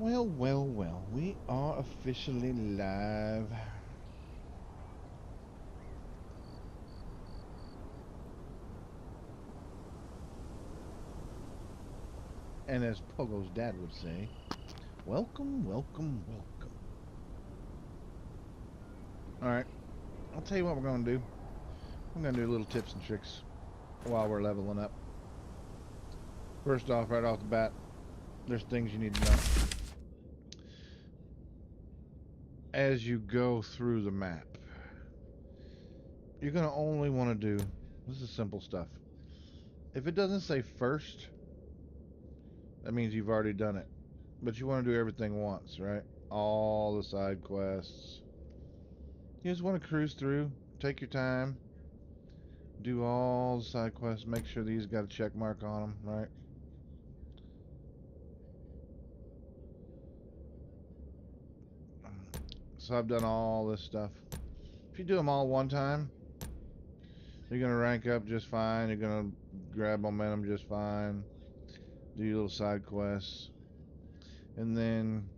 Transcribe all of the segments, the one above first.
Well, well, well, we are officially live. And as Pogo's dad would say, welcome, welcome, welcome. Alright, I'll tell you what we're going to do. I'm going to do little tips and tricks while we're leveling up. First off, right off the bat, there's things you need to know. As you go through the map, you're going to only want to do, this is simple stuff. If it doesn't say first, that means you've already done it. But you want to do everything once, right? All the side quests. You just want to cruise through, take your time, do all the side quests, make sure these got a check mark on them, right? So I've done all this stuff. If you do them all one time, you're going to rank up just fine. You're going to grab momentum just fine. Do your little side quests. And then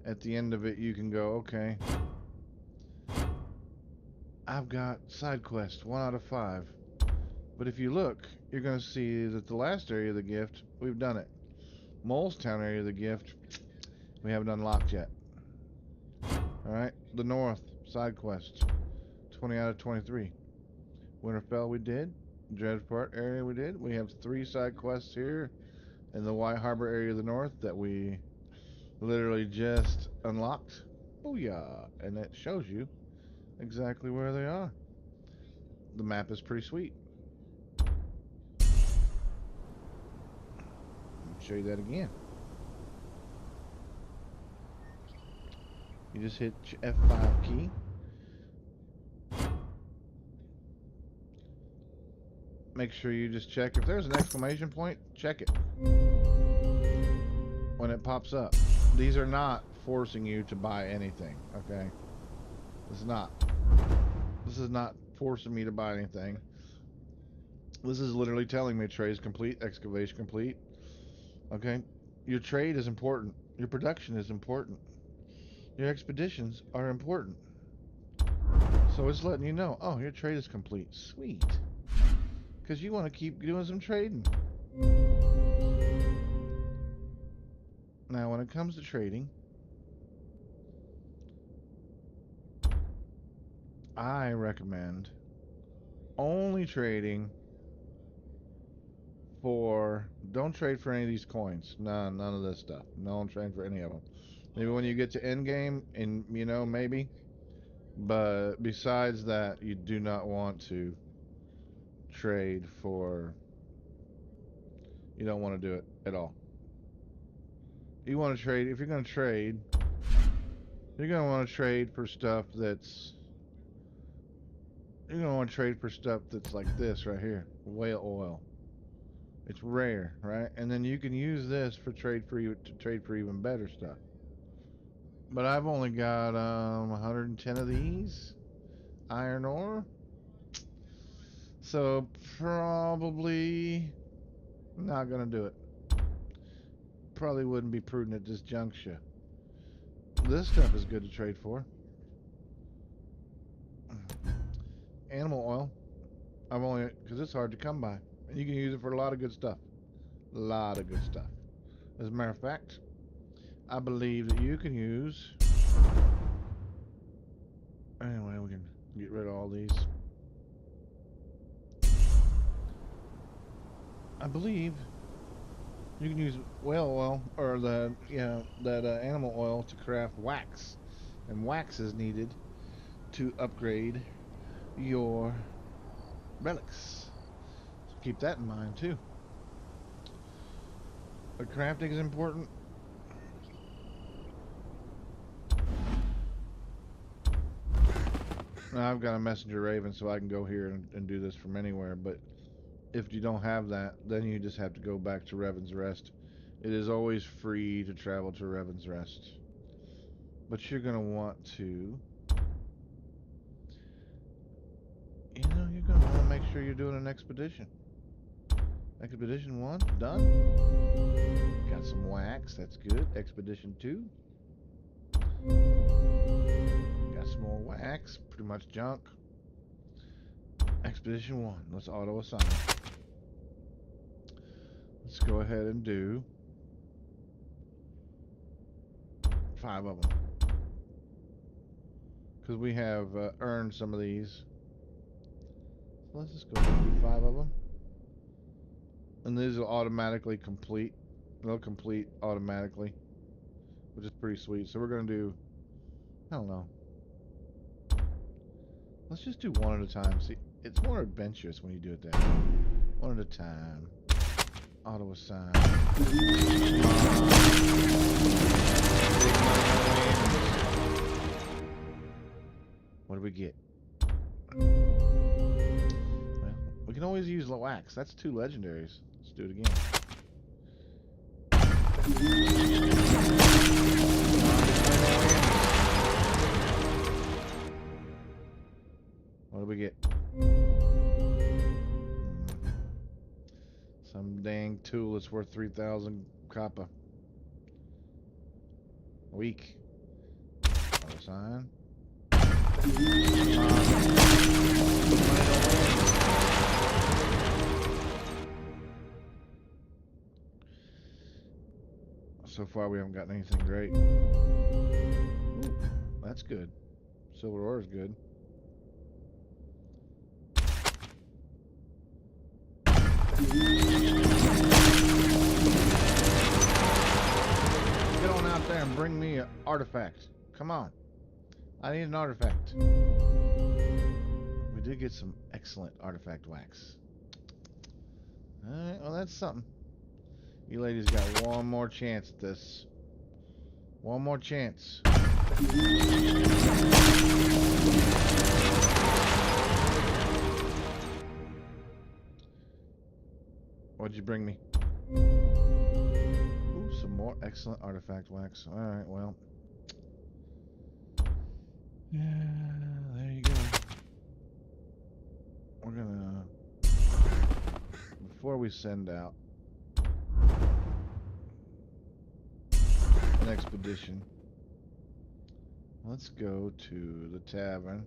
at the end of it, you can go, okay, I've got side quest 1 out of 5. But if you look, you're going to see that the last area of the gift, we've done it. Mole's Town area of the gift, we haven't unlocked yet. Alright, the North side quest, 20 out of 23. Winterfell we did. Dreadport area we did. We have 3 side quests here in the White Harbor area of the North that we literally just unlocked. Booyah! And it shows you exactly where they are. The map is pretty sweet. Let me show you that again. You just hit F5 key. Make sure you just check. If there's an exclamation point, check it when it pops up. These are not forcing you to buy anything, okay? This is not. This is not forcing me to buy anything. This is literally telling me trade is complete, excavation complete. Okay? Your trade is important. Your production is important. Your expeditions are important. So it's letting you know, oh, your trade is complete. Sweet. Because you want to keep doing some trading. Now, when it comes to trading, I recommend only trading for, don't trade for any of these coins. None of this stuff. Don't trade for any of them. Maybe when you get to end game, and you know, maybe. But besides that, you do not want to trade for, you don't want to do it at all. You want to trade, if you're going to trade, you're going to want to trade for stuff that's, you're going to want to trade for stuff that's like this right here, whale oil. It's rare, right? And then you can use this for trade for you to trade for even better stuff. But I've only got 110 of these iron ore, so probably not gonna do it. Probably wouldn't be prudent at this juncture. This stuff is good to trade for. Animal oil. I've only, because it's hard to come by, and you can use it for a lot of good stuff. A lot of good stuff. As a matter of fact, I believe that you can use. Anyway, we can get rid of all these. I believe you can use whale oil or the that animal oil to craft wax, and wax is needed to upgrade your relics. So keep that in mind too. But crafting is important. Now I've got a messenger raven, so I can go here and do this from anywhere. But if you don't have that, then you just have to go back to Revan's Rest. It is always free to travel to Revan's Rest. But you're going to want to, you're going to want to make sure you're doing an expedition. Expedition 1, done. Got some wax, That's good. Expedition 2. Got some more wax. Pretty much junk. Expedition 1. Let's auto assign. Let's go ahead and do 5 of them. Because we have earned some of these. So let's just go ahead and do 5 of them. And these will automatically complete. They'll complete automatically, which is pretty sweet. So we're going to do, I don't know. Let's just do 1 at a time. See, it's more adventurous when you do it that way. 1 at a time. Auto assign. What do we get? Well, we can always use wax. That's 2 legendaries. Let's do it again. What do we get? Some dang tool that's worth 3,000 copper. Weak. Auto sign. So far we haven't gotten anything great. Ooh, that's good. Silver ore is good. Get on out there and bring me an artifact. Come on. I need an artifact. We did get some excellent artifact wax. Alright, well that's something. You ladies got one more chance at this. One more chance. What'd you bring me? Ooh, some more excellent artifact wax. Alright, well. Yeah, there you go. We're gonna... Before we send out an expedition, let's go to the tavern.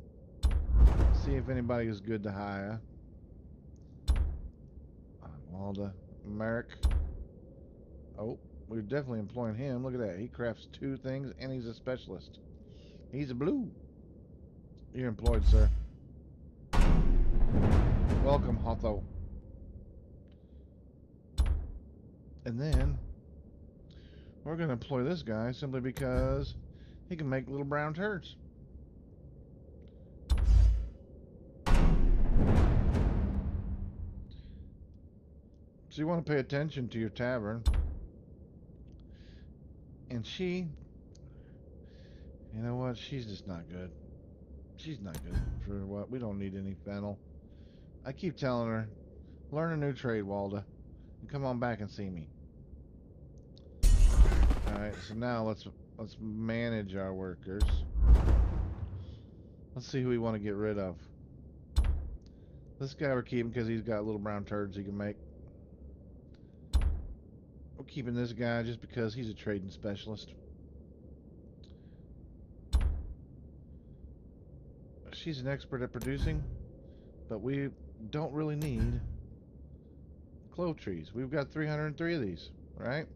See if anybody is good to hire. Walda, Merrick. Oh, we're definitely employing him. Look at that. He crafts 2 things and he's a specialist. He's a blue. You're employed, sir. Welcome, Hotho. And then we're going to employ this guy simply because he can make little brown turds. So you want to pay attention to your tavern. And she, you know what? She's just not good. She's not good for what? We don't need any fennel. I keep telling her, learn a new trade, Walda, and come on back and see me. Alright, so now let's manage our workers. Let's see who we want to get rid of. This guy we're keeping because he's got little brown turds he can make. We're keeping this guy just because he's a trading specialist. She's an expert at producing, but we don't really need clove trees. We've got 303 of these, right?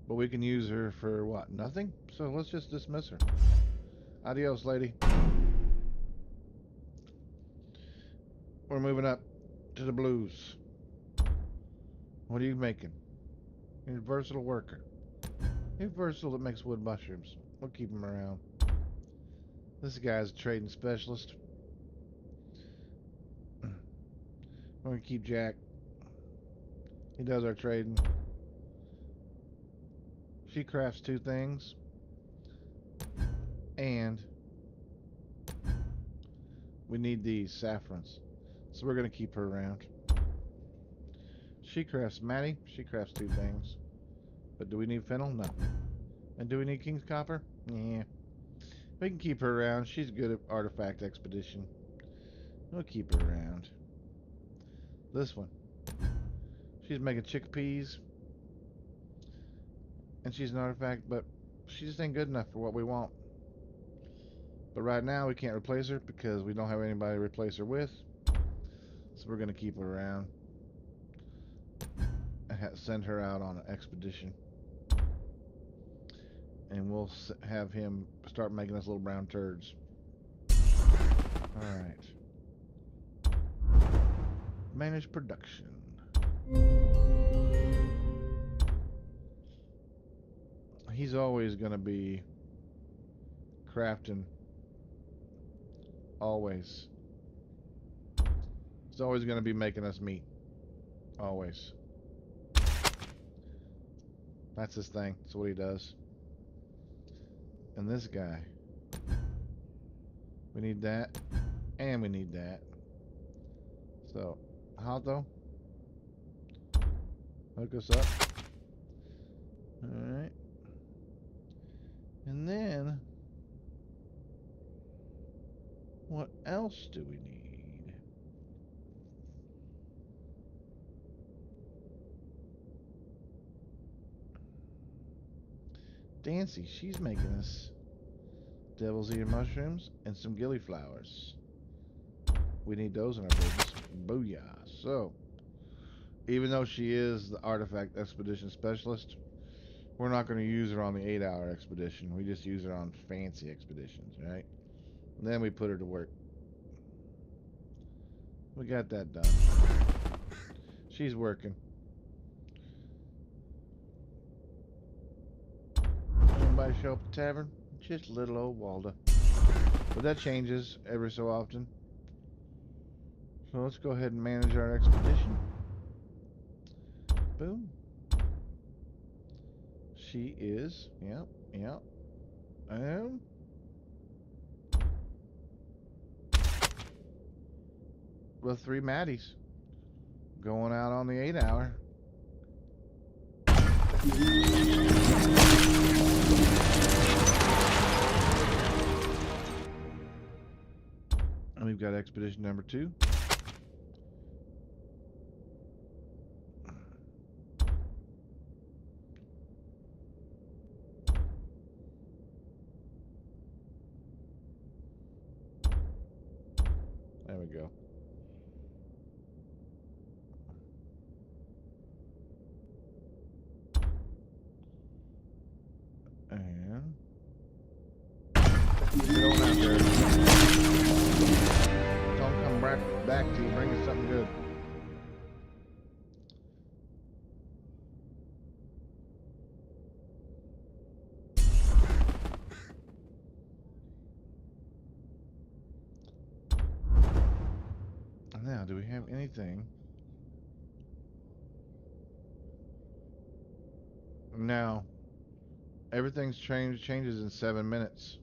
But we can use her for what? Nothing? So let's just dismiss her. Adios, lady. We're moving up to the blues. What are you making? You're a versatile worker. You're versatile that makes wood mushrooms. We'll keep him around. This guy's a trading specialist. We're gonna keep Jack. He does our trading. She crafts 2 things. And we need these saffrons. So we're gonna keep her around. She crafts Maddie. She crafts 2 things. But do we need fennel? No. And do we need King's Copper? Yeah. We can keep her around. She's good at artifact expedition. We'll keep her around. This one. She's making chickpeas. and she's an artifact, but she just ain't good enough for what we want. But right now we can't replace her because we don't have anybody to replace her with. So we're gonna keep her around and send her out on an expedition. And we'll have him start making us little brown turds. Alright. Manage production. He's always gonna be crafting. Always. He's always gonna be making us meat. Always. That's his thing. That's what he does. And this guy. We need that. And we need that. So, how though? Hook us up. Alright. And then, what else do we need? Dancy, she's making us devil's ear mushrooms and some gillyflowers. We need those in our business. Booyah. So, even though she is the artifact expedition specialist, we're not going to use her on the 8-hour expedition. We just use her on fancy expeditions, right? And then we put her to work. We got that done. She's working. Anybody show up at the tavern? Just little old Walda. But that changes every so often. So let's go ahead and manage our expedition. Boom. She is. Yep. With 3 Maddies. Going out on the 8-hour. And we've got expedition number 2. There we go. And get on out there. Don't come back till you bring us something good. Now, do we have anything? Now, everything's changes in 7 minutes.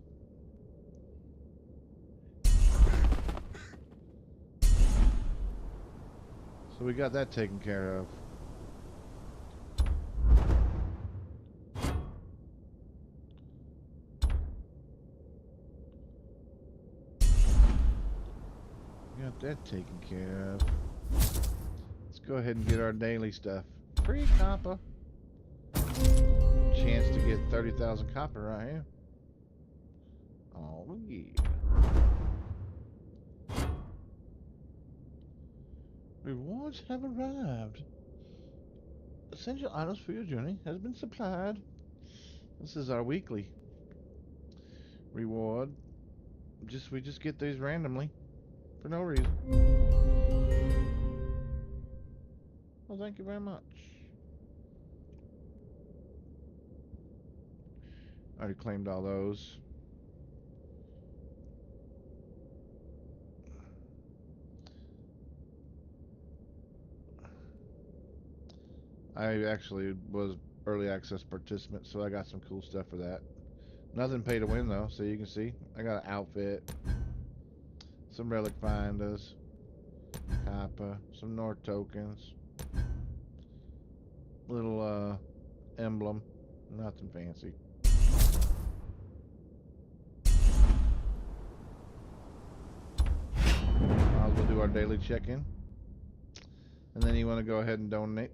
So we got that taken care of. Got that taken care of. Let's go ahead and get our daily stuff. Free copper. Chance to get 30,000 copper right here. Oh yeah. Rewards have arrived. Essential items for your journey has been supplied. This is our weekly reward. We just get these randomly for no reason. Well, thank you very much. I already claimed all those. I actually was early access participant, so I got some cool stuff for that. Nothing pay to win though, so you can see I got an outfit, some relic finders, copper, some North tokens, little emblem, nothing fancy. Might as well do our daily check-in, and then you want to go ahead and donate.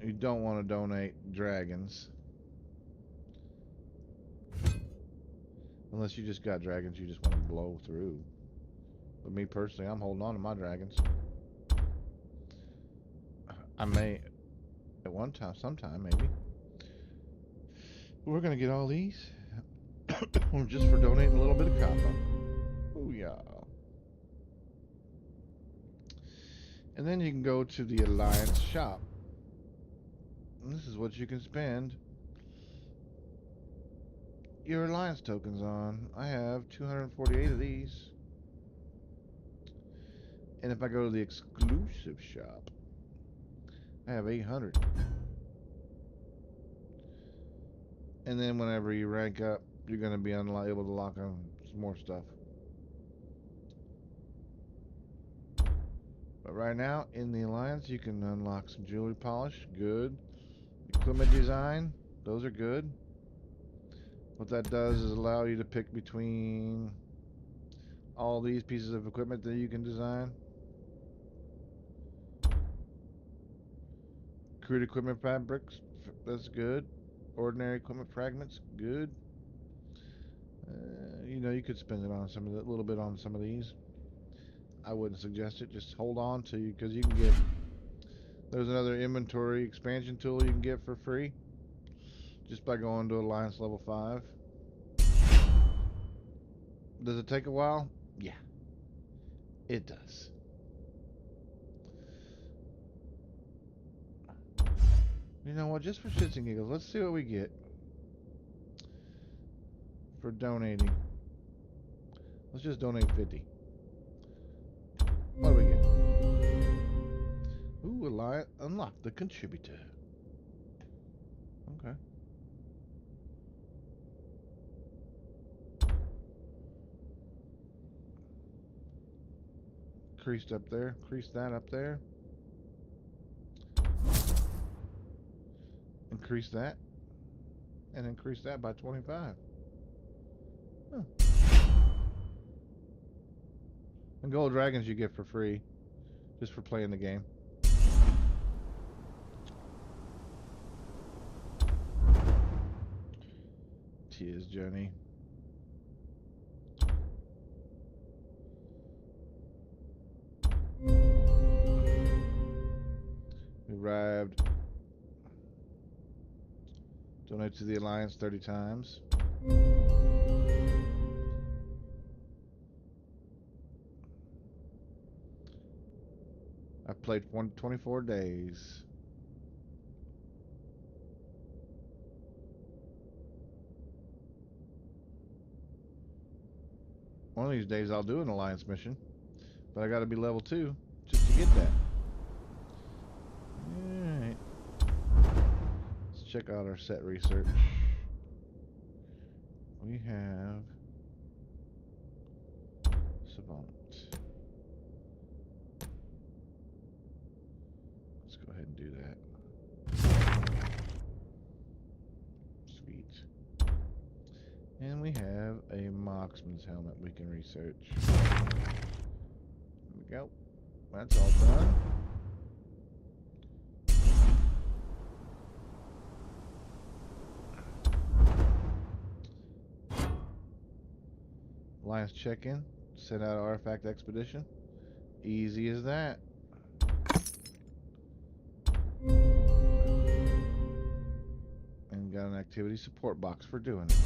You don't want to donate dragons. Unless you just got dragons you just want to blow through. But me personally, I'm holding on to my dragons. I may, at one time, sometime maybe. We're going to get all these just for donating a little bit of copper. Oh yeah. And then you can go to the Alliance shop. And this is what you can spend your Alliance tokens on. I have 248 of these. And if I go to the exclusive shop, I have 800. And then whenever you rank up, you're going to be able to lock on some more stuff. But right now, in the Alliance, you can unlock some jewelry polish. Good. Equipment design. Those are good. What that does is allow you to pick between all these pieces of equipment that you can design. Crude equipment fabrics. That's good. Ordinary equipment fragments. Good. You know, you could spend it on some of the, a little bit on some of these. I wouldn't suggest it. Just hold on to you because you can get. There's another inventory expansion tool you can get for free just by going to Alliance level 5. Does it take a while? Yeah, it does. You know what? Just for shits and giggles, let's see what we get for donating. Let's just donate 50. What do we get? Ooh, Alliance unlock the contributor. Okay. Creased up there. Crease that up there. Increase that. And increase that by 25. Huh. And gold dragons you get for free. Just for playing the game. Cheers, Johnny. We arrived. Donate to the Alliance 30 times. I played 24 days. One of these days I'll do an Alliance mission. But I gotta be level 2 just to get that. Alright. Let's check out our set research. We have Savant. Let's go ahead and do that. Sweet. And we have a Moxman's helmet we can research. There we go. That's all done. Alliance check-in. Send out artifact expedition. Easy as that. And got an activity support box for doing it.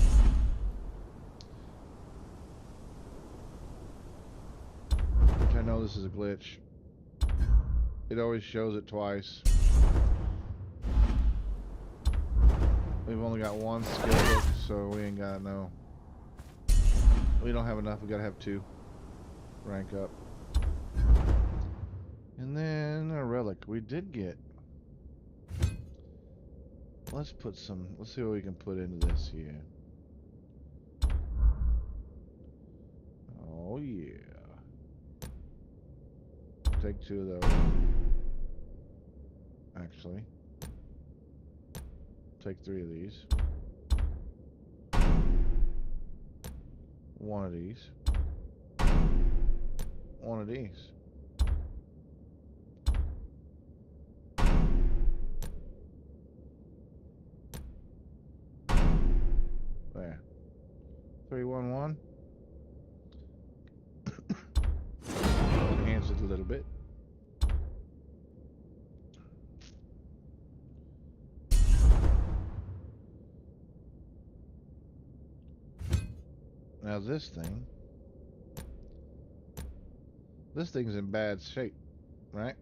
Which I know this is a glitch. It always shows it twice. We've only got one skill book, so we ain't got no. We don't have enough. We gotta have 2. Rank up. And then a relic we did get. Let's see what we can put into this here. Oh yeah. Take 2 of those. Actually. Take 3 of these. 1 of these. 1 of these. 311. Enhance it a little bit. Now this thing's in bad shape, right?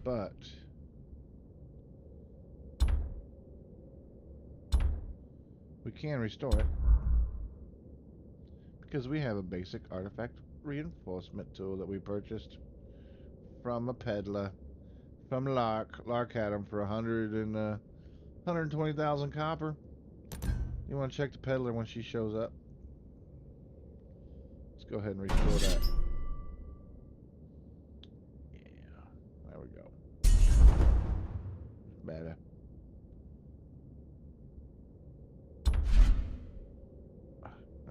But we can restore it because we have a basic artifact reinforcement tool that we purchased from a peddler, from Lark. Lark had them for 120,000 copper. You want to check the peddler when she shows up? Let's go ahead and restore that. Yeah, there we go. Better.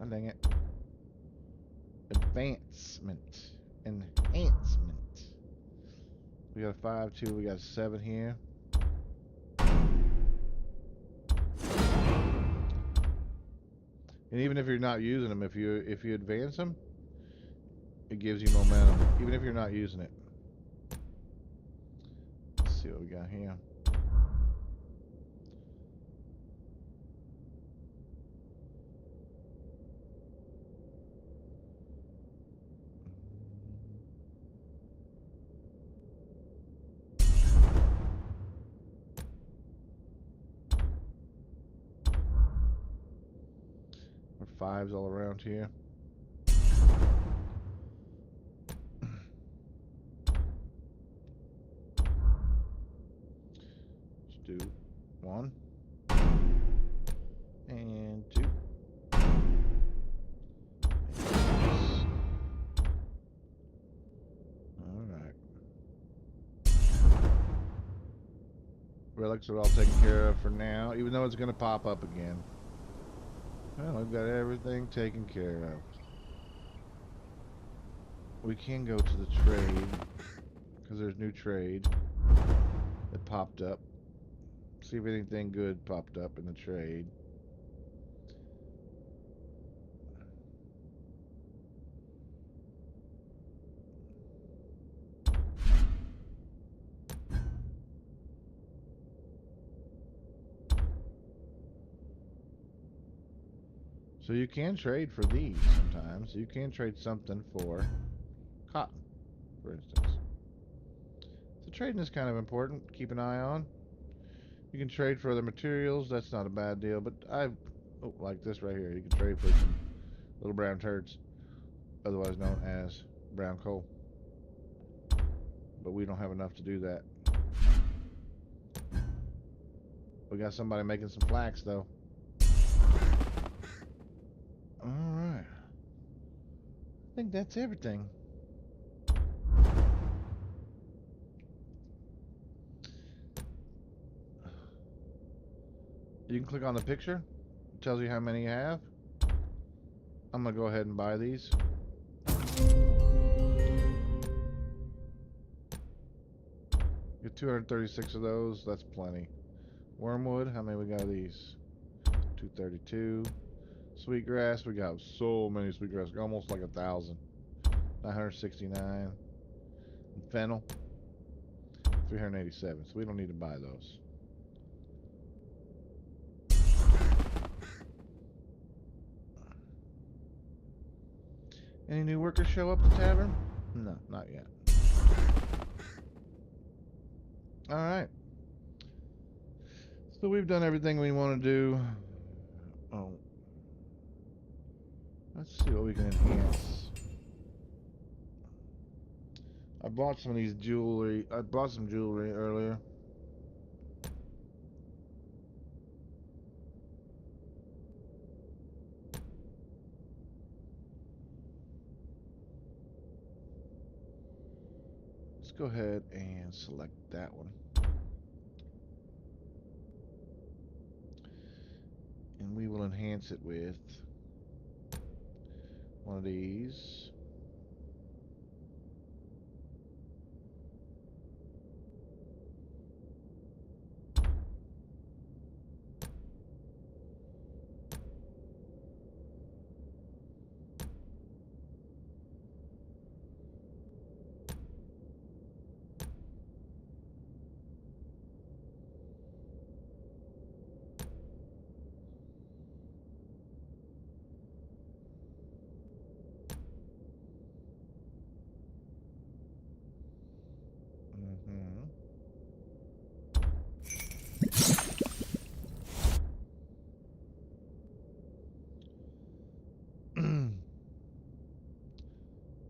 Oh, dang it. Advancement. Enhancement. We got a 5-2. We got a 7 here. And even if you're not using them, if you advance them, it gives you momentum, even if you're not using it. Let's see what we got here. We're 5s all around here. Let's do 1 and 2. Alright. Relics are all taken care of for now, even though it's going to pop up again. Well, we've got everything taken care of. We can go to the trade, because there's new trade that popped up. See if anything good popped up in the trade. So you can trade for these sometimes. You can trade something for cotton, for instance. So trading is kind of important. Keep an eye on. You can trade for other materials. That's not a bad deal. But like this right here. You can trade for some little brown turds, otherwise known as brown coal. But we don't have enough to do that. We got somebody making some flax though. Alright. I think that's everything. You can click on the picture. It tells you how many you have. I'm going to go ahead and buy these. Get 236 of those. That's plenty. Wormwood, how many we got of these? 232. Sweetgrass, we got so many sweetgrass. Almost like 1,000. 969. And fennel, 387. So we don't need to buy those. Any new workers show up at the tavern? No, not yet. Alright. So we've done everything we want to do. Oh. Let's see what we can enhance. I bought some of these jewelry. I bought some jewelry earlier. Let's go ahead and select that one. And we will enhance it with one of these. Mm-hmm.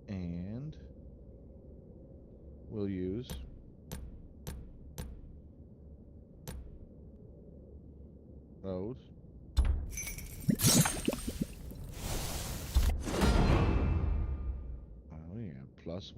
And we'll use those. Oh yeah, +1.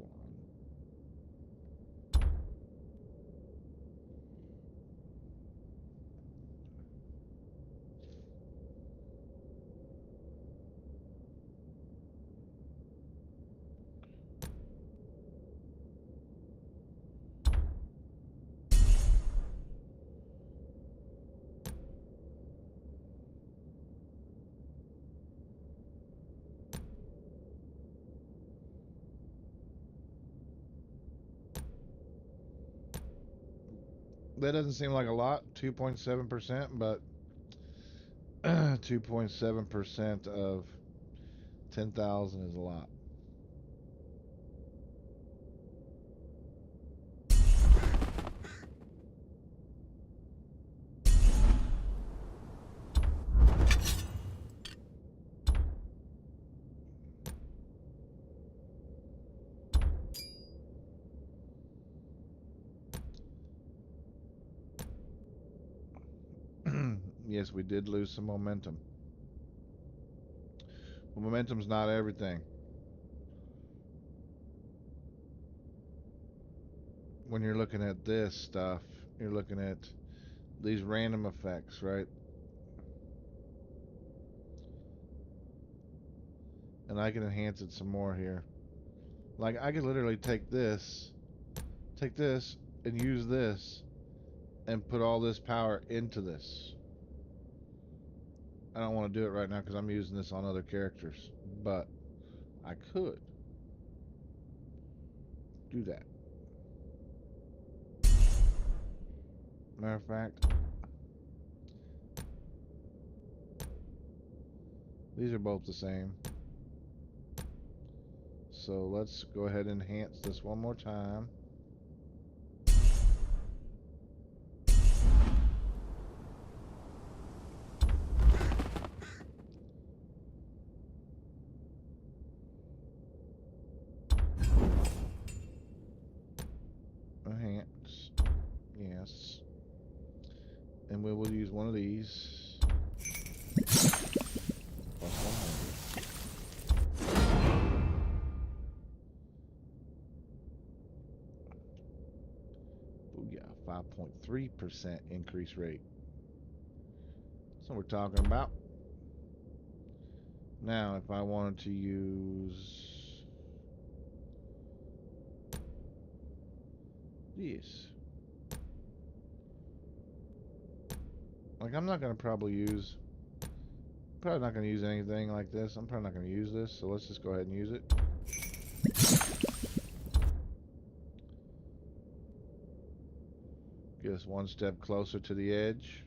That doesn't seem like a lot, 2.7%, but 2.7% of 10,000 is a lot. Yes, we did lose some momentum. Well, momentum's not everything. When you're looking at this stuff, you're looking at these random effects, right? And I can enhance it some more here. Like, I could literally take this, and use this, and put all this power into this. I don't want to do it right now because I'm using this on other characters, but I could do that. Matter of fact, these are both the same. So let's go ahead and enhance this one more time. Enhance. Yes. And we will use one of these. Plus 100. Booyah. 5.3% increase rate. That's what we're talking about. Now, if I wanted to use this. Like, I'm not going to probably not going to use anything like this. I'm probably not going to use this, so let's just go ahead and use it. Get us one step closer to the edge.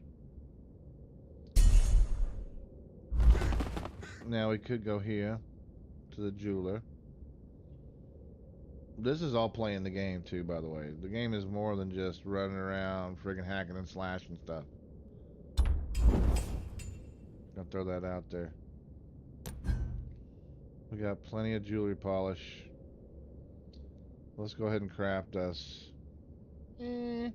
Now we could go here to the jeweler. This is all playing the game too, by the way. The game is more than just running around friggin' hacking and slashing stuff. Gonna throw that out there. We got plenty of jewelry polish. Let's go ahead and craft us 3,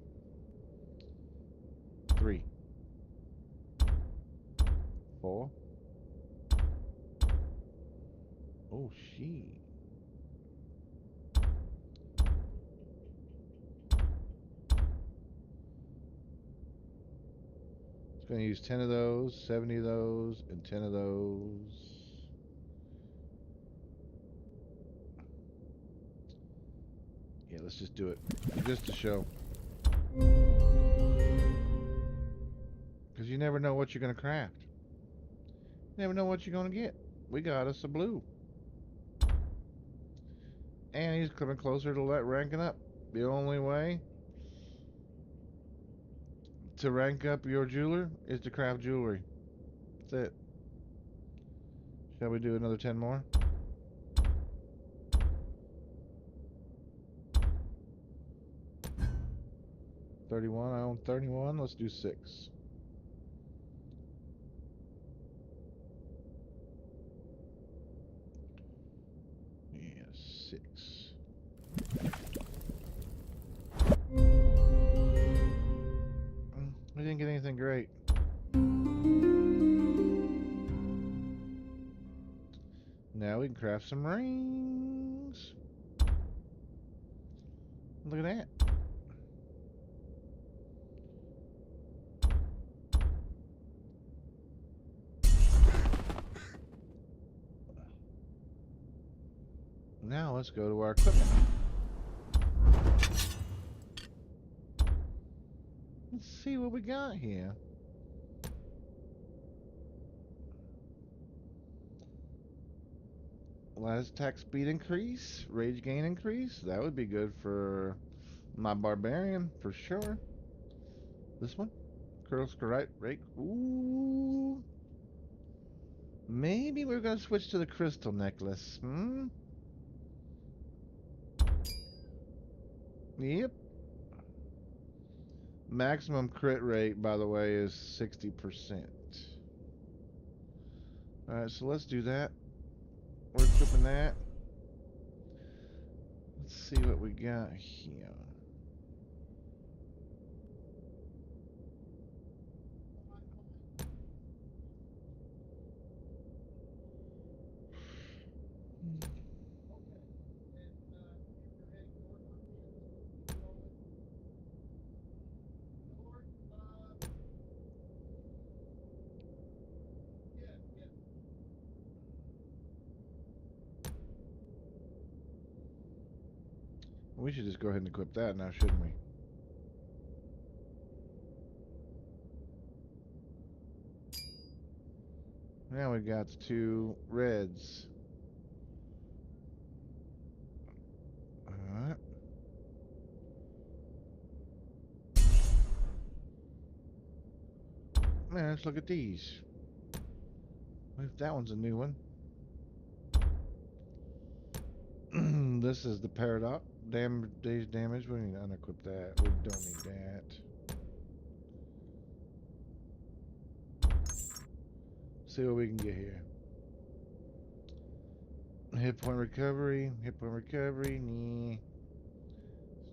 4. Oh, shit. It's gonna use 10 of those, 70 of those, and 10 of those. Yeah, let's just do it. Just to show. Because you never know what you're going to craft. You never know what you're going to get. We got us a blue. And he's coming closer to ranking up. The only way to rank up your jeweler is to craft jewelry. That's it. Shall we do another 10 more? 31. I own 31. Let's do 6. Yeah, 6. We didn't get anything great. Now we can craft some rings. Look at that. Now let's go to our equipment. Let's see what we got here. Last attack speed increase, rage gain increase. That would be good for my barbarian for sure. This one, critical right rate. Ooh, maybe we're gonna switch to the crystal necklace. Yep. Maximum crit rate, by the way, is 60%. All right, so let's do that. We're equipping that. Let's see what we got here. We should just go ahead and equip that now, shouldn't we? Now we got the 2 reds. Alright. Man, let's look at these. What if that one's a new one? This is the paradox. Days damage. We need to unequip that. We don't need that. See what we can get here. Hit point recovery. Hit point recovery. Knee.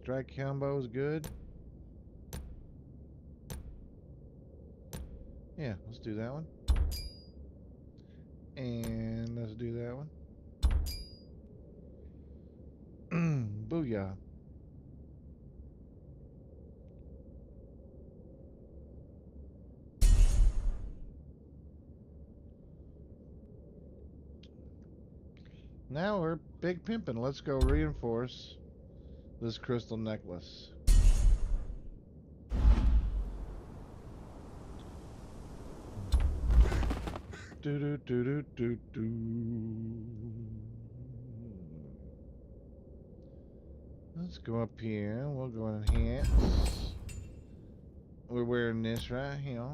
Strike combo is good. Yeah, let's do that one. And let's do that one. Booyah. Now we're big pimping. Let's go reinforce this crystal necklace. Do do do do do do. Let's go up here. We'll go enhance. We're wearing this right here.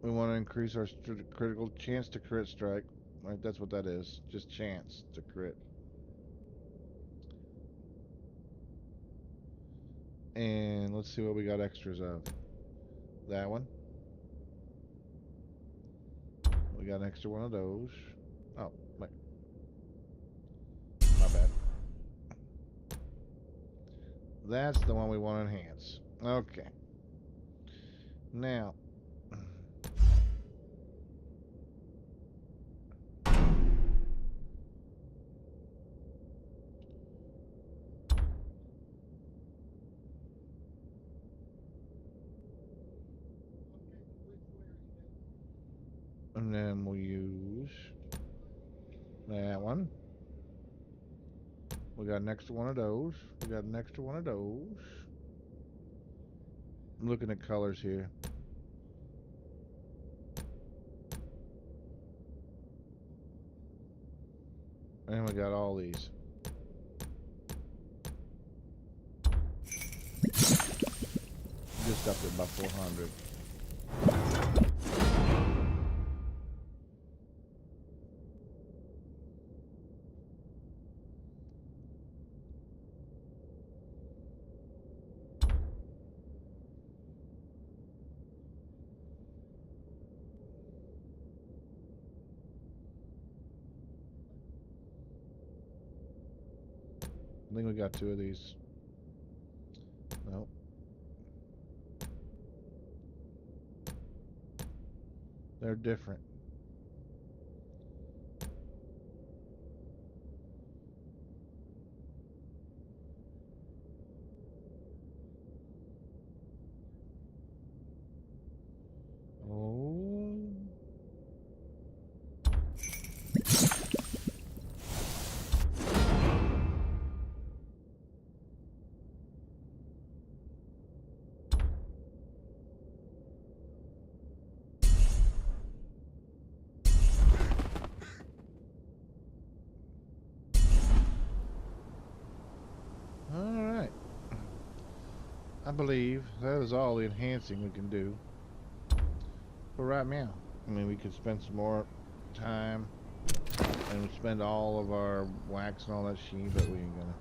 We want to increase our critical chance to crit strike. Right, that's what that is. Just chance to crit. And let's see what we got extras of. That one. We got an extra one of those. Oh, wait. My bad. That's the one we want to enhance. Okay. Now. And then we'll use that one. We got an extra one of those. We got an extra one of those. I'm looking at colors here. And we got all these. Just upped it by 400. I think we got 2 of these. Nope. They're different. Oh. Alright. I believe that is all the enhancing we can do for right now. I mean, we could spend some more time and spend all of our wax and all that shit, but we ain't gonna.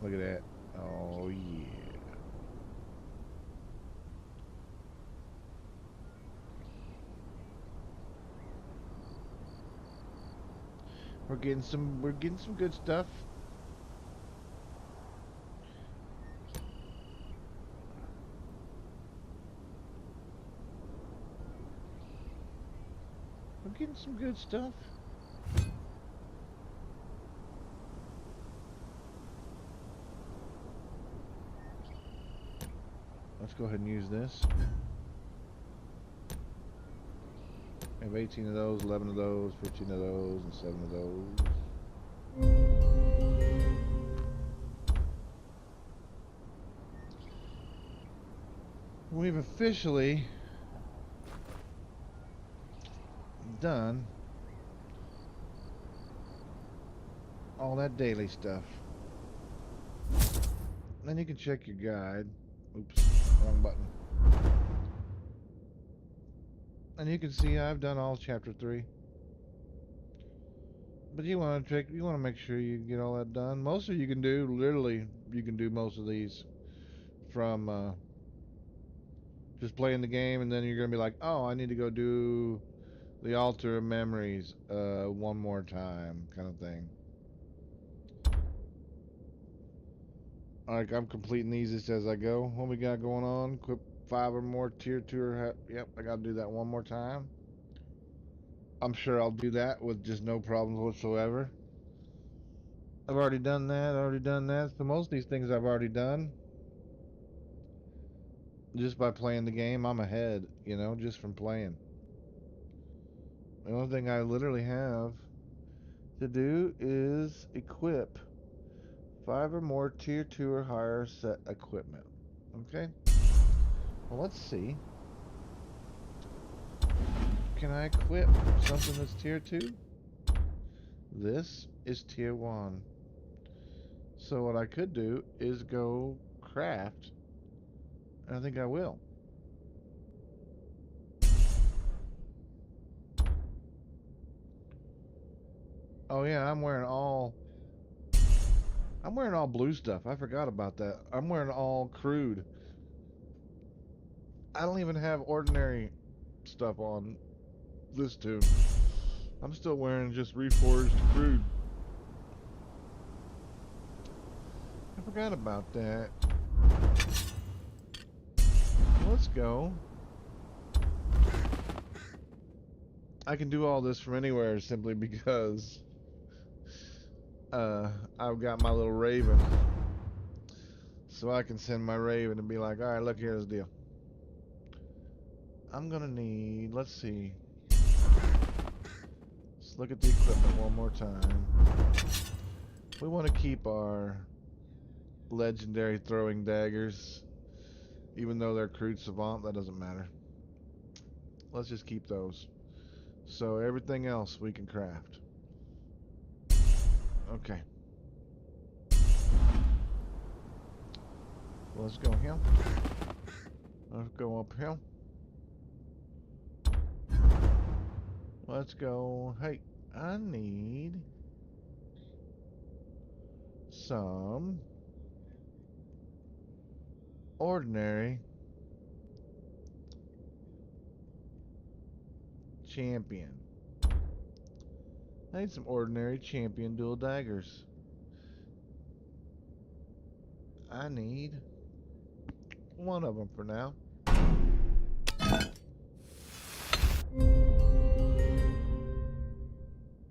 Look at that. Oh, yeah. We're getting some good stuff. We're getting some good stuff. Let's go ahead and use this. I have 18 of those, 11 of those, 15 of those, and 7 of those. We've officially done all that daily stuff. Then you can check your guide. Oops, wrong button. And you can see I've done all chapter 3. But you want to make sure you get all that done. Most of you can do, literally, you can do most of these from just playing the game, and then you're gonna be like, oh, I need to go do the Altar of Memories one more time, kind of thing. Like, I'm completing these just as I go. What we got going on? Equip 5 or more tier 2 or yep, I gotta do that one more time. I'm sure I'll do that with just no problems whatsoever. I've already done that. So most of these things I've already done. Just by playing the game, I'm ahead, just from playing. The only thing I literally have to do is equip 5 or more tier 2 or higher set equipment. Okay? Well, let's see. Can I equip something that's tier 2? This is tier 1. So what I could do is go craft. And I think I will. Oh yeah, I'm wearing all blue stuff. I forgot about that. I'm wearing all crude. I don't even have ordinary stuff on this tune. I'm still wearing just reforged crude. I forgot about that. Let's go. I can do all this from anywhere simply because I've got my little raven. So I can send my raven and be like, alright, look, here's the deal. I'm gonna need, let's see. Let's look at the equipment one more time. We want to keep our legendary throwing daggers. Even though they're crude savant, that doesn't matter. Let's just keep those. So everything else we can craft. Okay. Let's go here. Let's go up here. Let's go. Hey, I need some ordinary champion. I need some ordinary champion dual daggers. I need one of them for now. I'll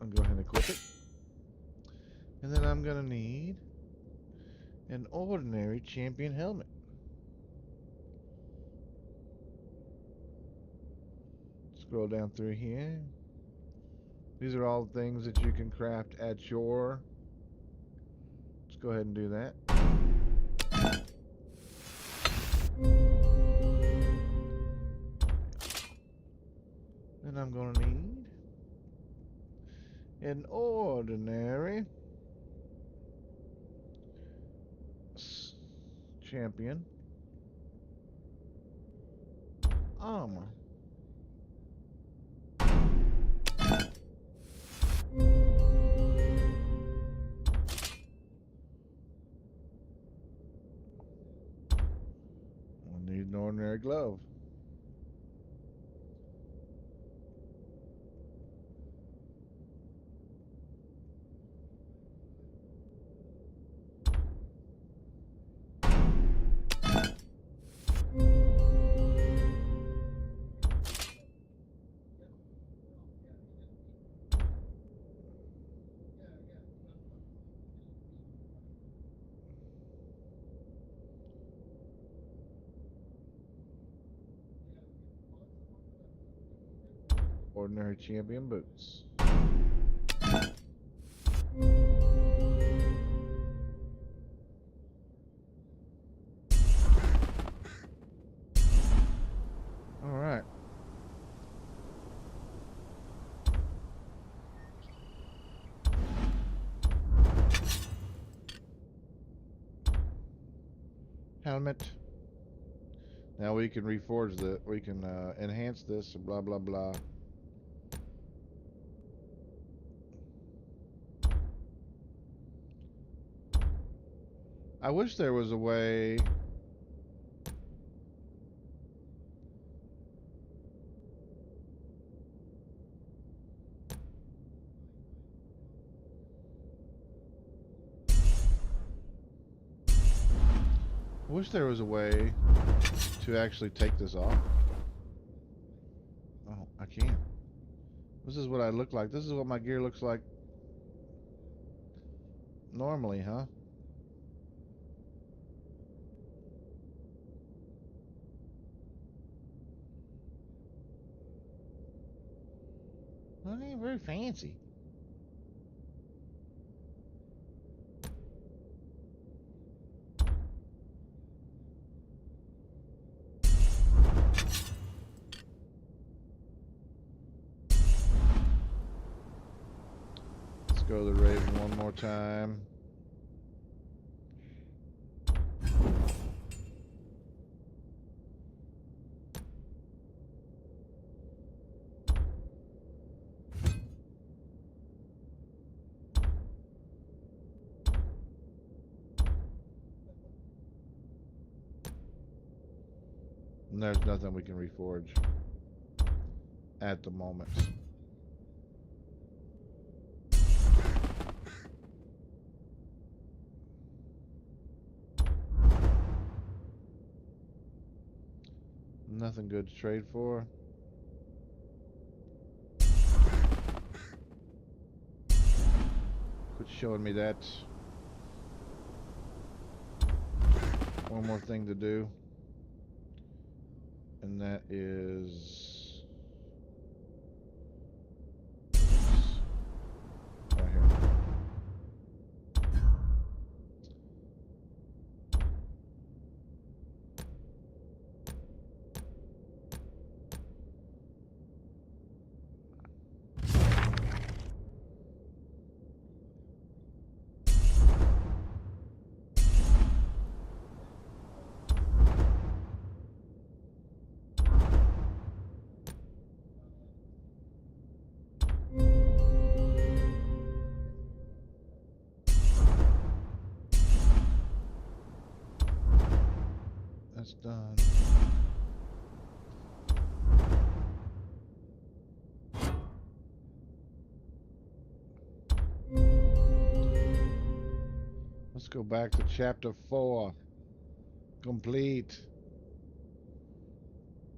go ahead and equip it. And then I'm going to need an ordinary champion helmet. Scroll down through here. These are all the things that you can craft at your... Let's go ahead and do that. Then I'm going to need an ordinary champion armor. I need an ordinary glove. Ordinary champion boots. Alright. Helmet. Now we can reforge the, we can enhance this, blah blah blah. I wish there was a way. I wish there was a way to actually take this off. Oh, I can't. This is what I look like. This is what my gear looks like normally, huh? Well, it ain't very fancy. Let's go to the Raven one more time. And there's nothing we can reforge at the moment. Nothing good to trade for. Quit showing me that. One more thing to do. And that is right here. That's done. Let's go back to chapter 4. Complete.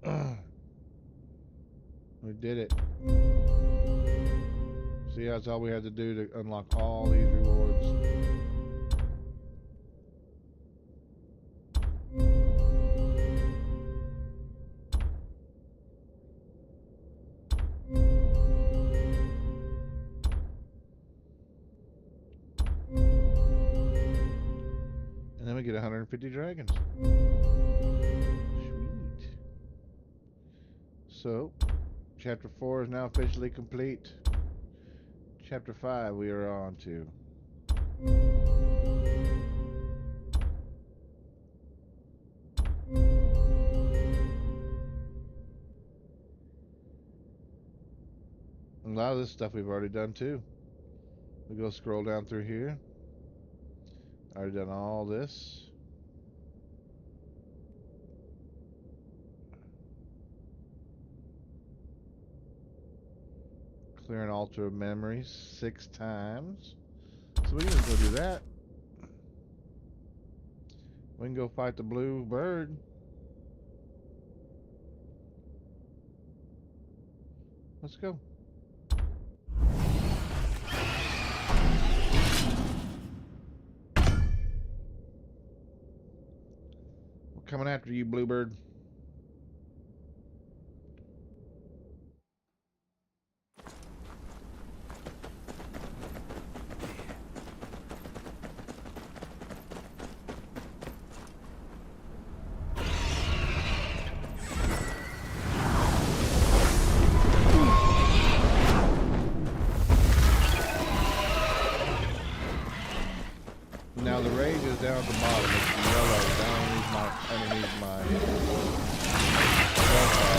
We did it. See, that's all we had to do to unlock all these rewards. And then we get 150 dragons. Sweet. So, chapter 4 is now officially complete. Chapter 5 we are on to. A lot of this stuff we've already done too. We go scroll down through here. Already done all this. Clear an altar of memories 6 times. So we can just go do that. We can go fight the blue bird. Let's go. We're coming after you, bluebird. Now the rage is down at the bottom. It's the yellow down underneath my profile.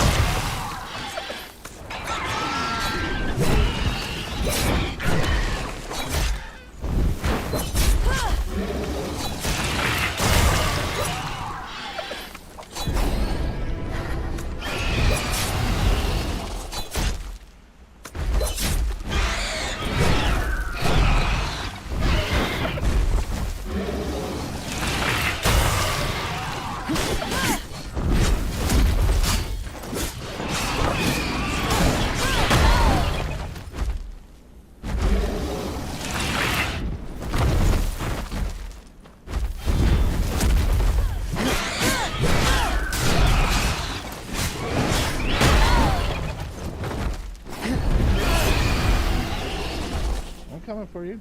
Coming for you.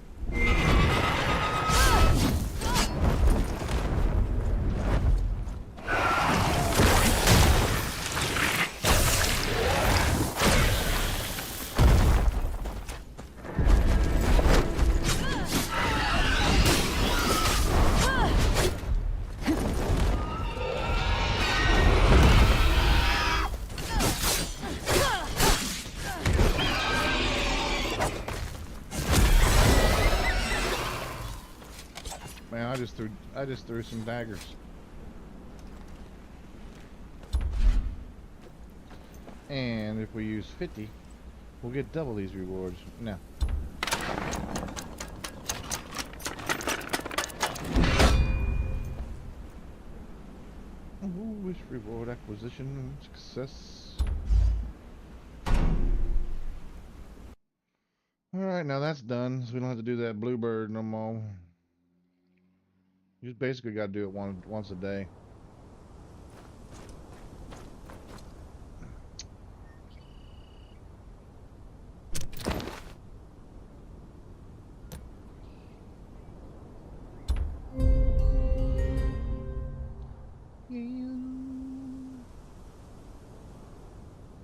Man, I just threw some daggers. And if we use 50, we'll get double these rewards. Now. Wish reward acquisition success. Alright, now that's done, so we don't have to do that bluebird no more. You just basically got to do it once a day.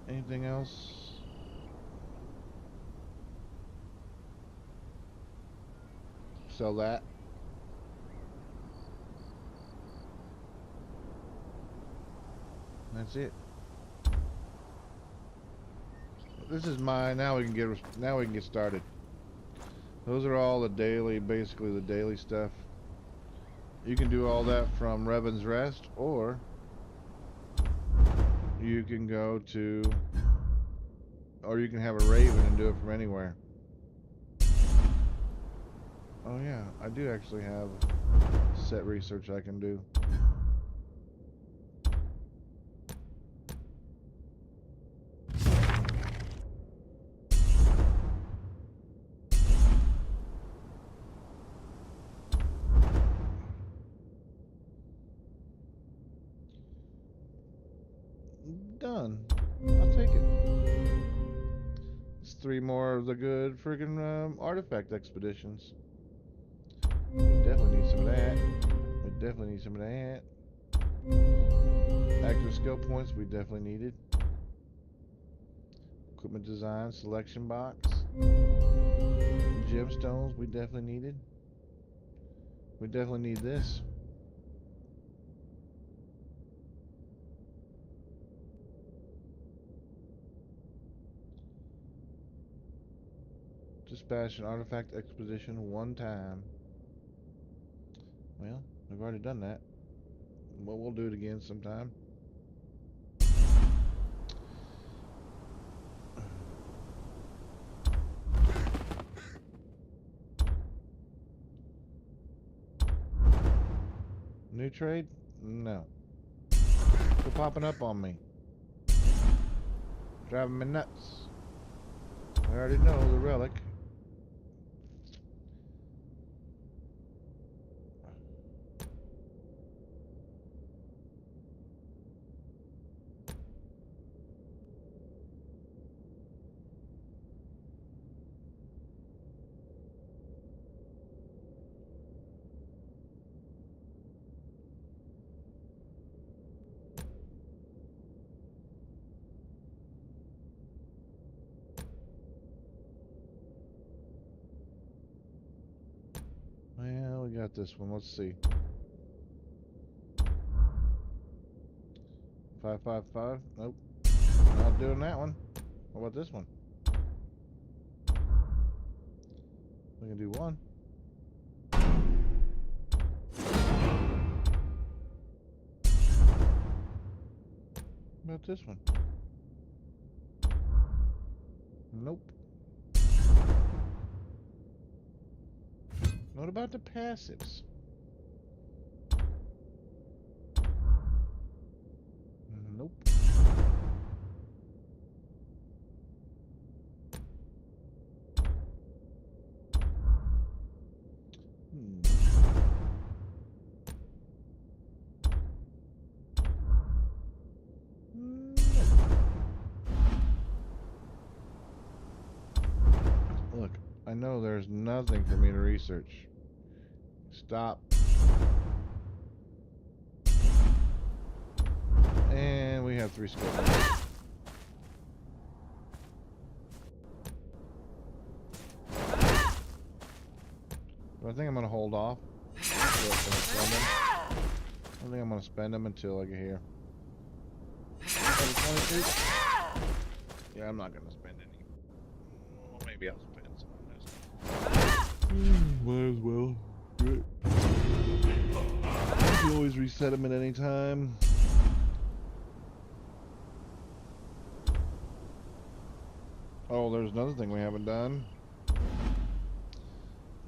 Anything else? Sell that. That's it. This is mine. Now we can get started. Those are all the daily, basically the daily stuff. You can do all that from Revan's Rest, or you can go to, or you can have a Raven and do it from anywhere. Oh yeah, I do actually have set research I can do. Done. I'll take it. It's 3 more of the good friggin' artifact expeditions. We definitely need some of that. We definitely need some of that. Active skill points we definitely needed. Equipment design, selection box. Gemstones we definitely needed. We definitely need this. Dispatch an artifact expedition 1 time. Well, we've already done that. Well, we'll do it again sometime. New trade? No. Quit popping up on me. Driving me nuts. I already know the relic. Well, we got this one. Let's see. 555. Nope. Not doing that one. What about this one? We can do one. What about this one? Nope. What about the passives? Nope. Look, I know there's nothing for me to research. Stop. And we have 3 skill points. But I think I'm going to hold off. I think I'm going to spend them until I get here. 22? Yeah, I'm not going to spend any. Well, maybe I'll spend some on this. Might as well. Good. You can always reset them at any time. Oh, there's another thing we haven't done.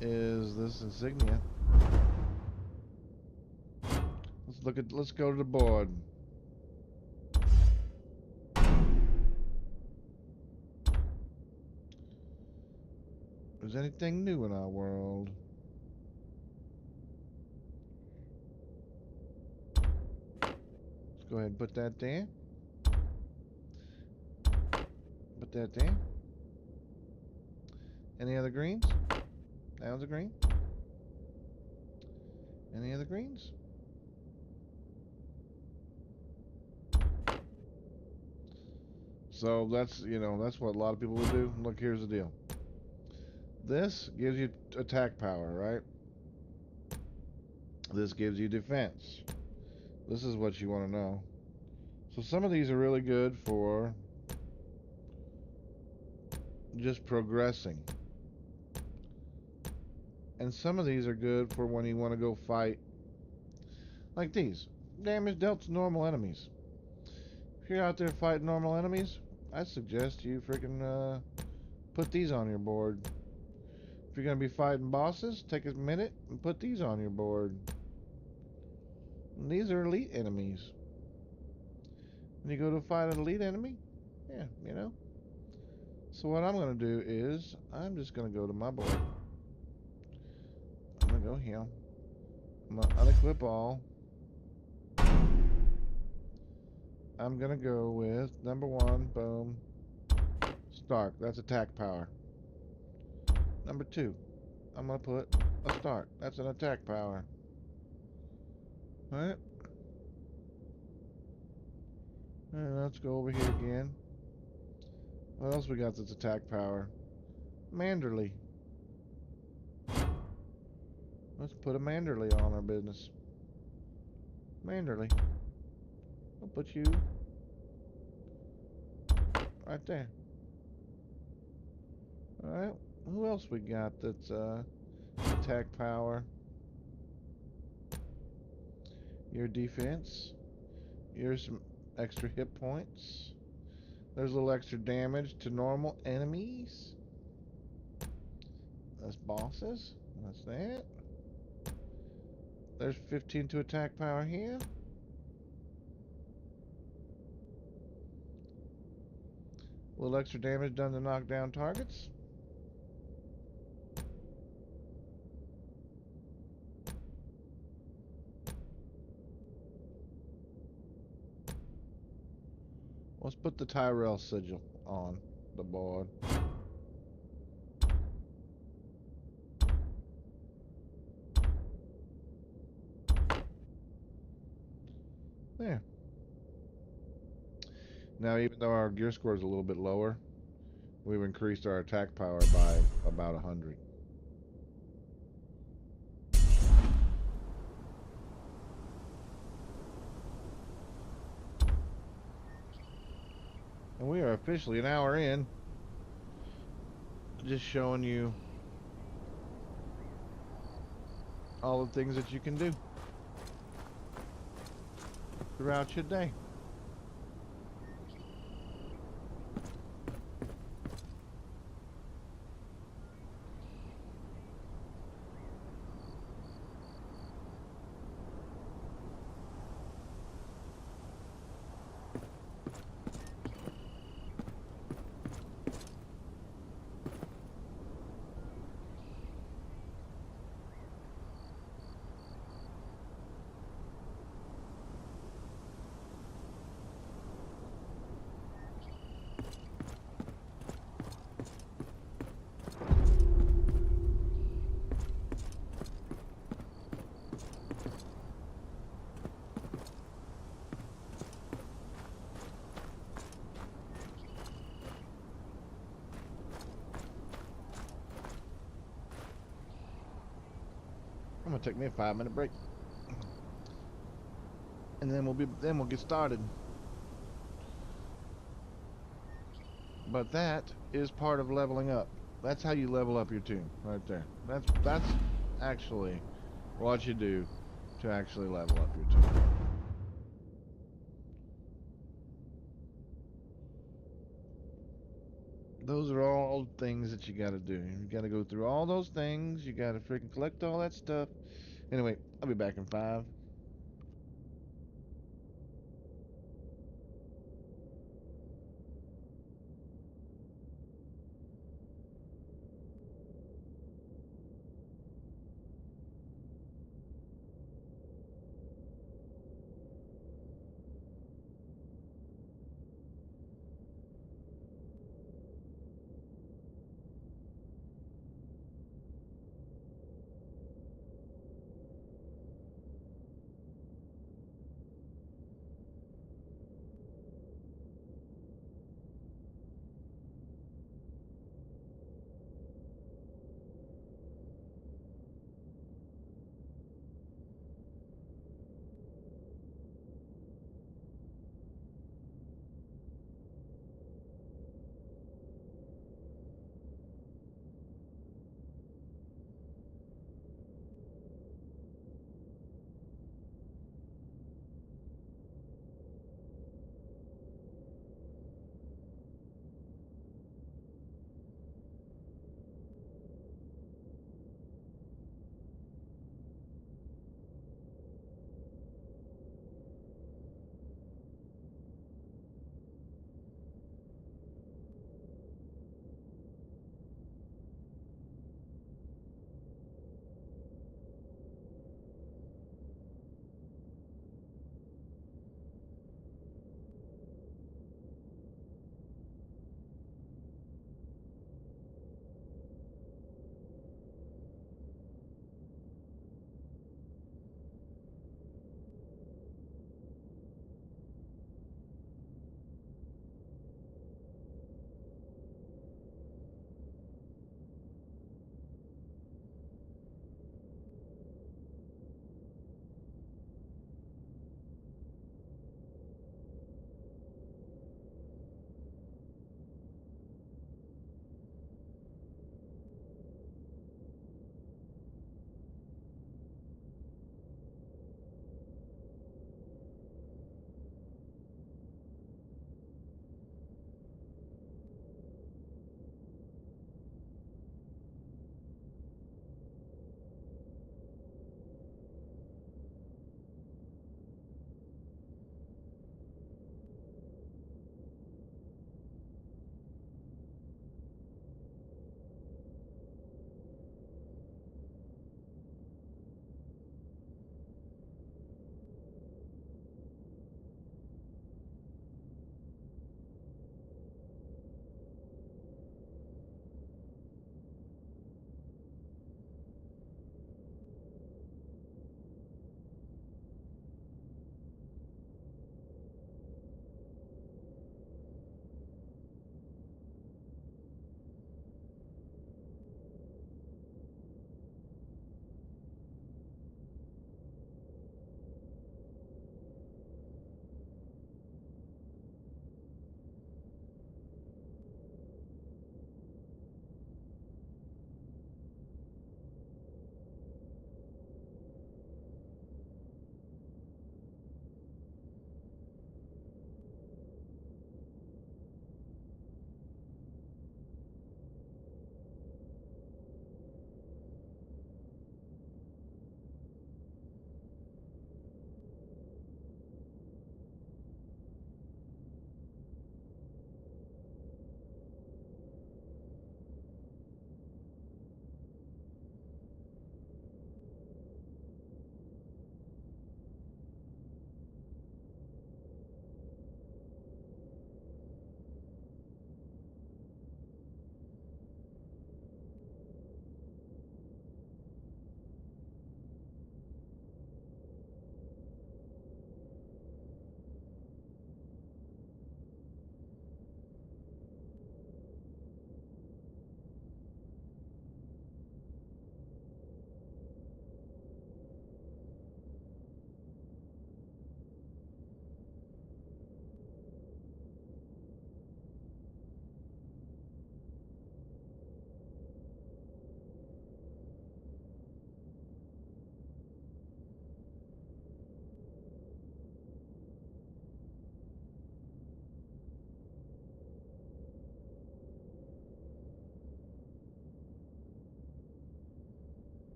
Is this insignia. Let's go to the board. Is anything new in our world? Let's go ahead and put that there. Put that there. Any other greens? That was a green. Any other greens? So that's, that's what a lot of people would do. Look, here's the deal. This gives you attack power, right? This gives you defense. This is what you want to know. So some of these are really good for just progressing. And some of these are good for when you want to go fight. Like these. Damage dealt to normal enemies. If you're out there fighting normal enemies, I suggest you freaking put these on your board. If you're going to be fighting bosses, take a minute and put these on your board. And these are elite enemies. When you go to fight an elite enemy, yeah, you know. So what I'm going to do is, I'm just going to go to my board. I'm going to go here. I'm going to unequip all. I'm going to go with number 1, boom, Stark. That's attack power. Number 2, I'm going to put a Stark. That's an attack power. Alright. And let's go over here again. What else we got that's attack power? Manderly. Let's put a Manderly on our business. Manderly. I'll put you right there. Alright. Who else we got that's attack power? Your defense. Here's some extra hit points. There's a little extra damage to normal enemies. That's bosses. That's that. There's 15 to attack power here. A little extra damage done to knock down targets. Let's put the Tyrell sigil on the board. There. Now, even though our gear score is a little bit lower, we've increased our attack power by about 100. And we are officially an hour in. Just showing you all the things that you can do throughout your day. I'm gonna take me a 5-minute break, and then we'll get started. But that is part of leveling up. That's how you level up your team, right there. That's actually what you do to actually level up your team. Those are all things that you gotta do. You gotta go through all those things. You gotta freaking collect all that stuff. Anyway, I'll be back in 5.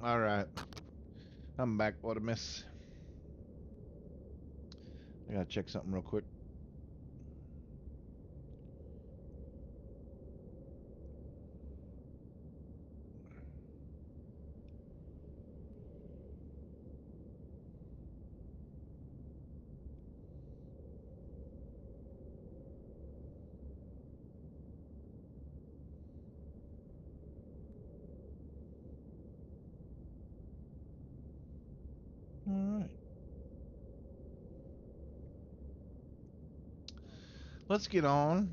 Alright. I'm back. What a miss. I gotta check something real quick. Alright. Let's get on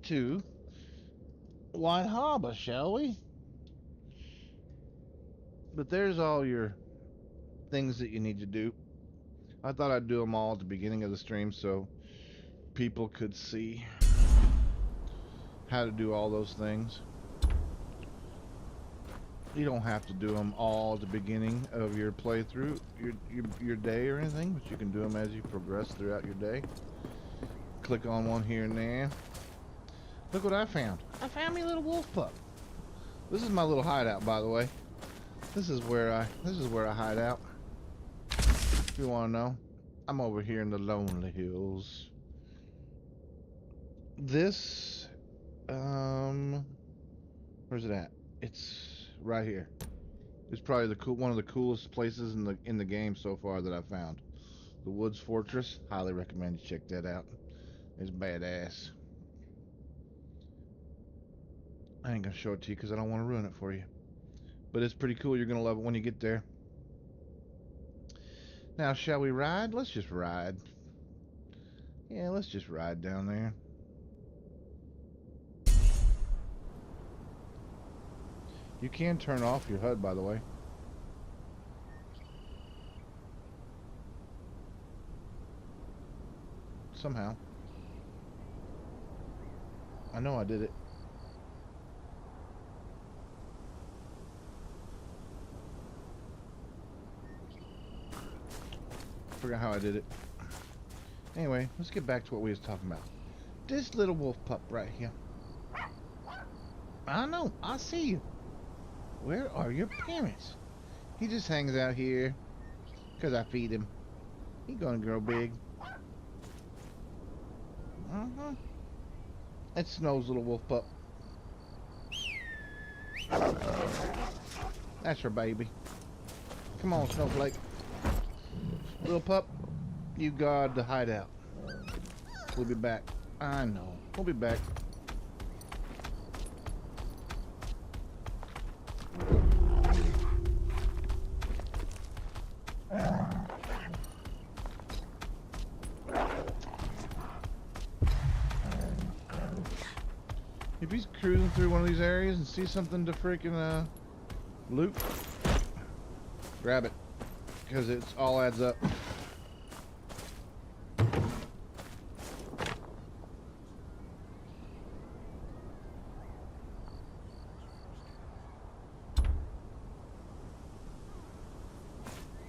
to White Harbor, shall we? But there's all your things that you need to do. I thought I'd do them all at the beginning of the stream so people could see how to do all those things. You don't have to do them all at the beginning of your playthrough, your day or anything, but you can do them as you progress throughout your day. Click on one here and there. Look what I found. I found me a little wolf pup. This is my little hideout, by the way. This is where I hide out. If you want to know, I'm over here in the Lonely Hills. This, where's it at? It's right here. It's probably one of the coolest places in the game so far that I've found. The Woods Fortress. Highly recommend you check that out. It's badass. I ain't gonna show it to you because I don't want to ruin it for you. But it's pretty cool. You're gonna love it when you get there. Now, shall we ride? Let's just ride. Yeah, let's just ride down there. You can turn off your HUD, by the way. Somehow. I know I did it. Forgot how I did it. Anyway, let's get back to what we was talking about. This little wolf pup right here. I know, I see you. Where are your parents? He just hangs out here because I feed him. He gonna grow big. That's Snow's little wolf pup. That's her baby. Come on, Snowflake. Little pup, you guard the hideout. We'll be back. I know. We'll be back. If he's cruising through one of these areas and sees something to freaking loot, grab it, because it's all adds up.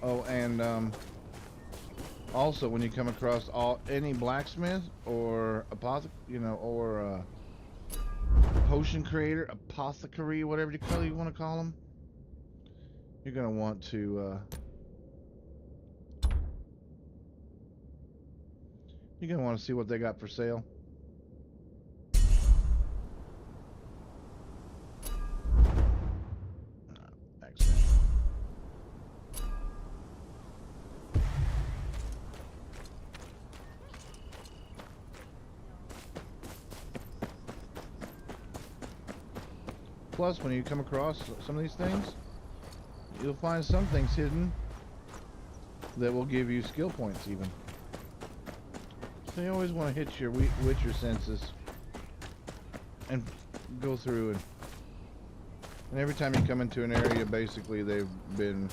Oh, and also when you come across any blacksmith or or potion creator, apothecary, whatever you want to call them, you're gonna want to see what they got for sale. Excellent. Plus, when you come across some of these things, you'll find some things hidden that will give you skill points even. So you always want to hit your Witcher senses and go through and every time you come into an area, basically they've been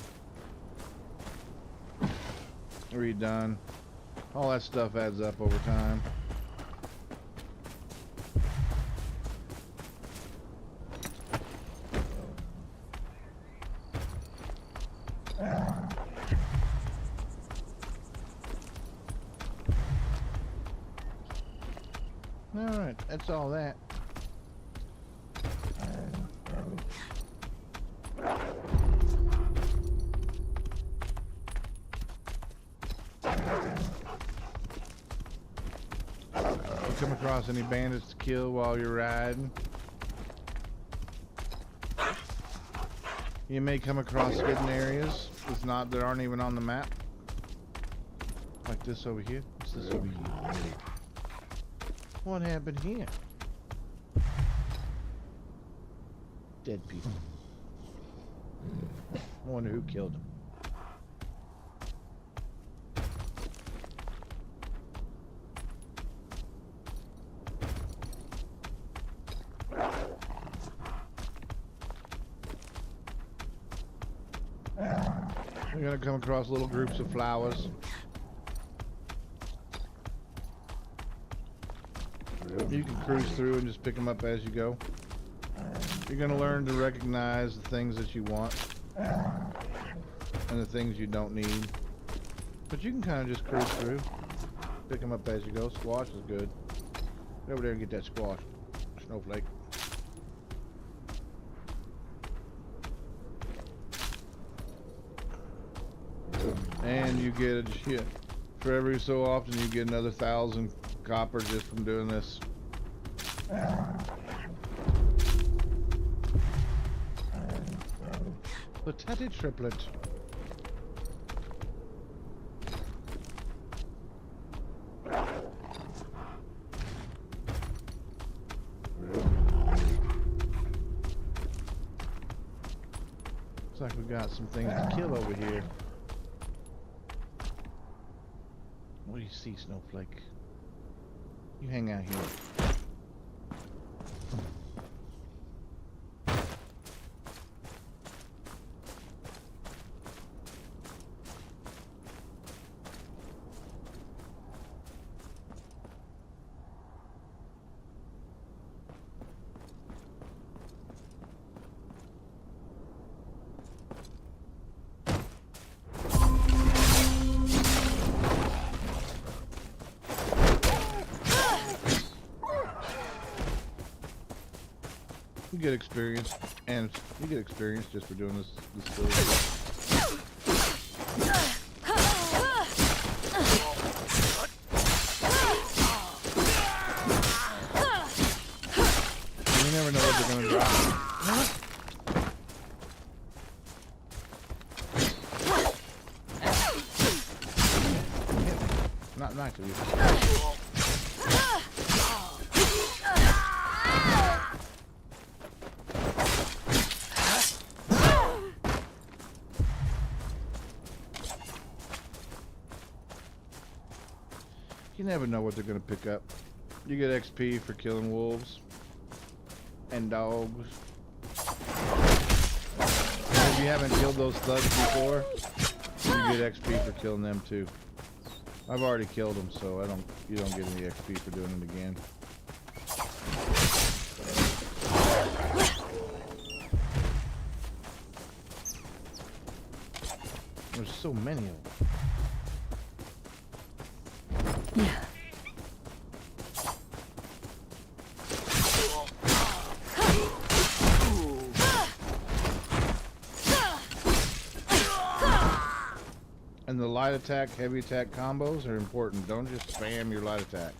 redone. All that stuff adds up over time. Alright, that's all that. come across any bandits to kill while you're riding. You may come across hidden areas that aren't even on the map. Like this over here. What's this over here? What happened here? Dead people. I wonder who killed them. You're gonna come across little groups of flowers. You can cruise through and just pick them up as you go. You're gonna learn to recognize the things that you want and the things you don't need. But you can kind of just cruise through, pick them up as you go. Squash is good. Get over there and get that squash, snowflake. And you get for every so often you get another 1,000 copper just from doing this. The tatty triplet. Looks like we got some things to kill over here. What do you see, Snowflake? You hang out here. You get experience, and you get experience just for doing this silly stuff. You never know what they're gonna drop. Not to you. You never know what they're going to pick up. You get XP for killing wolves and dogs. And if you haven't killed those thugs before, you get XP for killing them too. I've already killed them, so you don't get any XP for doing it again. There's so many of them. Yeah. And the light attack, heavy attack combos are important. Don't just spam your light attack.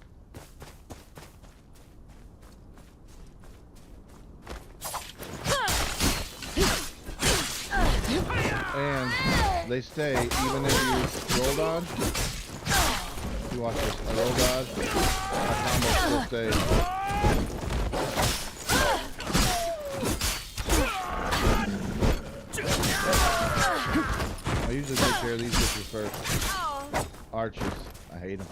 And they stay even if you roll dodge. You watch this. I roll dodge. My combo still stays. I usually take care of these bitches first. Archers. I hate them.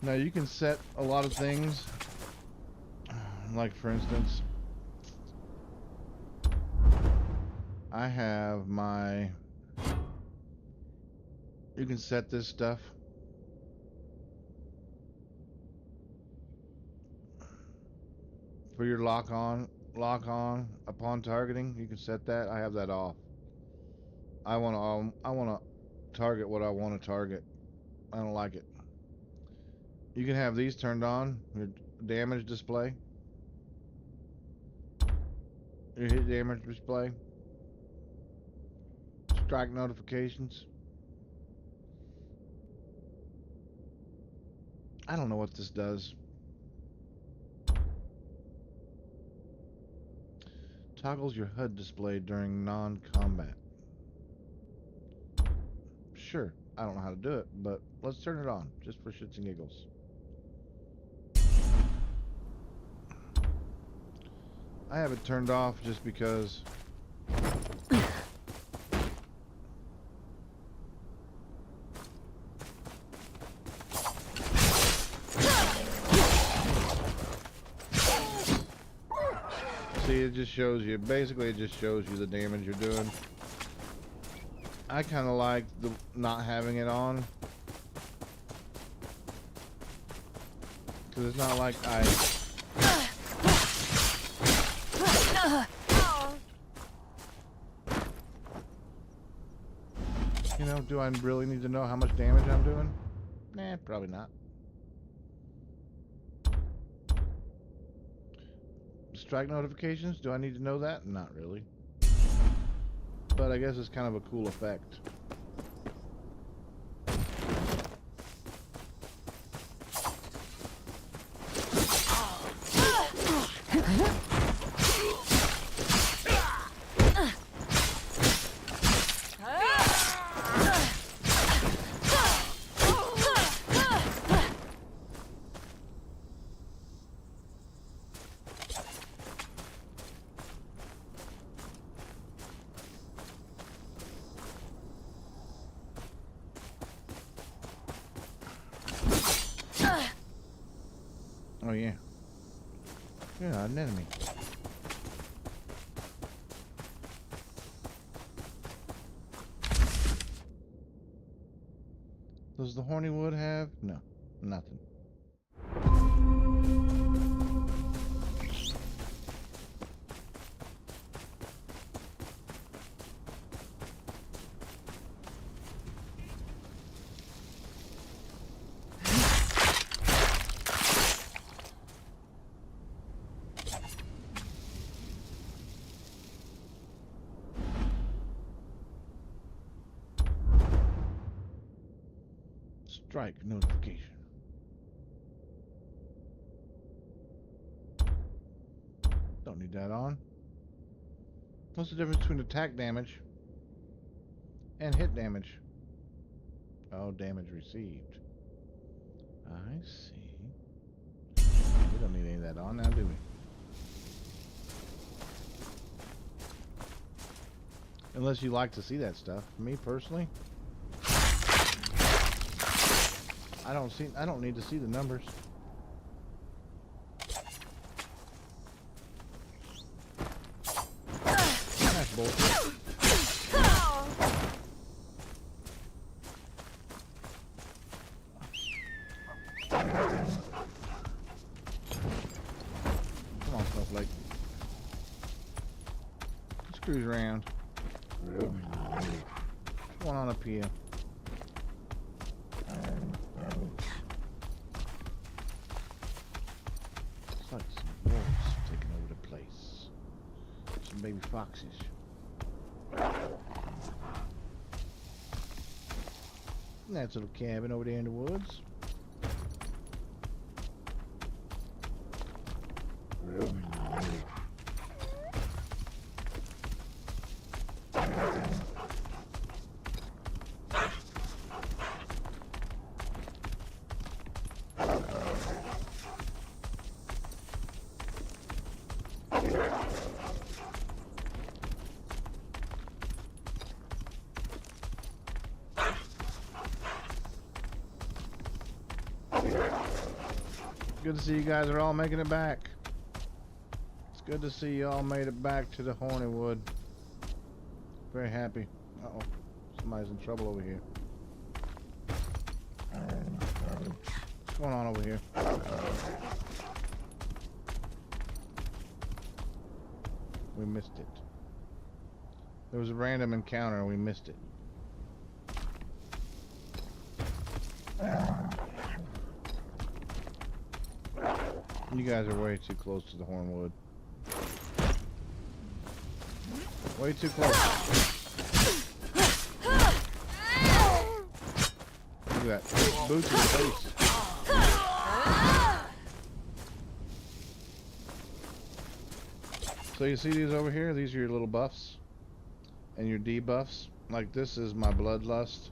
Now you can set a lot of things. Like for instance, I have my, you can set this stuff. For your lock on upon targeting, you can set that. I have that off. I want to target what I want to target. I don't like it. You can have these turned on, your damage display. Your hit damage display. Strike notifications. I don't know what this does. Toggles your HUD display during non-combat. Sure, I don't know how to do it, but let's turn it on, just for shits and giggles. I have it turned off just because see, it just shows you, basically it just shows you the damage you're doing. I kind of like the not having it on, because it's not like you know, do I really need to know how much damage I'm doing? Nah, probably not. Strike notifications, do I need to know that? Not really. But I guess it's kind of a cool effect. Oh yeah. You're not an enemy. Does the horny wood have? No, nothing. Strike notification. Don't need that on. What's the difference between attack damage and hit damage? Oh, damage received. I see. We don't need any of that on now, do we? Unless you like to see that stuff. Me personally, I don't need to see the numbers. That's bullshit. Come on, Snowflake. Let's cruise around. What's going on up here? It's like some wolves taking over the place. Some baby foxes. That's a little cabin over there in the woods. Good to see you guys are all making it back. It's good to see you all made it back to the horny wood. Very happy. Uh-oh. Somebody's in trouble over here. What's going on over here? We missed it. There was a random encounter and we missed it. You guys are way too close to the hornwood. Way too close. Look at that. Boots in the face. So you see these over here? These are your little buffs. And your debuffs. Like this is my bloodlust.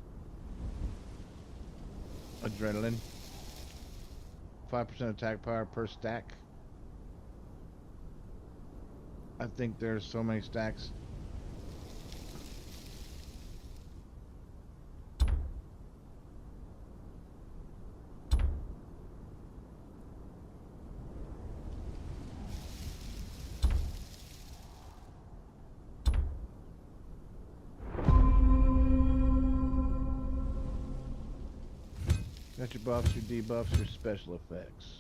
Adrenaline. 5% attack power per stack. I think there's so many stacks. Got your buffs, your debuffs, your special effects.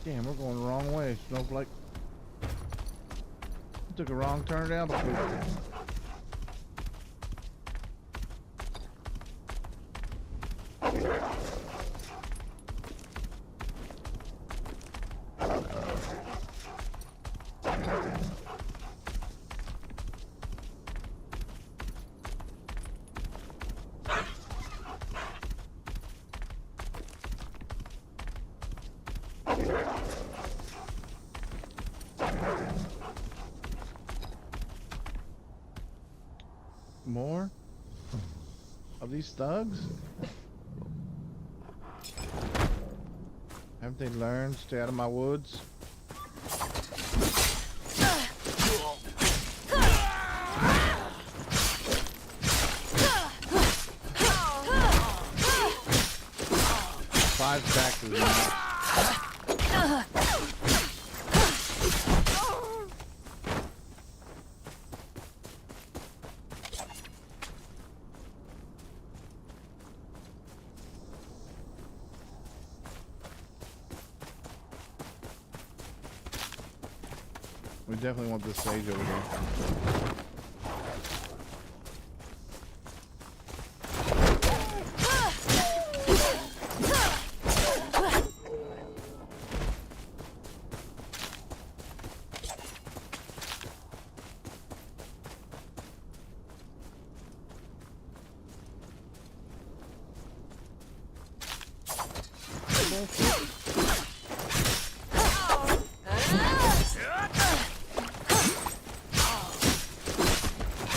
Damn, we're going the wrong way, Snowflake. Took a wrong turn down the street. More of these thugs? Haven't they learned? Stay out of my woods. Five stacks is enough. We definitely want this sage over here.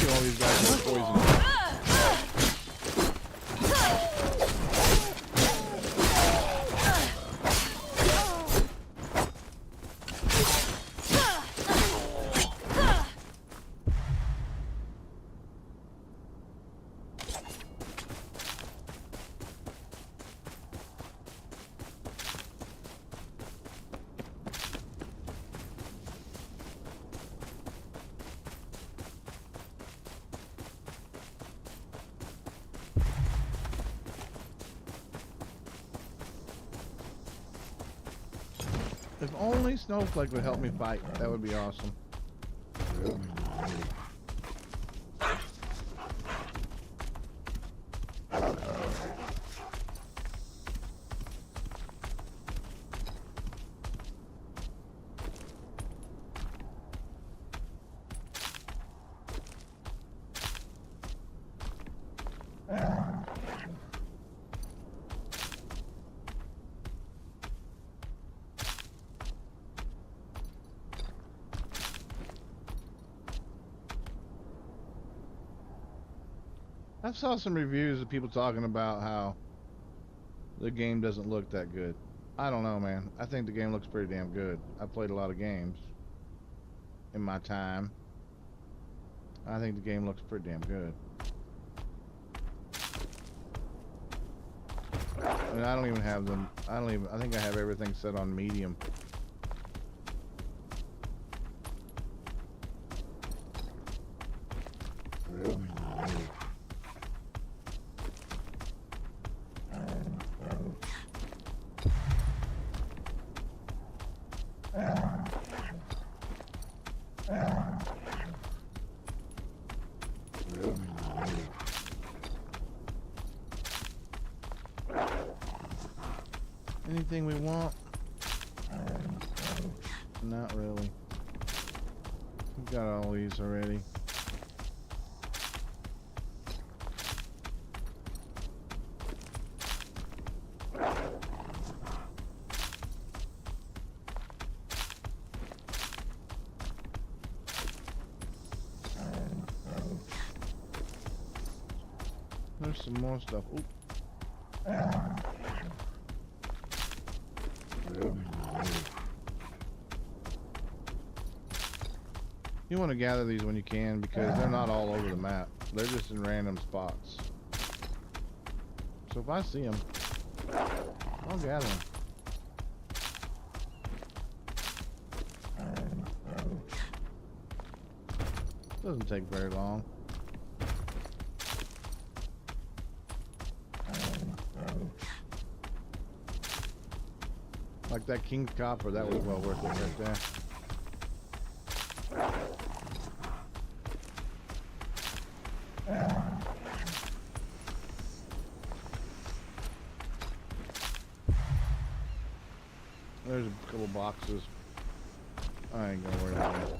All these guys are poison. If only Snowflake would help me fight, that would be awesome. I saw some reviews of people talking about how the game doesn't look that good. I don't know, man. I think the game looks pretty damn good. I played a lot of games in my time. I think the game looks pretty damn good. I mean, I don't even have them. I think I have everything set on medium. Anything we want? Not really. We've got all these already. There's some more stuff. Ooh. You want to gather these when you can because they're not all over the map. They're just in random spots. So if I see them, I'll gather them. Doesn't take very long. Like that King's Copper, that was well worth it right there. There's a couple boxes. I ain't gonna worry about it.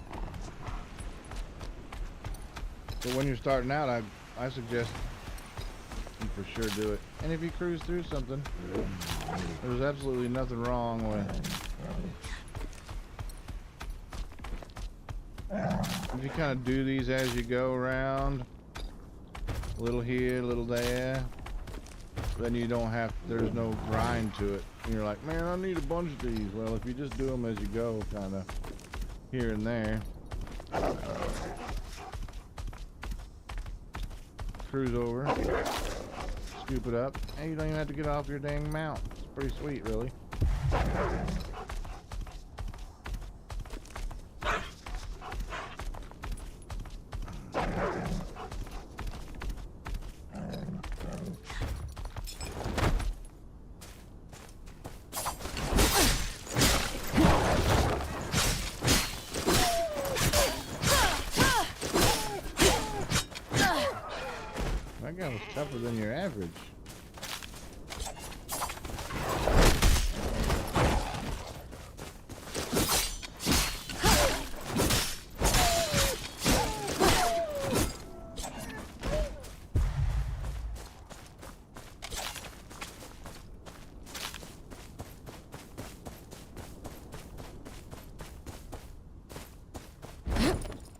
But when you're starting out, I suggest you for sure do it. And if you cruise through something, there's absolutely nothing wrong with. If you kind of do these as you go around, a little here, a little there, then you don't have, there's no grind to it. And you're like, man, I need a bunch of these. Well, if you just do them as you go, kind of here and there. Cruise over, scoop it up, and you don't even have to get off your dang mount. It's pretty sweet, really. That guy was tougher than your average.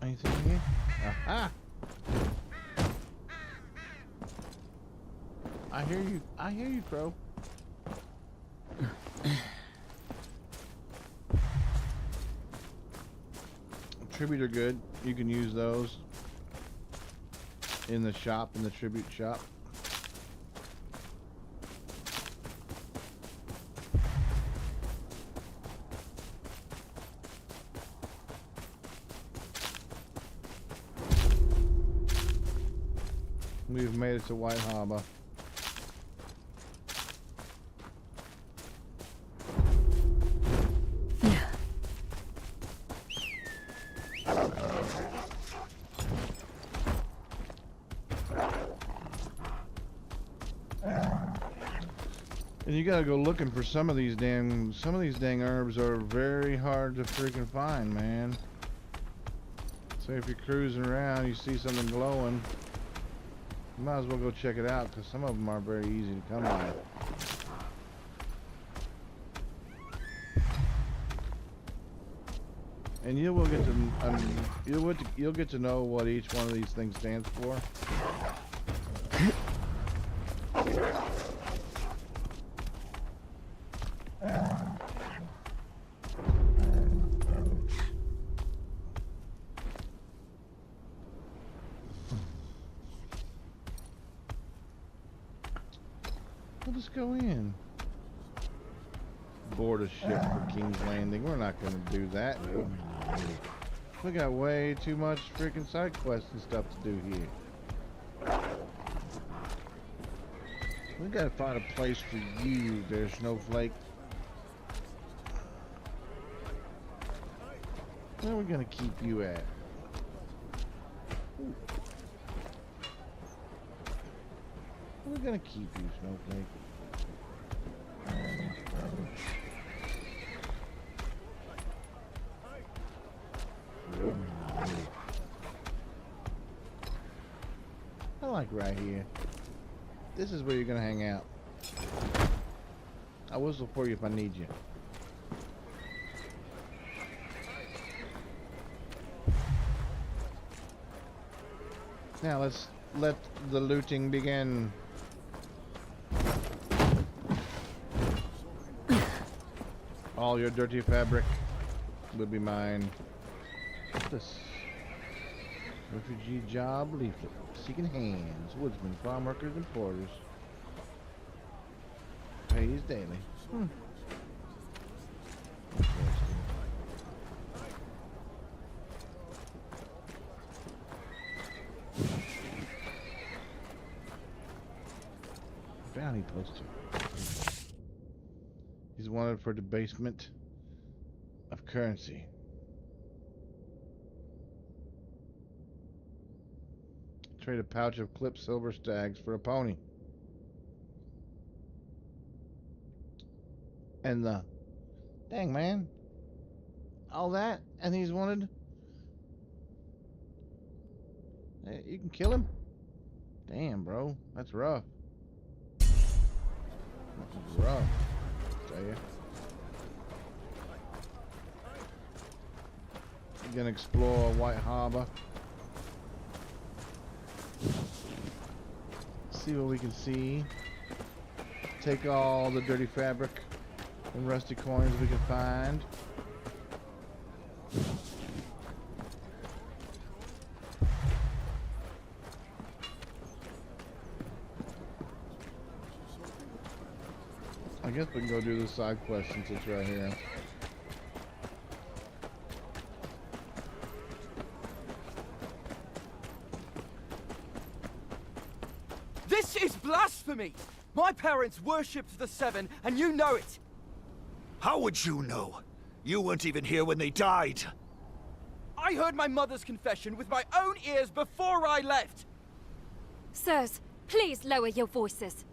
Anything here? Aha! I hear you, Crow. Tribute are good. You can use those in the shop, in the tribute shop. We've made it to White Harbor. And you gotta go looking for some of these dang herbs are very hard to freaking find, man. So if you're cruising around, you see something glowing, you might as well go check it out, because some of them are very easy to come by. And you will get to you'll get to know what each one of these things stands for. We'll just go in. Board a ship for King's Landing. We're not gonna do that. We got way too much freaking side quests and stuff to do here. We gotta find a place for you there, Snowflake. Where are we gonna keep you at? Ooh. Where are we gonna keep you, Snowflake? like right here. This is where you're gonna hang out. I'll whistle for you if I need you. Now let's let the looting begin. All your dirty fabric will be mine. What's this? Refugee job leaflet. Seeking hands. Woodsmen, farm workers, and porters. Pays daily. Interesting. Bounty poster. He's wanted for debasement of currency. Trade a pouch of clipped silver stags for a pony. And the dang man, all that, and he's wanted. Hey, you can kill him. Damn, bro, that's rough. That's rough. Tell you. We're gonna explore White Harbor. See what we can see. Take all the dirty fabric and rusty coins we can find. I guess we can go do the side quest since it's right here. This is blasphemy! My parents worshipped the Seven, and you know it! How would you know? You weren't even here when they died. I heard my mother's confession with my own ears before I left! Sirs, please lower your voices.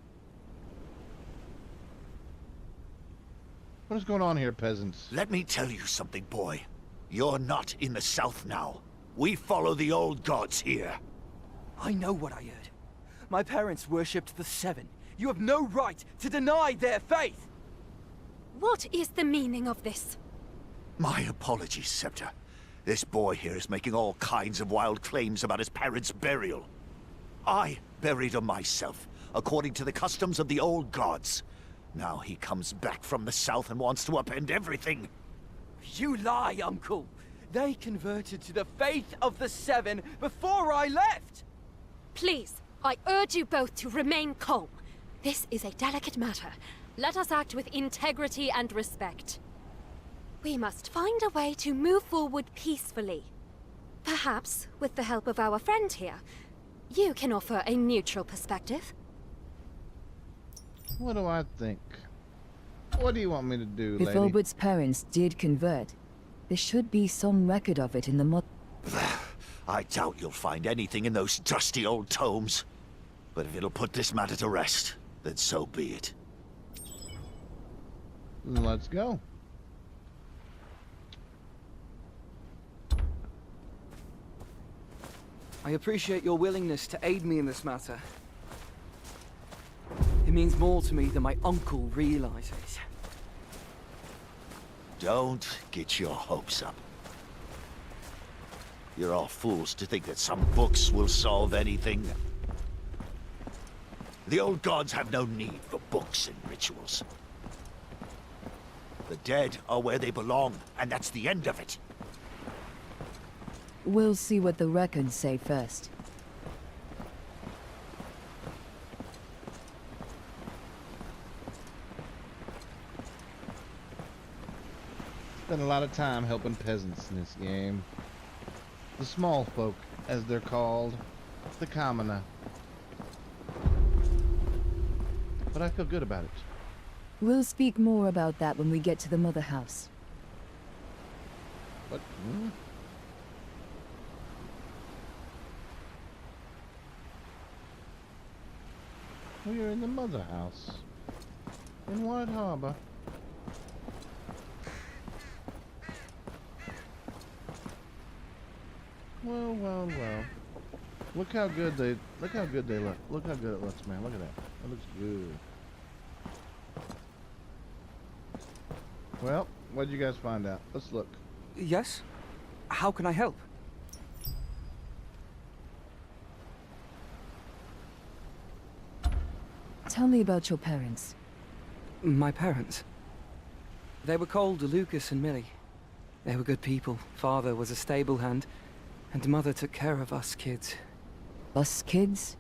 What is going on here, peasants? Let me tell you something, boy. You're not in the South now. We follow the old gods here. I know what I heard. My parents worshipped the Seven. You have no right to deny their faith! What is the meaning of this? My apologies, Scepter. This boy here is making all kinds of wild claims about his parents' burial. I buried him myself, according to the customs of the old gods. Now he comes back from the South and wants to upend everything. You lie, Uncle! They converted to the faith of the Seven before I left! Please, I urge you both to remain calm. This is a delicate matter. Let us act with integrity and respect. We must find a way to move forward peacefully. Perhaps, with the help of our friend here, you can offer a neutral perspective. What do I think? What do you want me to do, If lady? Albert's parents did convert, there should be some record of it in the mod. I doubt you'll find anything in those dusty old tomes. But if it'll put this matter to rest, then so be it. Let's go. I appreciate your willingness to aid me in this matter. It means more to me than my uncle realizes. Don't get your hopes up. You're all fools to think that some books will solve anything. The old gods have no need for books and rituals. The dead are where they belong, and that's the end of it. We'll see what the records say first. Spend a lot of time helping peasants in this game. The small folk, as they're called. The commoner. But I feel good about it. We'll speak more about that when we get to the mother house. But, We are in the mother house. In White Harbor. Well, well, well. Look how good they look. Look how good it looks, man. Look at that. That looks good. Well, what did you guys find out? Let's look. Yes? How can I help? Tell me about your parents. My parents. They were called Lucas and Millie. They were good people. Father was a stable hand, and Mother took care of us kids. Us kids?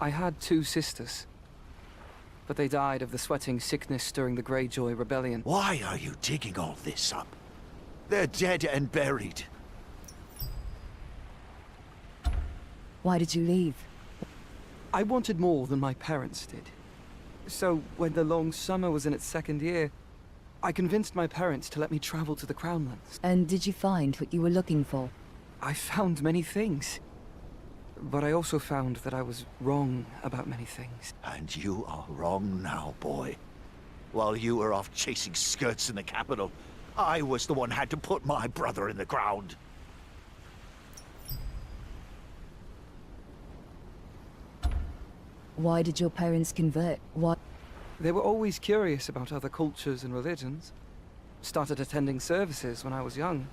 I had 2 sisters, but they died of the sweating sickness during the Greyjoy Rebellion. Why are you digging all this up? They're dead and buried. Why did you leave? I wanted more than my parents did. So, when the long summer was in its 2nd year, I convinced my parents to let me travel to the Crownlands. And did you find what you were looking for? I found many things. But I also found that I was wrong about many things. And you are wrong now, boy. While you were off chasing skirts in the capital, I was the one who had to put my brother in the ground. Why did your parents convert? What? They were always curious about other cultures and religions. Started attending services when I was young.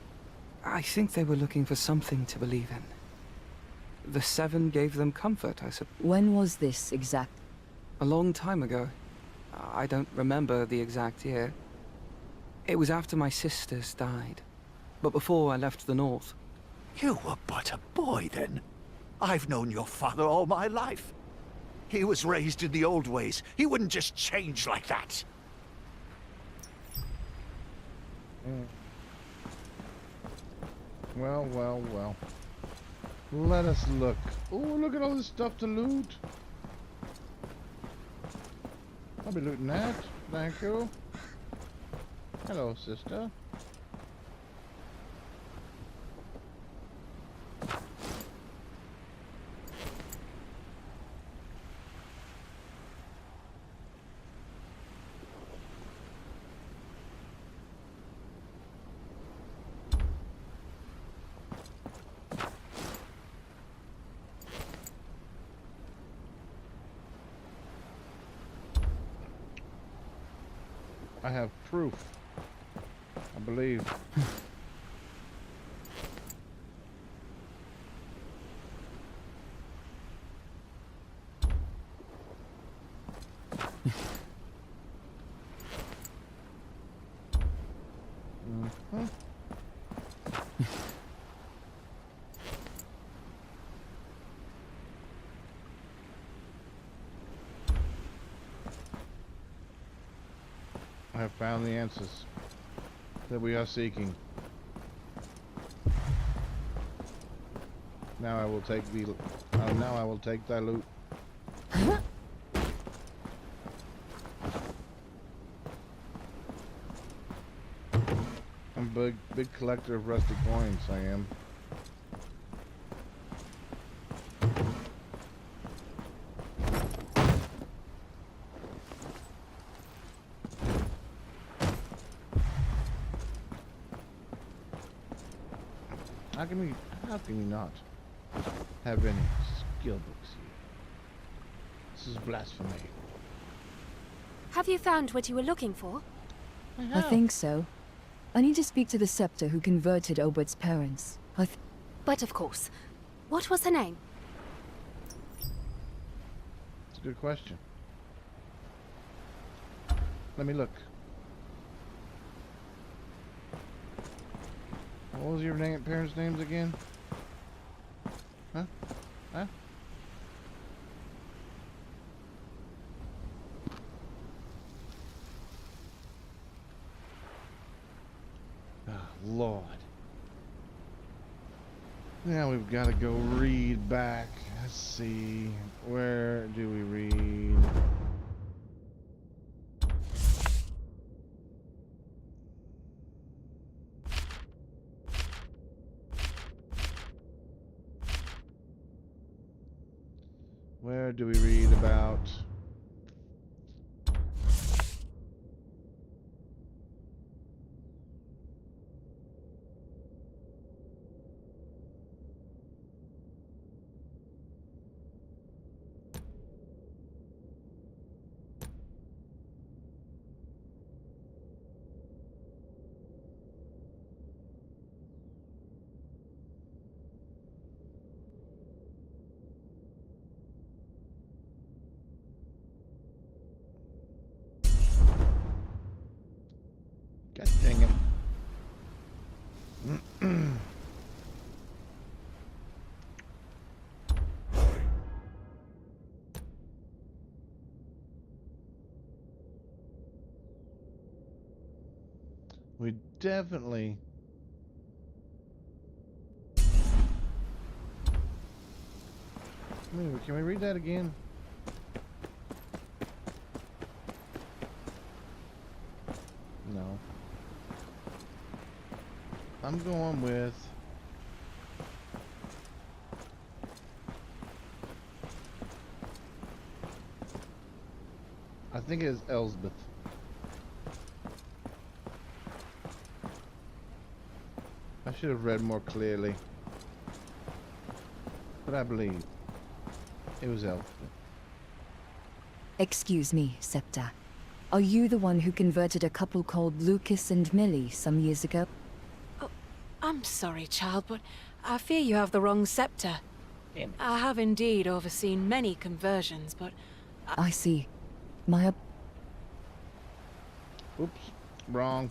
I think they were looking for something to believe in. The 7 gave them comfort, I suppose. When was this exact? A long time ago. I don't remember the exact year. It was after my sisters died, but before I left the north. You were but a boy then. I've known your father all my life. He was raised in the old ways. He wouldn't just change like that. Well, well, well. Let us look. Oh, look at all this stuff to loot. I'll be looting that. Thank you. Hello, sister. I have proof. I believe. Mhm. I have found the answers that we are seeking. Now I will take the. Now I will take thy loot. I'm a big collector of rusty coins. I am. How can we not have any skill books here? This is blasphemy. Have you found what you were looking for? I think so. I need to speak to the scepter who converted Obert's parents. But of course. What was her name? It's a good question. Let me look. What was your parents' names again? Huh? Huh? Oh, Lord. Now we've got to go read back. Let's see. Where do we read? Where do we read about We definitely... Can we read that again? No. I'm going with... I think it's Elsbeth. I should have read more clearly. But I believe it was Elsbeth. Excuse me, Septa. Are you the one who converted a couple called Lucas and Millie some years ago? Oh, I'm sorry, child, but I fear you have the wrong scepter. I have indeed overseen many conversions, but I see. My Oops, wrong.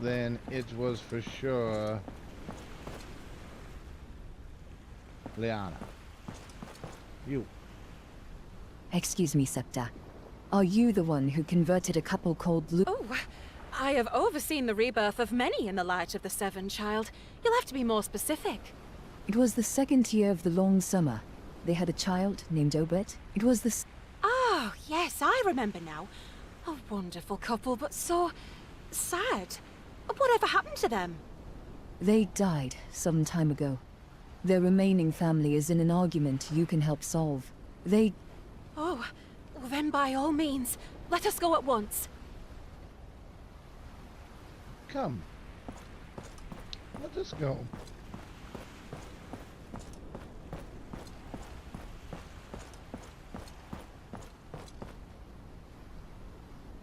Then it was for sure Liana. You. Excuse me, Septa. Are you the one who converted a couple called Lu- oh, I have overseen the rebirth of many in the light of the Seven, child. You'll have to be more specific. It was the second year of the long summer. They had a child named Obed. It was the... Oh, yes, I remember now. A wonderful couple, but so sad. Whatever happened to them? They died some time ago. Their remaining family is in an argument you can help solve. They... Oh, well then by all means, let us go at once. Come. Let us go.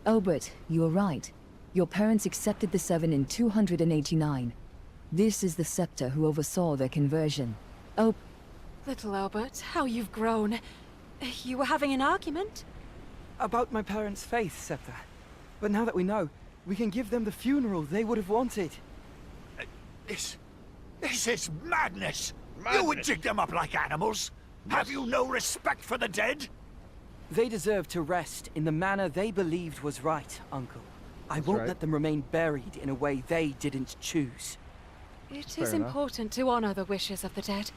Obed, you are right. Your parents accepted the Seven in 289. This is the Scepter who oversaw their conversion. Oh, Little Albert, how you've grown. You were having an argument? About my parents' faith, Septa. But now that we know, we can give them the funeral they would have wanted. This is madness! You would dig them up like animals? Have you no respect for the dead? They deserve to rest in the manner they believed was right, Uncle. I won't right. let them remain buried in a way they didn't choose. It enough. is important to honor the wishes of the dead.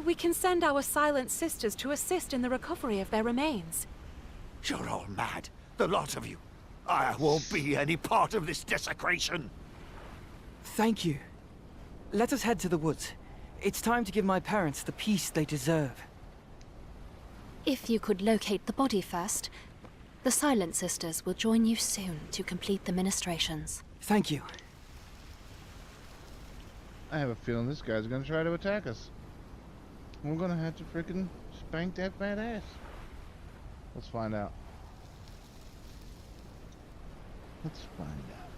We can send our silent sisters to assist in the recovery of their remains. You're all mad, the lot of you. I won't be any part of this desecration. Thank you. Let us head to the woods. It's time to give my parents the peace they deserve. If you could locate the body first, the Silent Sisters will join you soon to complete the ministrations. Thank you. I have a feeling this guy's gonna try to attack us. We're gonna have to freaking spank that fat ass. Let's find out. Let's find out.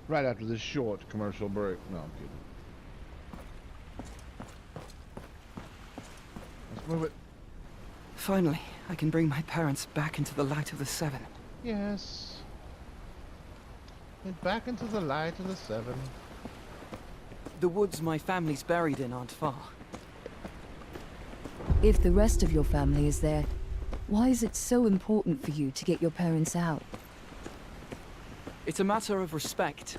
Right after this short commercial break. No, I'm kidding. Let's move it. Finally, I can bring my parents back into the light of the Seven. Yes. And back into the light of the Seven. The woods my family's buried in aren't far. if the rest of your family is there, why is it so important for you to get your parents out? It's a matter of respect.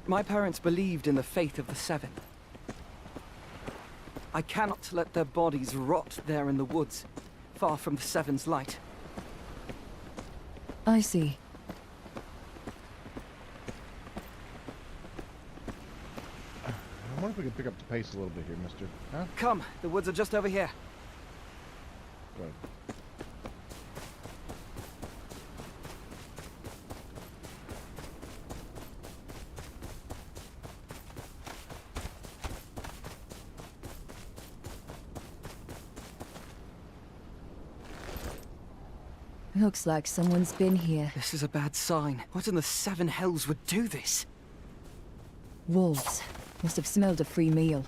My parents believed in the faith of the Seven. I cannot let their bodies rot there in the woods, far from the Seven's light. I see. I wonder if we can pick up the pace a little bit here, mister. Huh? Come, the woods are just over here. Good. Looks like someone's been here. This is a bad sign. What in the seven hells would do this? Wolves. Must have smelled a free meal.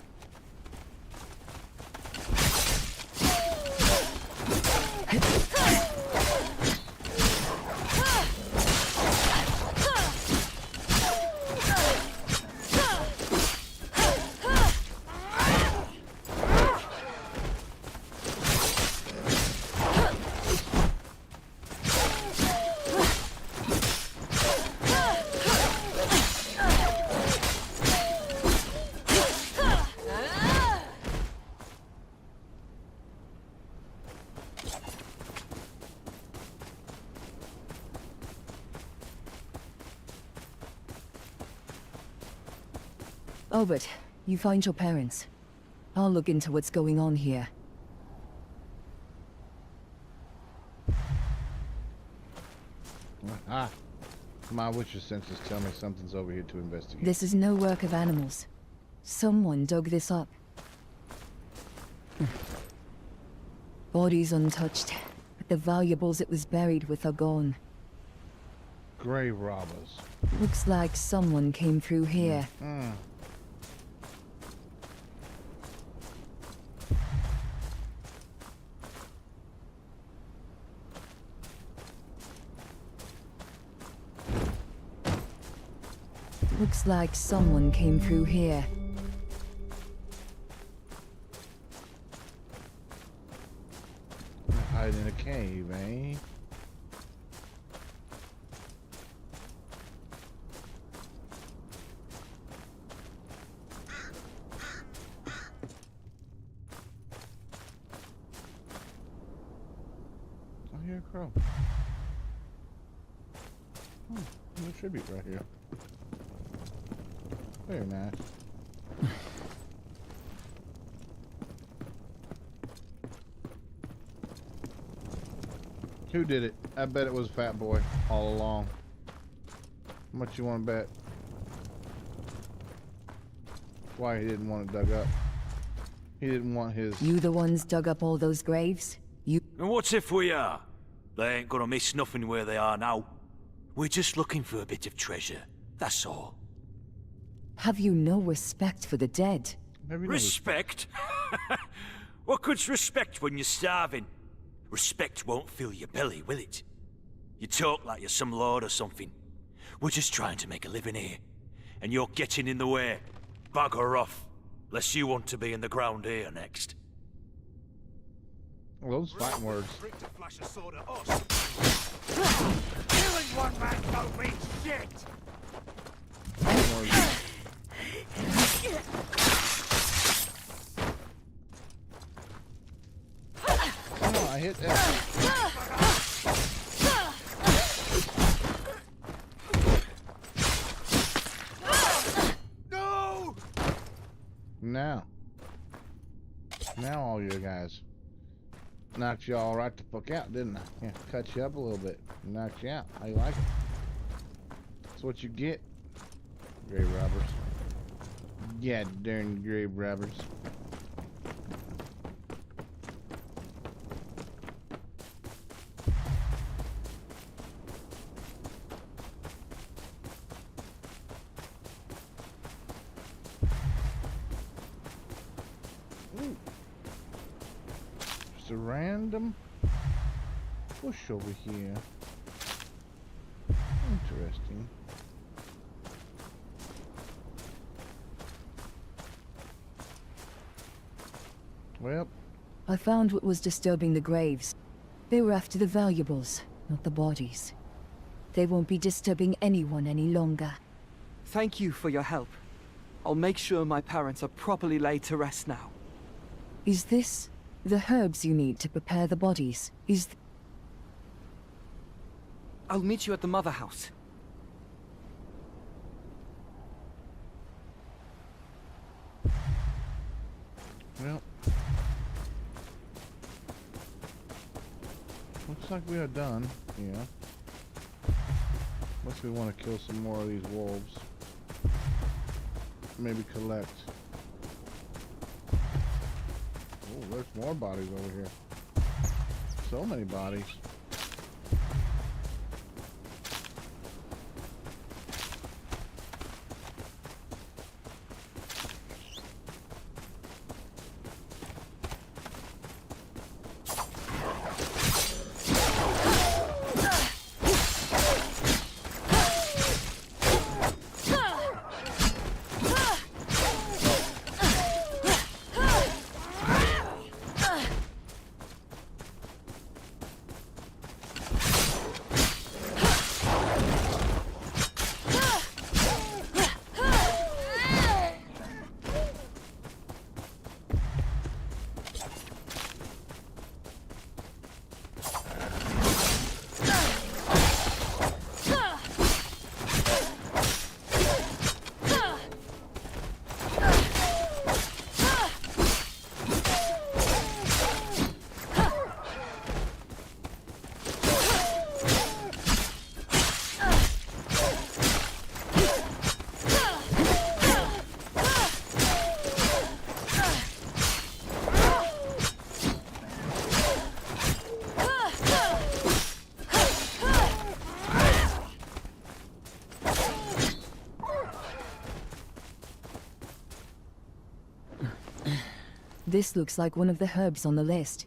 Albert, you find your parents. I'll look into what's going on here. Ah. My witcher senses tell me something's over here to investigate. This is no work of animals. Someone dug this up. Body's untouched, but the valuables it was buried with are gone. Grave robbers. Looks like someone came through here. Looks like someone came through here. Hide in a cave, eh? I hear a crow. There's a tribute right here. Very nice. Who did it? I bet it was Fat Boy all along. How much you want to bet? Why he didn't want it dug up? He didn't want his... You the ones dug up all those graves? You... And what if we are? They ain't gonna miss nothing where they are now. We're just looking for a bit of treasure, that's all. Have you no respect for the dead? Respect? What good's respect when you're starving? Respect won't fill your belly, will it? You talk like you're some lord or something. We're just trying to make a living here. And you're getting in the way. Bugger off. Unless you want to be in the ground here next. Well, those fighting words. Killing one man don't mean shit! Fighting words. Oh, I hit that. No! Now all you guys. Knocked you all right the fuck out, didn't I? Yeah, cut you up a little bit. Knocked you out. How you like it? That's what you get. Grave robbers. Yeah, darn grave robbers. Ooh. Just a random bush over here. Interesting. Well, I found what was disturbing the graves. They were after the valuables, not the bodies. They won't be disturbing anyone any longer. Thank you for your help. I'll make sure my parents are properly laid to rest now. Is this the herbs you need to prepare the bodies? I'll meet you at the mother house. well. Looks like we are done here. Unless we want to kill some more of these wolves. Maybe collect. Oh, there's more bodies over here. So many bodies. This looks like one of the herbs on the list.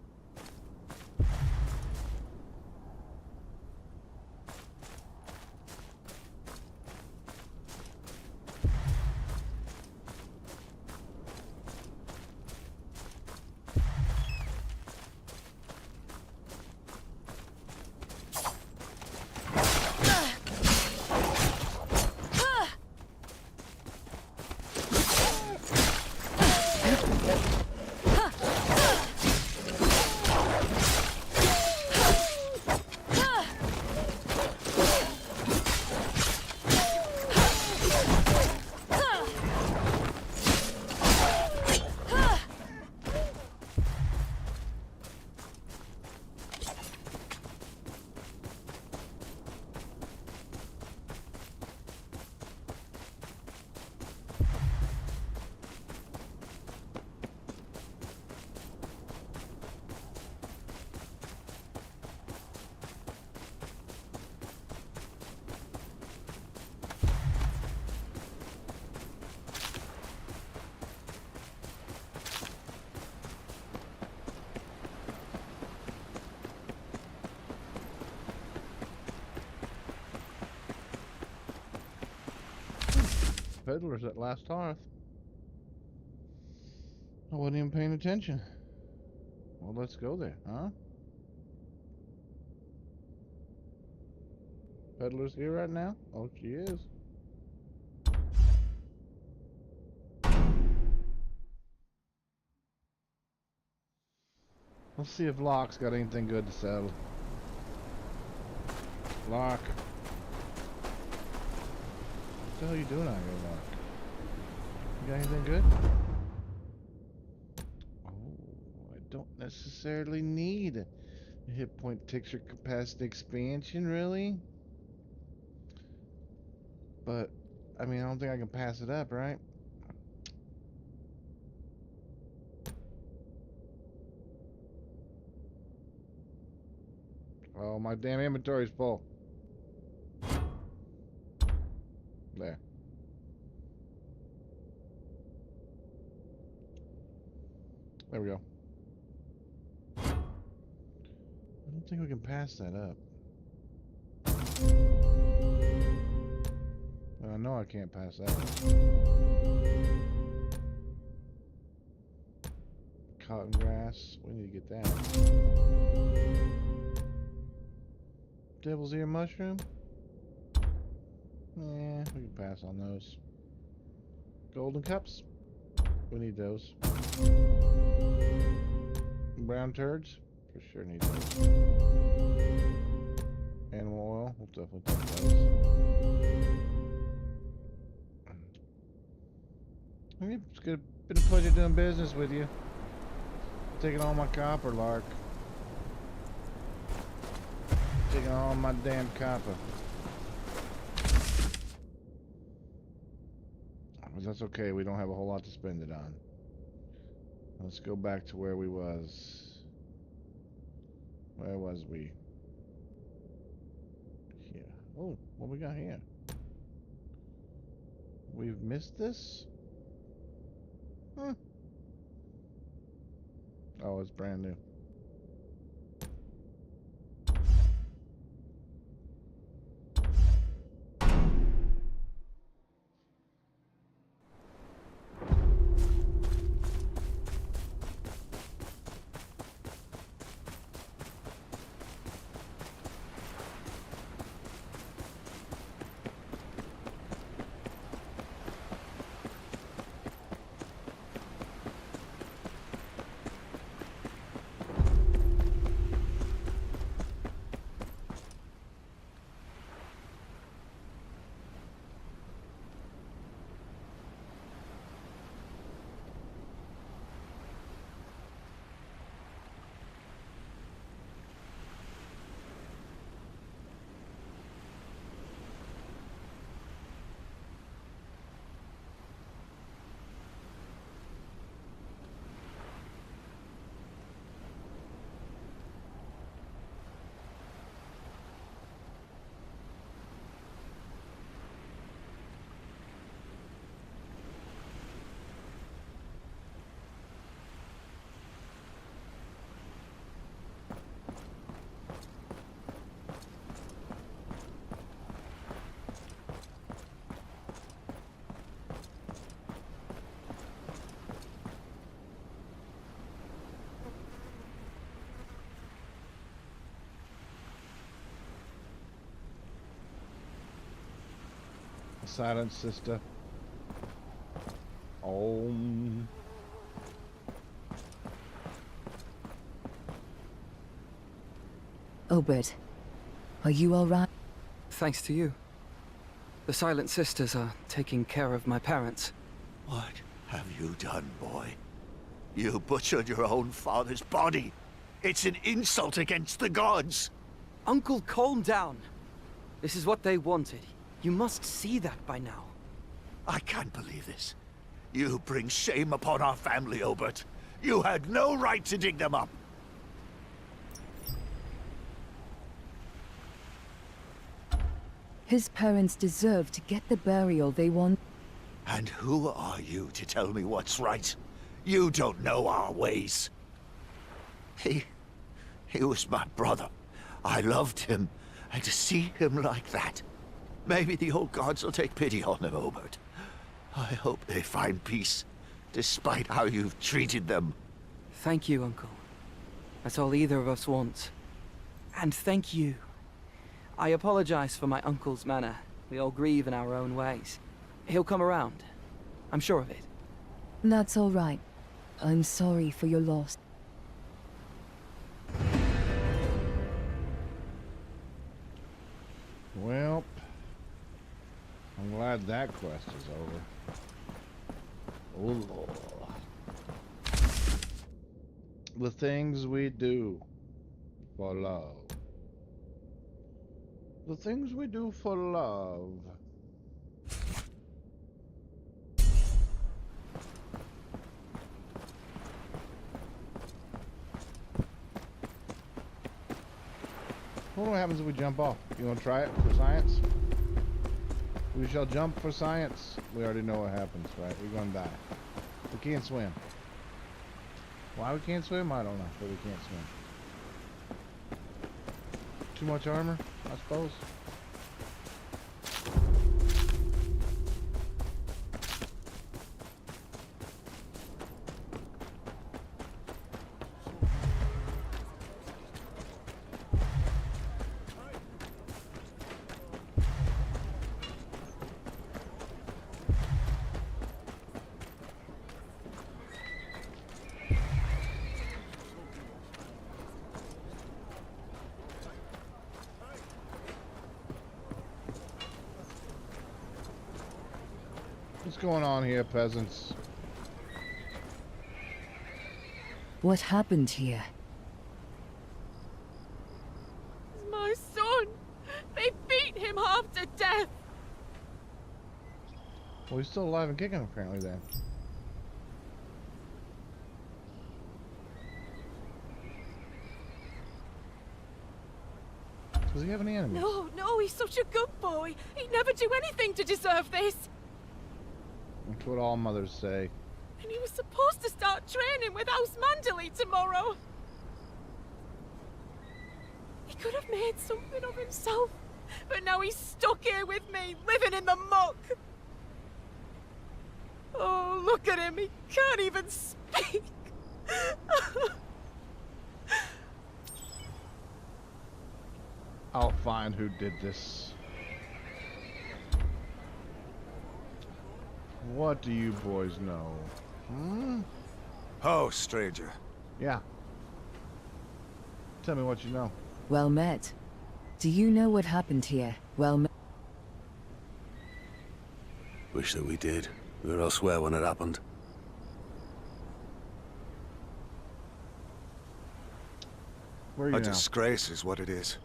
Peddlers at Last Hearth. I wasn't even paying attention. Well, let's go there, huh? Peddler's here right now? Oh, she is. Let's see if Locke's got anything good to sell. Locke. What the hell are you doing out here, Locke? You got anything good? Oh, I don't necessarily need a hit point texture capacity expansion, really. But, I mean, I don't think I can pass it up, right? Oh, my damn inventory's full. There. There we go. I don't think we can pass that up. I know I can't pass that up. Cotton grass. We need to get that. Devil's ear mushroom. Yeah, we can pass on those. Golden cups. We need those. Brown turds. For sure need those. Animal oil. We'll definitely take those. It's been a pleasure doing business with you. Taking all my copper, Lark. Taking all my damn copper. But that's okay, we don't have a whole lot to spend it on. Let's go back to where we was. Where was we? Here. Oh, what we got here? We've missed this? Huh. Oh, it's brand new. Silent sister. Om. Obert, are you alright? Thanks to you. The Silent Sisters are taking care of my parents. What have you done, boy? You butchered your own father's body. It's an insult against the gods. Uncle, calm down. This is what they wanted. You must see that by now. I can't believe this. You bring shame upon our family, Obert. You had no right to dig them up. His parents deserve to get the burial they want. And who are you to tell me what's right? You don't know our ways. He was my brother. I loved him. And to see him like that, maybe the old gods will take pity on him, Obert. I hope they find peace, despite how you've treated them. Thank you, Uncle. That's all either of us wants. And thank you. I apologize for my uncle's manner. We all grieve in our own ways. He'll come around. I'm sure of it. That's alright. I'm sorry for your loss. Well, I'm glad that quest is over. Oh Lord. The things we do for love. The things we do for love. What happens if we jump off? You want to try it for science? We shall jump for science. We already know what happens, right? We're gonna die. We can't swim. Why we can't swim? I don't know, but we can't swim. Too much armor, I suppose. What's going on here, peasants? What happened here? My son! They beat him half to death! Well, he's still alive and kicking, apparently, then. Does he have any enemies? No, he's such a good boy. He'd never do anything to deserve this. That's what all mothers say. And he was supposed to start training with House Manderley tomorrow. He could have made something of himself, but now he's stuck here with me, living in the muck. Oh, look at him. He can't even speak. I'll find who did this. What do you boys know? Hmm? Oh, stranger. Yeah. Tell me what you know. Well met. Do you know what happened here? Well met. Wish that we did. We were elsewhere when it happened. Where are you A now? disgrace is what it is.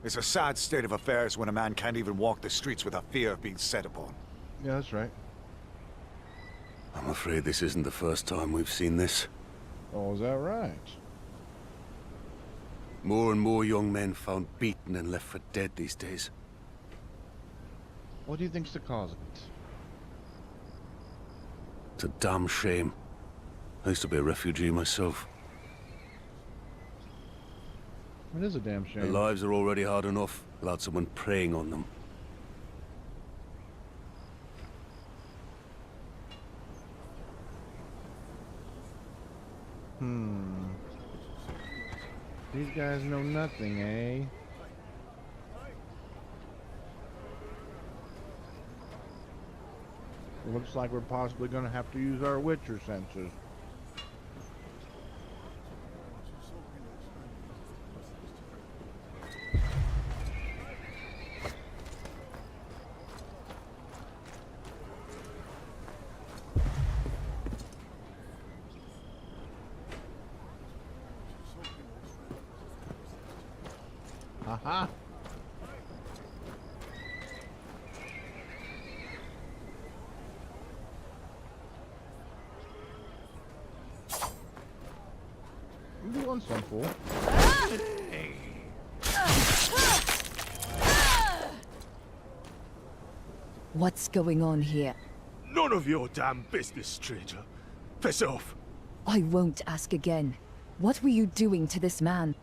It's a sad state of affairs when a man can't even walk the streets without fear of being set upon. Yeah, that's right. I'm afraid this isn't the first time we've seen this. Oh, is that right? More and more young men found beaten and left for dead these days. What do you think's the cause of it? It's a damn shame. I used to be a refugee myself. It is a damn Their shame. lives are already hard enough without someone preying on them. These guys know nothing, eh? Looks like we're possibly going to have to use our Witcher senses. Haha. You want some fool? What's going on here? None of your damn business, stranger. Piss off. I won't ask again. What were you doing to this man?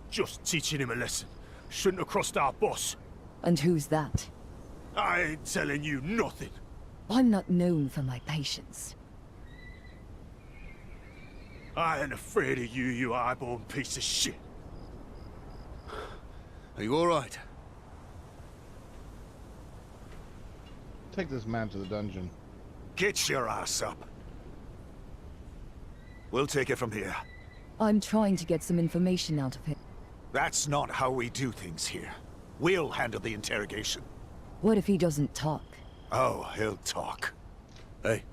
Just teaching him a lesson. Shouldn't have crossed our boss. And who's that? I ain't telling you nothing. I'm not known for my patience. I ain't afraid of you, you highborn piece of shit. Are you alright? Take this man to the dungeon. Get your ass up. We'll take it from here. I'm trying to get some information out of him. That's not how we do things here. We'll handle the interrogation. What if he doesn't talk? Oh, he'll talk. Hey,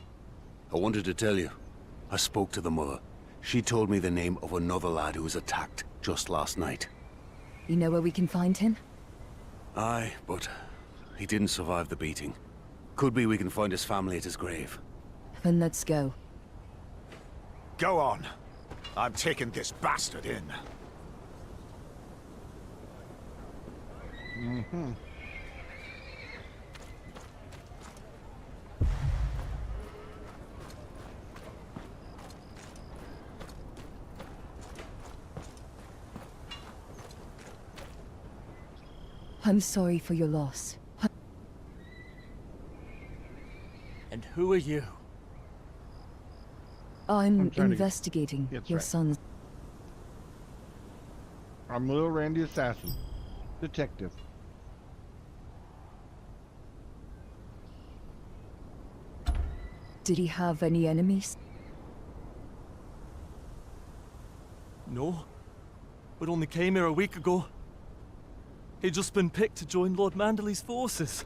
I wanted to tell you. I spoke to the mother. She told me the name of another lad who was attacked just last night. You know where we can find him? Aye, but he didn't survive the beating. Could be we can find his family at his grave. Then let's go. Go on. I'm taking this bastard in. Mm-hmm. I'm sorry for your loss. And who are you? I'm trying to investigating get your right. son's... I'm Little Randy Assassin. Detective. Did he have any enemies? No. But only came here a week ago. He'd just been picked to join Lord Manderley's forces.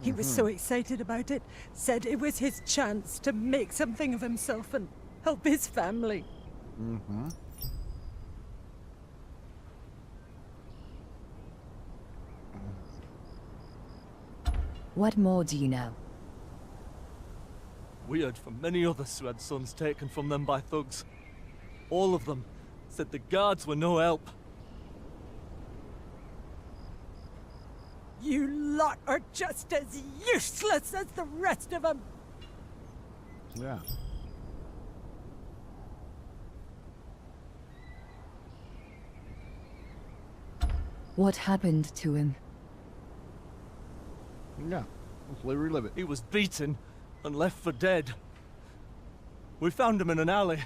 He was so excited about it, said it was his chance to make something of himself and help his family. Mm-hmm. What more do you know? We heard from many others who had sons taken from them by thugs. All of them said the guards were no help. You lot are just as useless as the rest of them. Yeah. What happened to him? Yeah. Let's relive it. He was beaten and left for dead. We found him in an alley.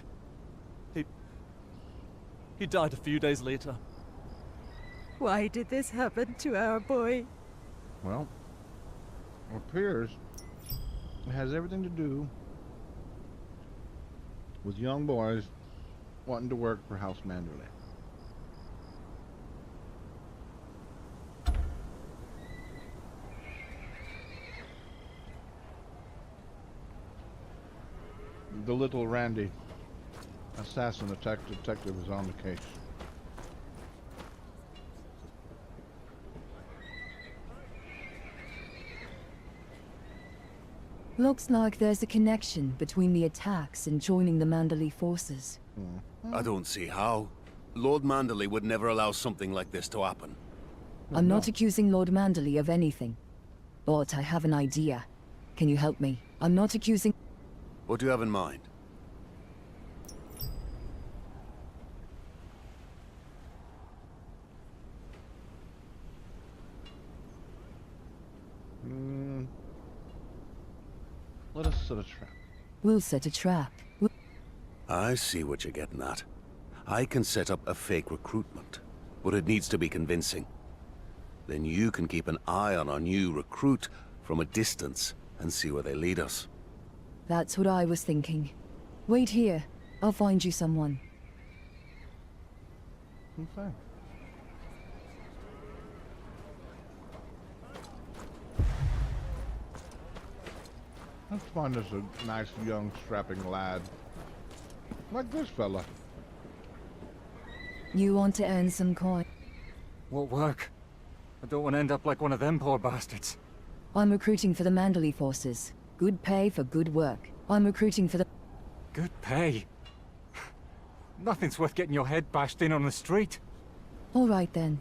He died a few days later. Why did this happen to our boy? Well, it appears it has everything to do with young boys wanting to work for House Manderley. The Little Randy Assassin detective is on the case. Looks like there's a connection between the attacks and joining the Manderley forces. I don't see how. Lord Manderley would never allow something like this to happen. I'm not accusing Lord Manderley of anything, but I have an idea. Can you help me? I'm not accusing... What do you have in mind? Let us set a trap. We'll set a trap. I see what you're getting at. I can set up a fake recruitment, but it needs to be convincing. Then you can keep an eye on our new recruit from a distance and see where they lead us. That's what I was thinking. Wait here. I'll find you someone. Okay. Let's find us a nice, young, strapping lad. Like this fella. You want to earn some coin? What work? I don't want to end up like one of them poor bastards. I'm recruiting for the Mandalay forces. Good pay for good work. I'm recruiting for the... Good pay. Nothing's worth getting your head bashed in on the street. All right then.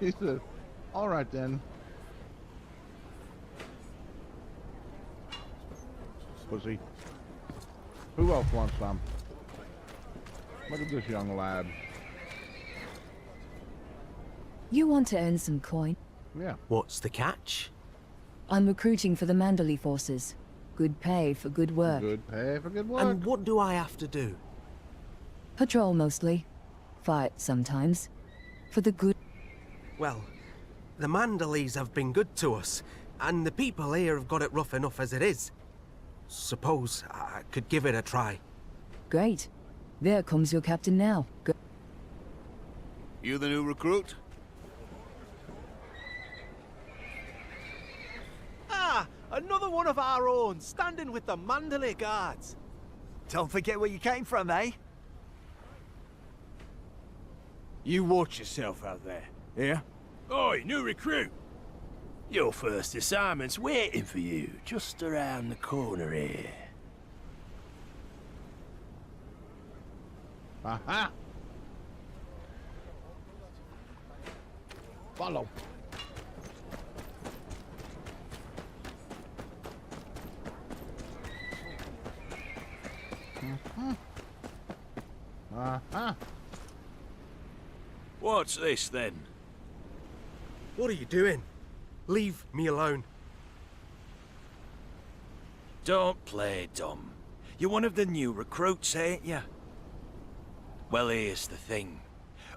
He said, all right then. Pussy. Who else wants some? Look at this young lad. You want to earn some coin? Yeah. What's the catch? I'm recruiting for the Mandalay forces. Good pay for good work. Good pay for good work. And what do I have to do? Patrol mostly. Fight sometimes. For the good... Well, the Mandalays have been good to us, and the people here have got it rough enough as it is. Suppose I could give it a try. Great. There comes your captain now. Go You the new recruit? Ah, another one of our own, standing with the Mandalay guards. Don't forget where you came from, eh? You watch yourself out there, yeah? Oi, new recruit! Your first assignment's waiting for you, just around the corner here. Aha! Follow. Uh-huh. What's this, then? What are you doing? Leave me alone. Don't play dumb. You're one of the new recruits, ain't you? Well, here's the thing.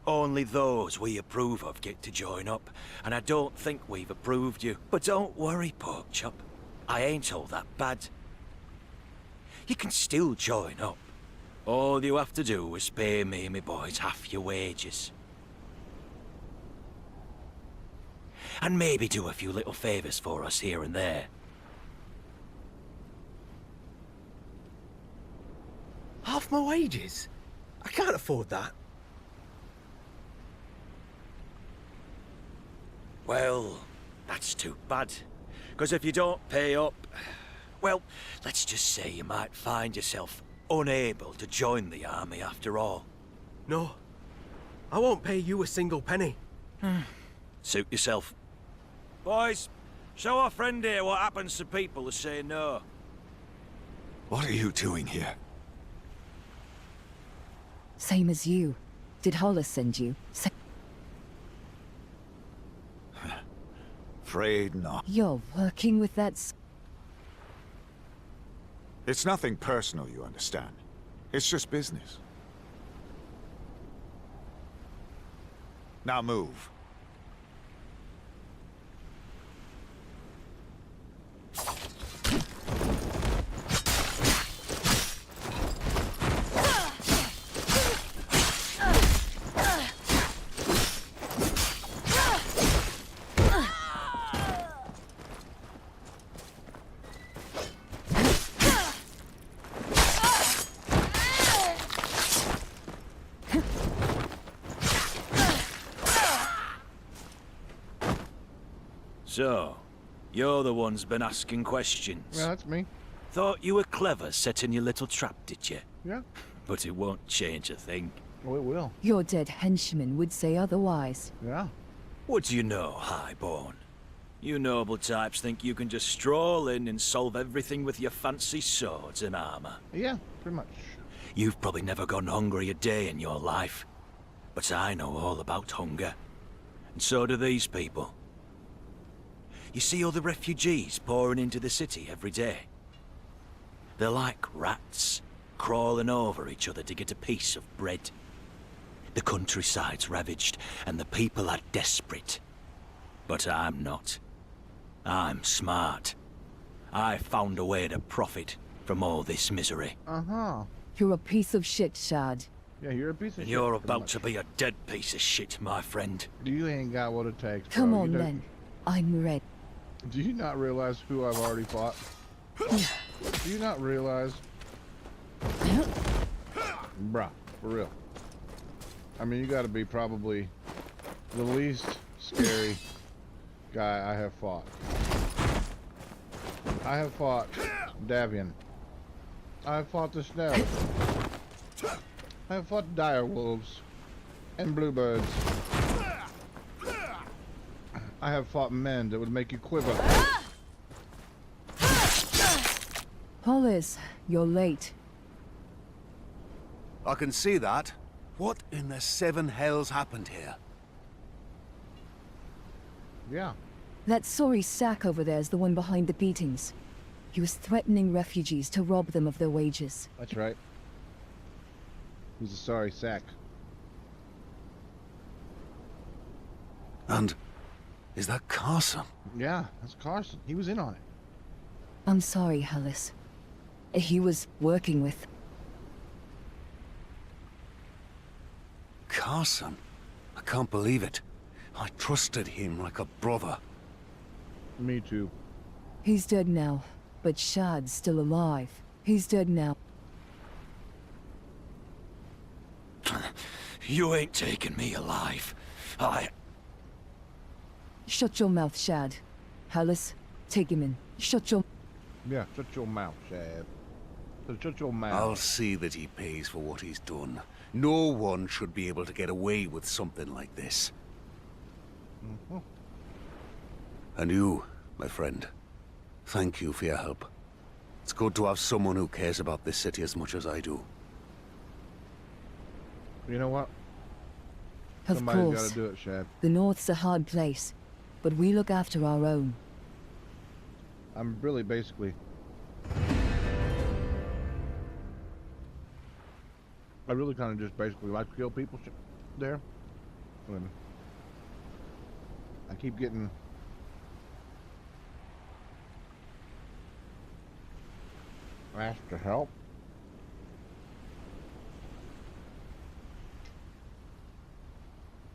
Only those we approve of get to join up, and I don't think we've approved you. But don't worry, Porkchop. I ain't all that bad. You can still join up. All you have to do is pay me and my boys half your wages. And maybe do a few little favours for us here and there. Half my wages? I can't afford that. Well, that's too bad. Because if you don't pay up, well, let's just say you might find yourself unable to join the army after all. No. I won't pay you a single penny. Suit yourself. Boys, show our friend here what happens to people who say no. What are you doing here? Same as you. Did Hollis send you? Afraid not. You're working with that It's nothing personal, you understand. It's just business. Now move. So, you're the one's been asking questions. Yeah, that's me. Thought you were clever setting your little trap, did you? Yeah. But it won't change a thing. Oh, it will. Your dead henchman would say otherwise. Yeah. What do you know, Highborn? You noble types think you can just stroll in and solve everything with your fancy swords and armor. Yeah, pretty much. You've probably never gone hungry a day in your life. But I know all about hunger. And so do these people. You see all the refugees pouring into the city every day? They're like rats, crawling over each other to get a piece of bread. The countryside's ravaged, and the people are desperate. But I'm not. I'm smart. I found a way to profit from all this misery. You're a piece of shit, Shad. Yeah, you're a piece of And shit. you're pretty about much. to be a dead piece of shit, my friend. You ain't got what it takes, bro. Come You on, don't- then. I'm ready. Do you not realize who I've already fought? Do you not realize? Bruh, for real. I mean, you gotta be probably the least scary guy I have fought. I have fought Davian. I have fought the Snow. I have fought dire wolves and bluebirds. I have fought men that would make you quiver. Hollis, you're late. I can see that. What in the seven hells happened here? Yeah. That sorry sack over there is the one behind the beatings. He was threatening refugees to rob them of their wages. That's right. He's a sorry sack. And is that Carson? Yeah, that's Carson. He was in on it. I'm sorry, Hollis. He was working with... Carson? I can't believe it. I trusted him like a brother. Me too. He's dead now, but Shad's still alive. He's dead now. You ain't taking me alive. Shut your mouth, Shad. Hollis, take him in. Shut your... Yeah, shut your mouth, Shad. Shut your mouth. I'll see that he pays for what he's done. No one should be able to get away with something like this. And you, my friend, thank you for your help. It's good to have someone who cares about this city as much as I do. You know what? Of Somebody's course. gotta do it, Shad. The North's a hard place, but we look after our own. I'm really basically... I really kind of just basically like to kill people there. When I keep getting... asked to help.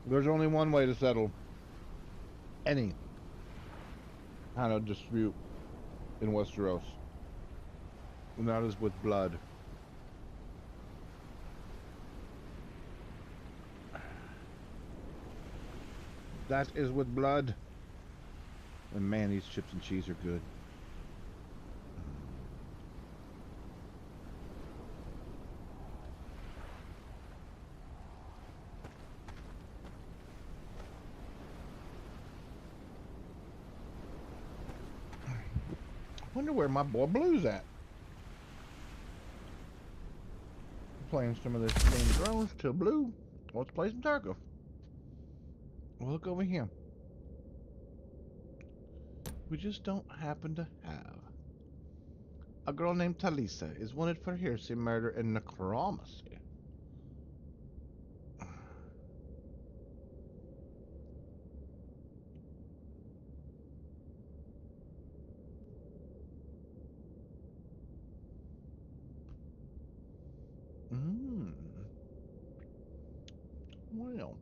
There's only one way to settle any kind of dispute in Westeros, and that is with blood. That is with blood. And man, these chips and cheese are good. I wonder where my boy Blue's at. Playing some of this Game of Thrones till Blue wants to play some Tarkov. Well, look over here. We just don't happen to have. A girl named Talisa is wanted for heresy, murder, and necromancy. Well.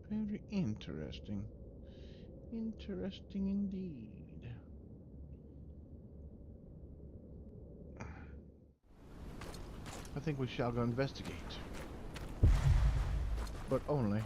Very interesting. Interesting indeed. I think we shall go investigate. But only...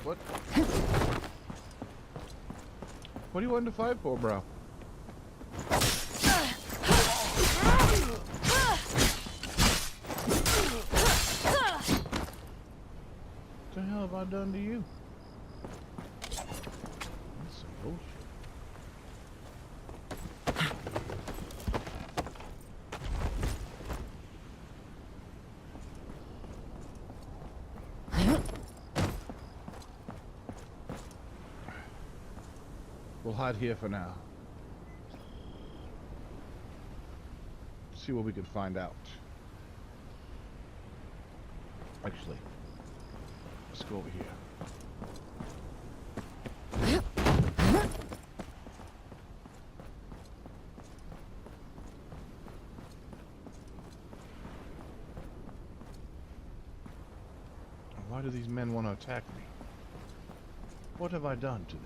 What? What do you want to fight for, bro? What the hell have I done to you? That's some bullshit. We'll hide here for now. See what we can find out. Actually, let's go over here. Why do these men want to attack me? What have I done to them?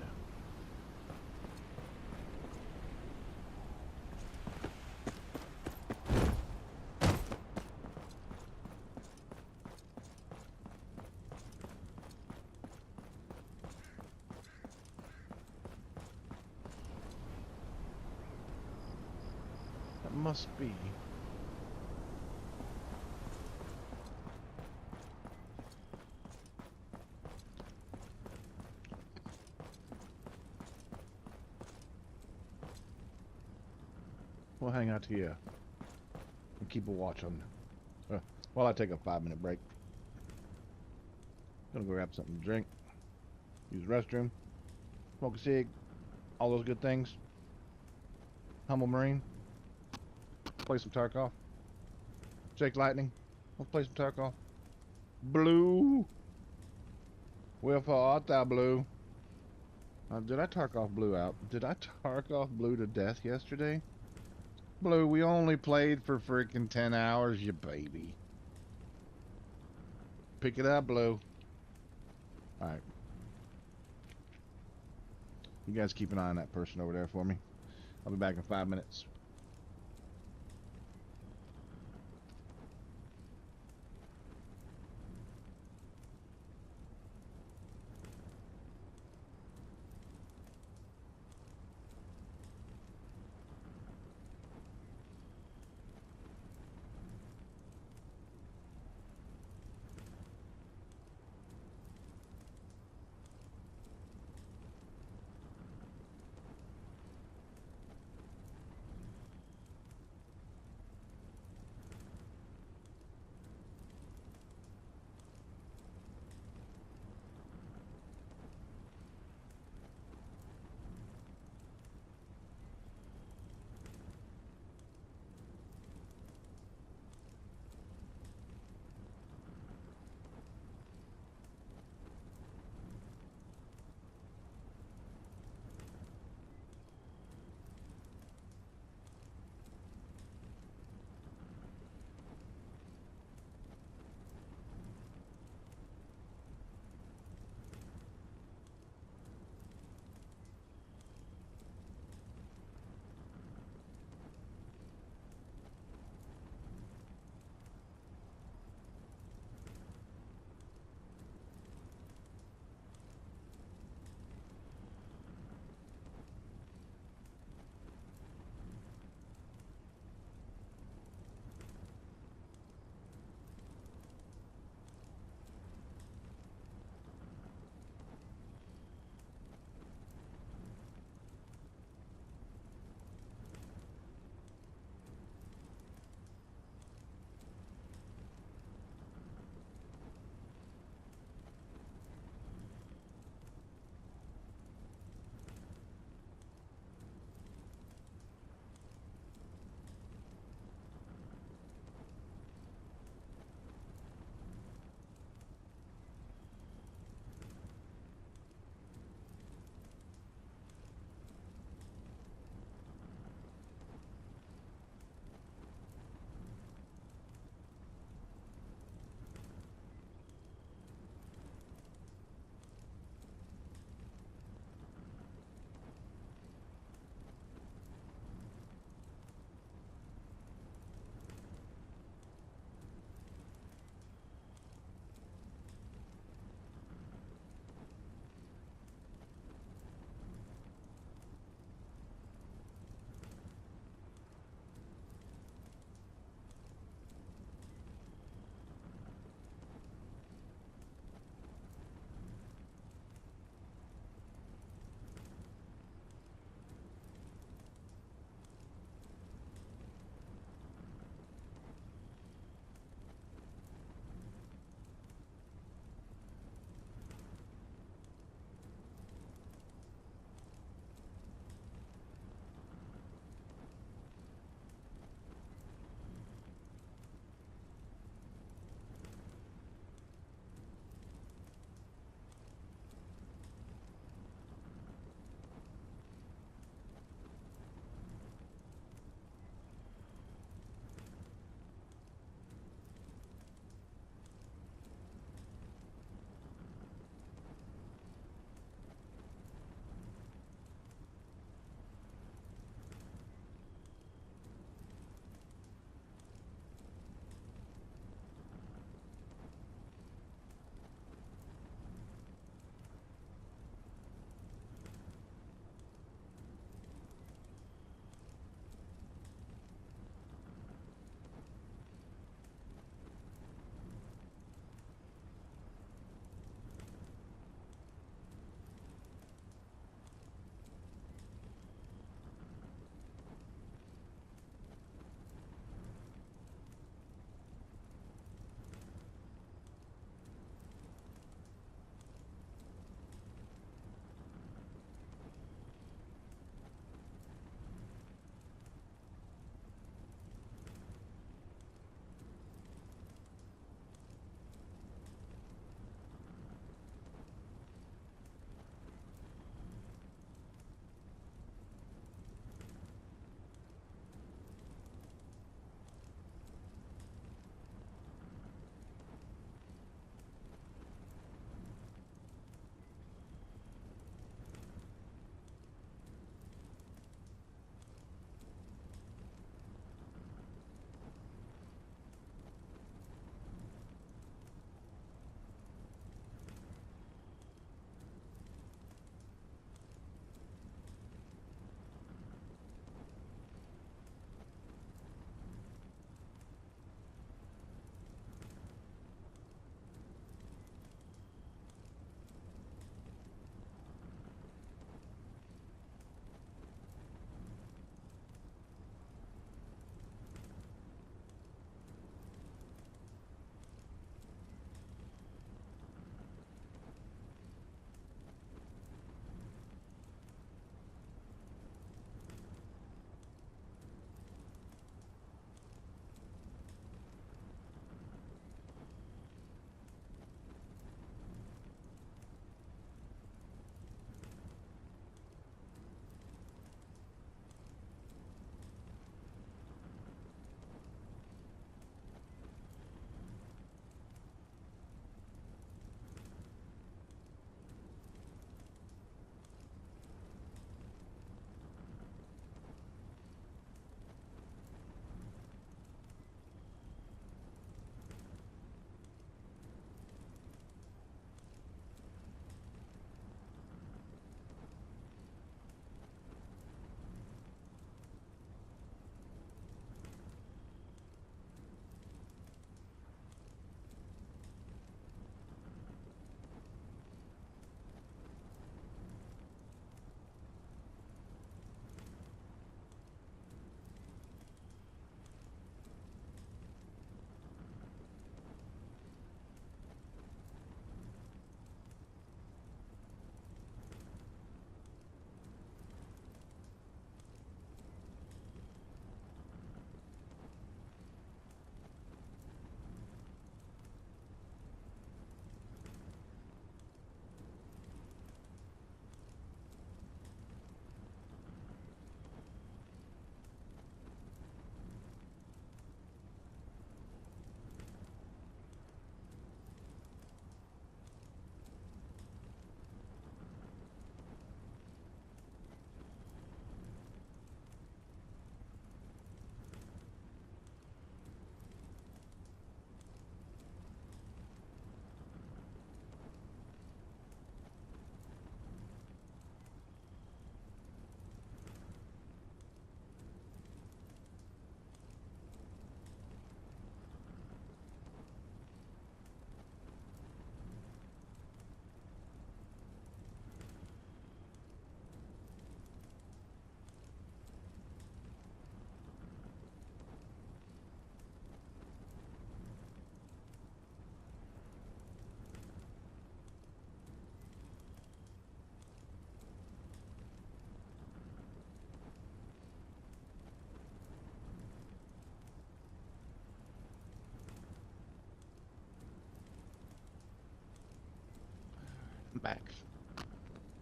That must be we'll hang out here and keep a watch on them. While I take a 5-minute break. Gonna go grab something to drink, use the restroom, smoke a cig, all those good things. Humble Marine. Play some Tarkov. Jake Lightning. Let's play some Tarkov. Blue. Wherefore art thou, Blue? Did I Tarkov Blue out? Did I Tarkov Blue to death yesterday? Blue, we only played for freaking 10 hours, you baby. Pick it up, Blue. Alright. You guys keep an eye on that person over there for me. I'll be back in 5 minutes.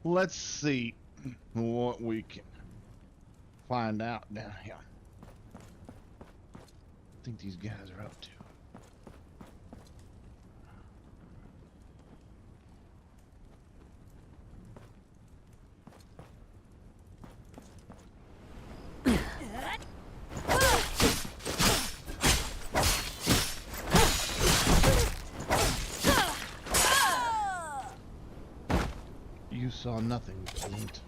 Let's see what we can find out down here. I think these guys are up to. You saw nothing, peasant.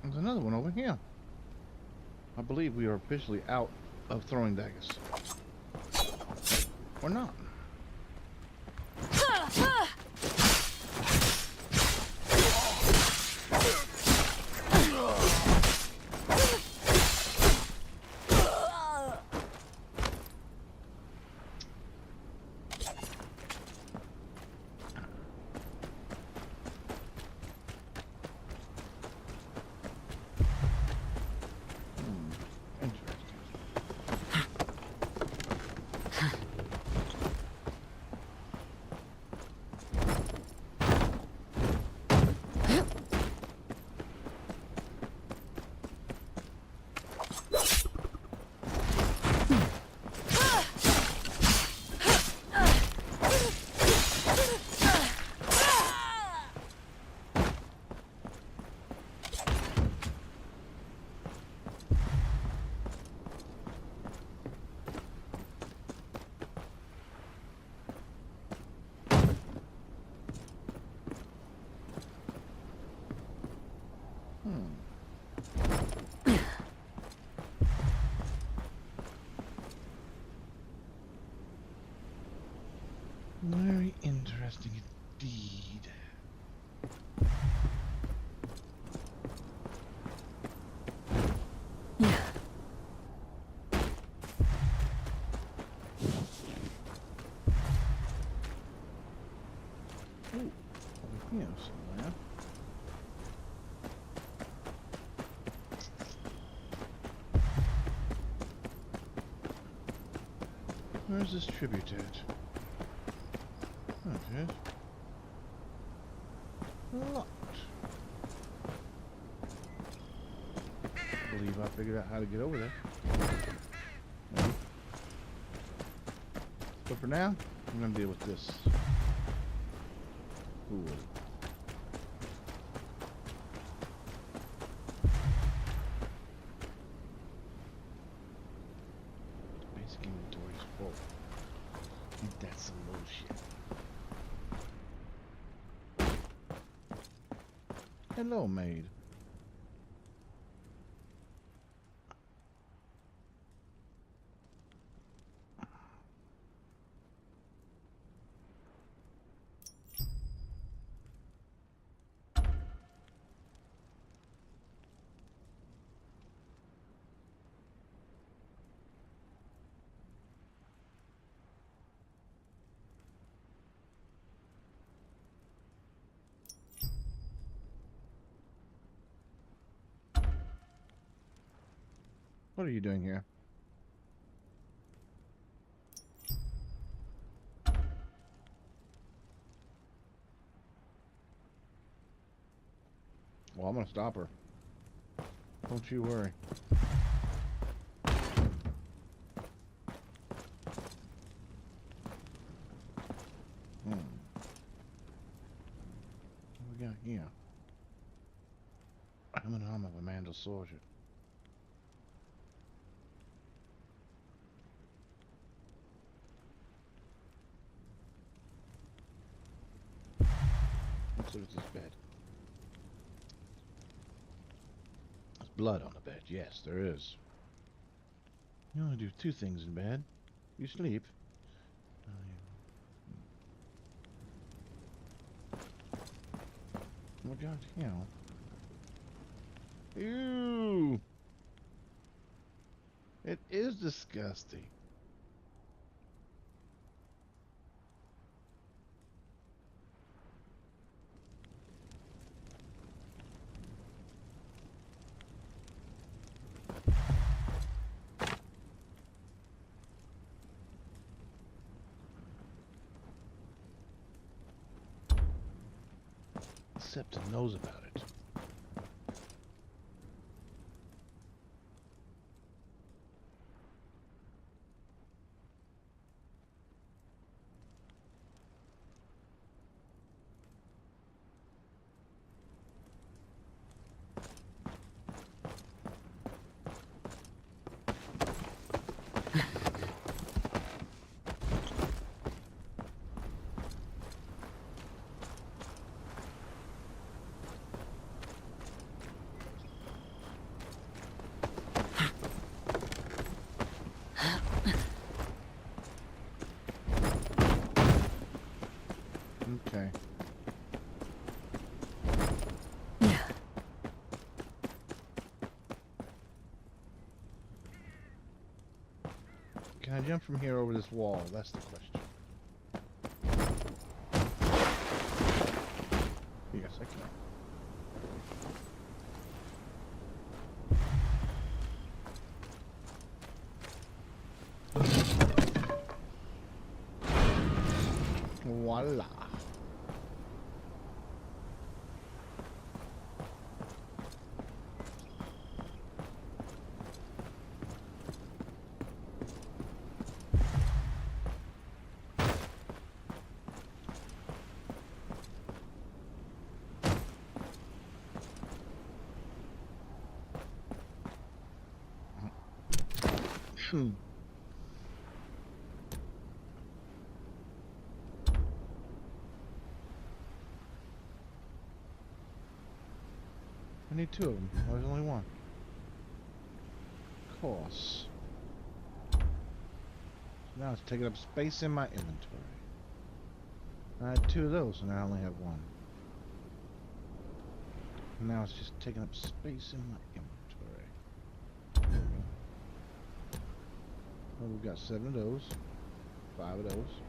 There's another one over here. I believe we are officially out of throwing daggers. Or not. Very interesting indeed. Ooh, over here somewhere. Where's this tribute at? Okay. Locked. I believe I figured out how to get over there. But for now, I'm gonna deal with this. Ooh. Basic inventory's full. Ain't that some bullshit? Hello, maid. What are you doing here? Well, I'm gonna stop her. Don't you worry. What we got here? I'm an arm of a Mandal soldier. Let's look at this bed. There's blood on the bed. Yes, there is. You only do two things in bed. You sleep. Oh my god, hell. Ew! It is disgusting. Septa knows about it. Okay. Can I jump from here over this wall? That's the question. Yes, I can. Voila. I need two of them. There's only one. Of course. Now it's taking up space in my inventory. I had two of those, and I only have one. Now it's just taking up space in my inventory. There we go. Well, we've got 7 of those. 5 of those.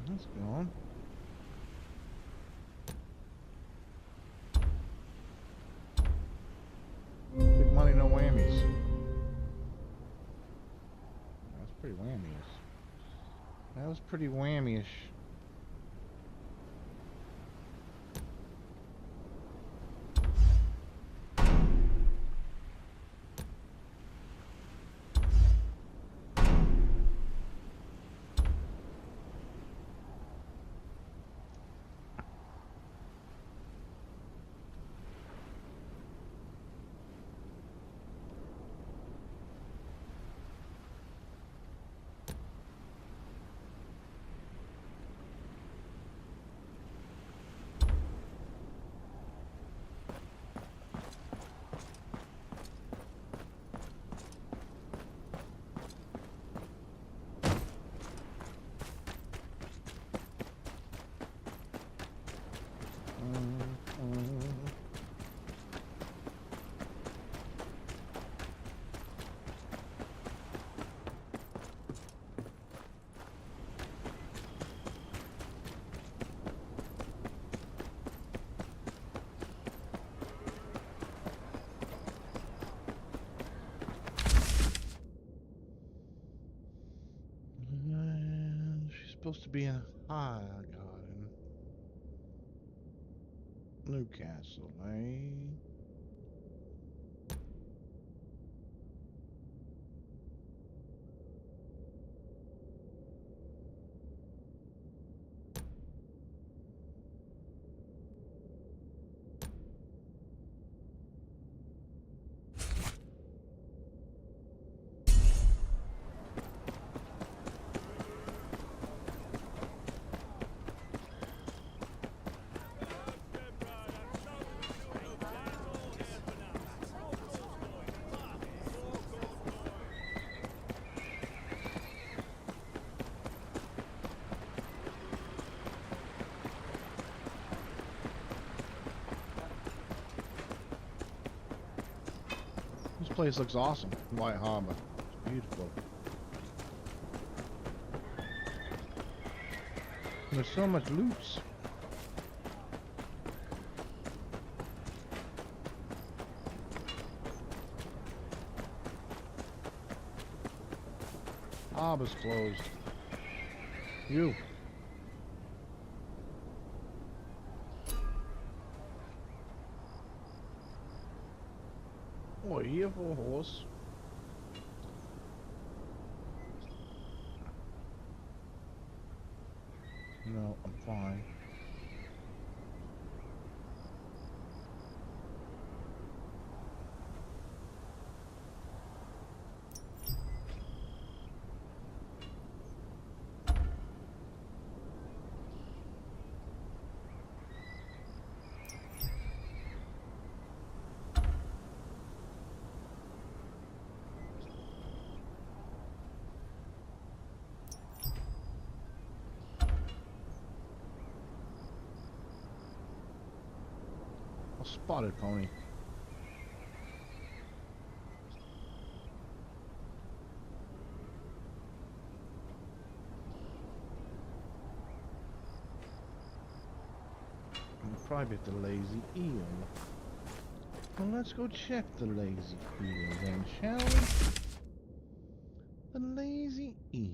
That's gone. Big money, no whammies. That's pretty whammy-ish. That was pretty whammy-ish. She's supposed to be in High Garden. Newcastle, eh? This place looks awesome. White Harbor. It's beautiful. There's so much loot. Harbor's closed. You. Oh, here for a horse. No, I'm fine. Spotted pony. We'll probably get the lazy eel. Well, let's go check the lazy eel then, shall we? The lazy eel.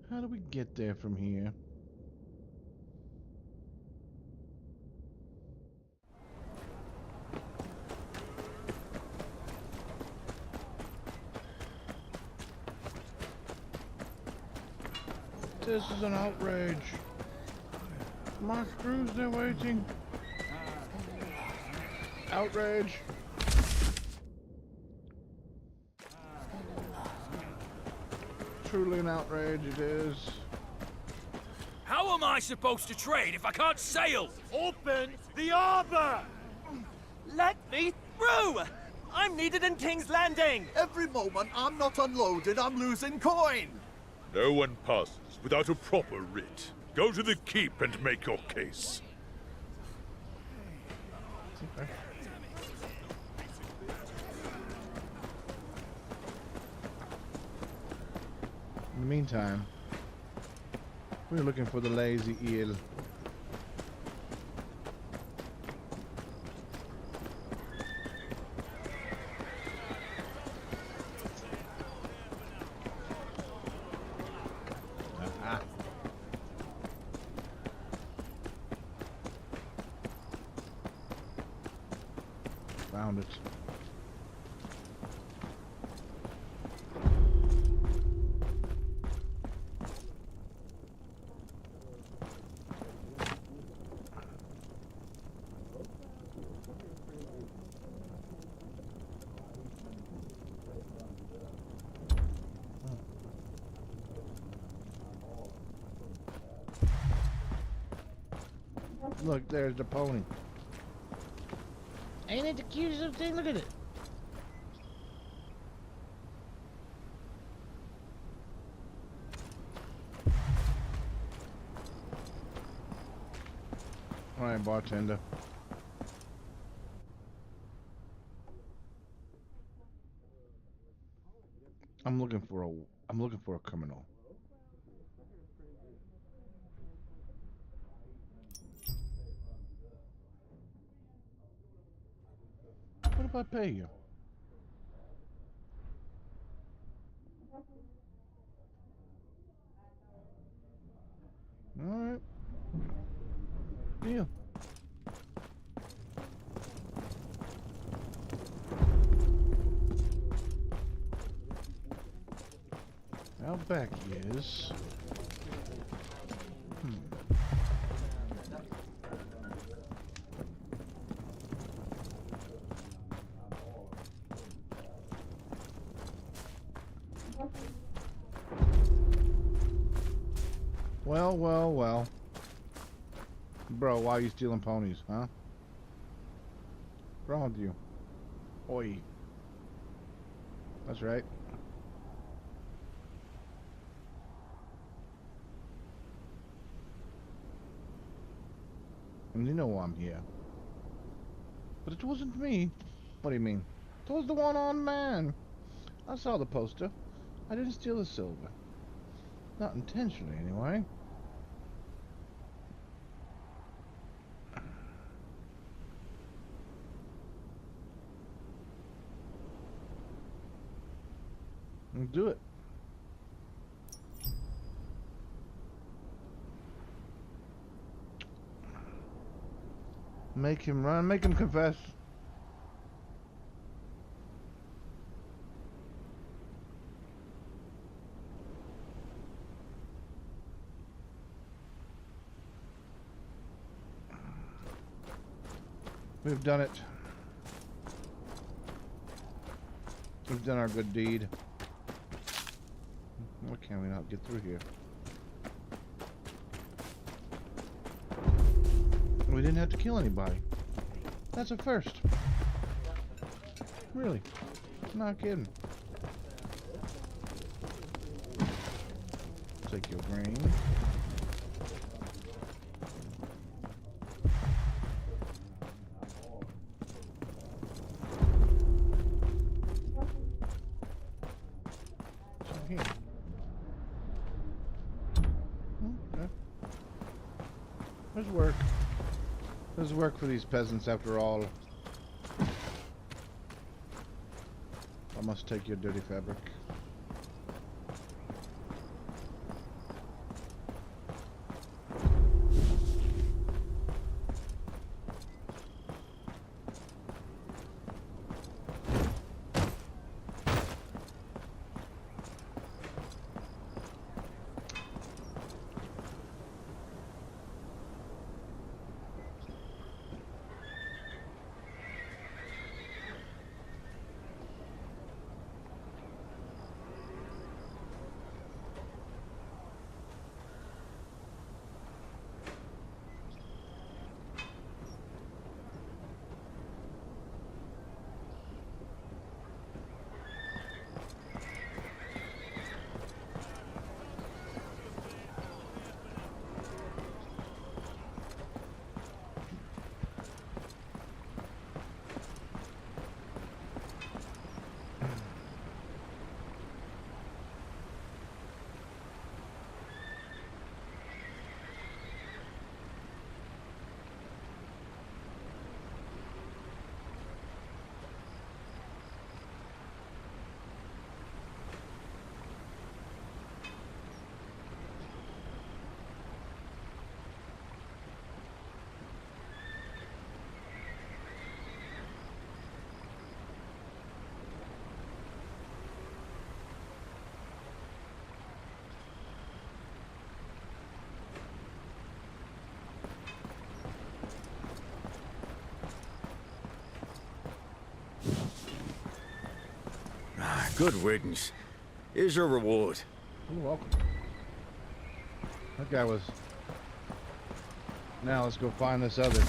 How do we get there from here? This is an outrage. My crews, they're waiting. Outrage. Truly an outrage it is. How am I supposed to trade if I can't sail? Open the harbor! Let me through! I'm needed in King's Landing! Every moment I'm not unloaded, I'm losing coin! No one passes without a proper writ. Go to the keep and make your case. Okay. In the meantime, we're looking for the lazy eel. Found it. Look, there's the pony. Ain't it the cutest thing? Look at it. Alright, bartender. I'm looking for a criminal. What if I pay you? Alright. Deal. Out back he is. Well, well, well. Bro, why are you stealing ponies, huh? What's wrong with you? Oi. That's right. And you know why I'm here. But it wasn't me. What do you mean? It was the one-armed man. I saw the poster. I didn't steal the silver. Not intentionally, anyway. Let's do it. Make him run, make him confess. We've done it. We've done our good deed. Why can't we not get through here? We didn't have to kill anybody. That's a first. Really. Not kidding. Take your grain. Here. Okay. There's work. There's work for these peasants after all. I must take your dirty fabric. Good riddance. Here's your reward. You're welcome. That guy was... Now let's go find this other.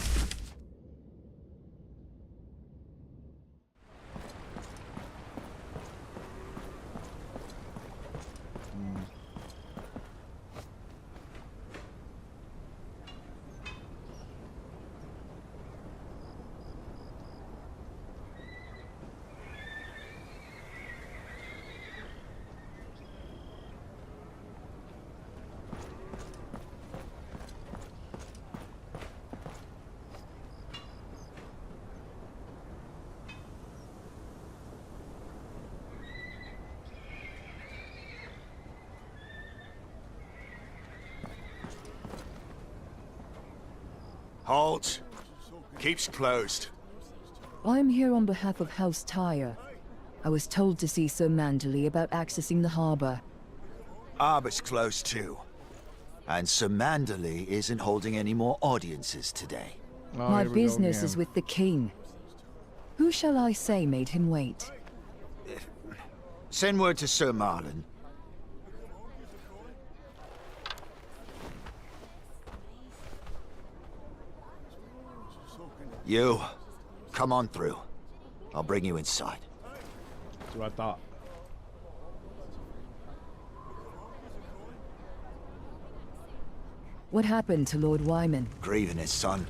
Halt! Keep's closed. I'm here on behalf of House Tyre. I was told to see Sir Manderley about accessing the harbor. Harbor's closed too. And Sir Manderley isn't holding any more audiences today. Oh, My here we go business again. is with the king. Who shall I say made him wait? Send word to Sir Marlon. You, come on through. I'll bring you inside. That's what I thought. What happened to Lord Wyman? Grieving his son.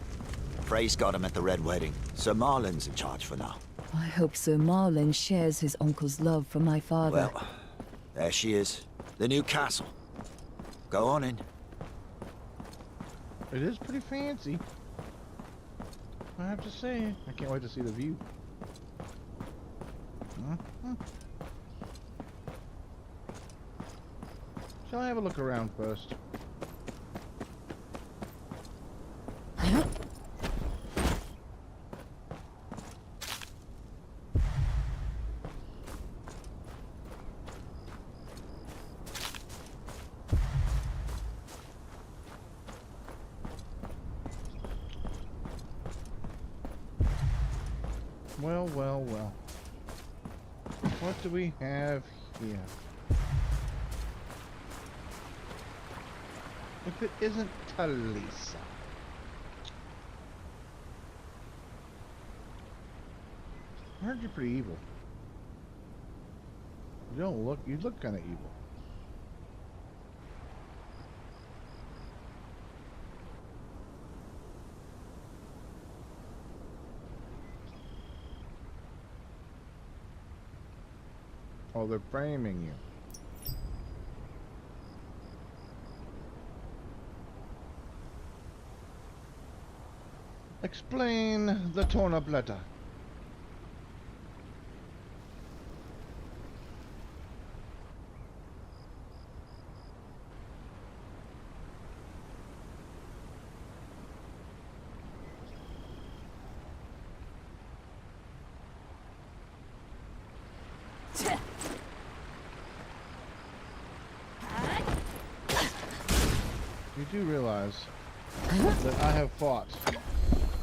Praise got him at the Red Wedding. Sir Marlin's in charge for now. I hope Sir Marlin shares his uncle's love for my father. Well, there she is. The new castle. Go on in. It is pretty fancy, I have to say. I can't wait to see the view. Shall I have a look around first? Well, well, well. What do we have here? If it isn't Talisa. I heard you're pretty evil. You look kind of evil. Oh, they're framing you. Explain the torn up letter. You do realize that I have fought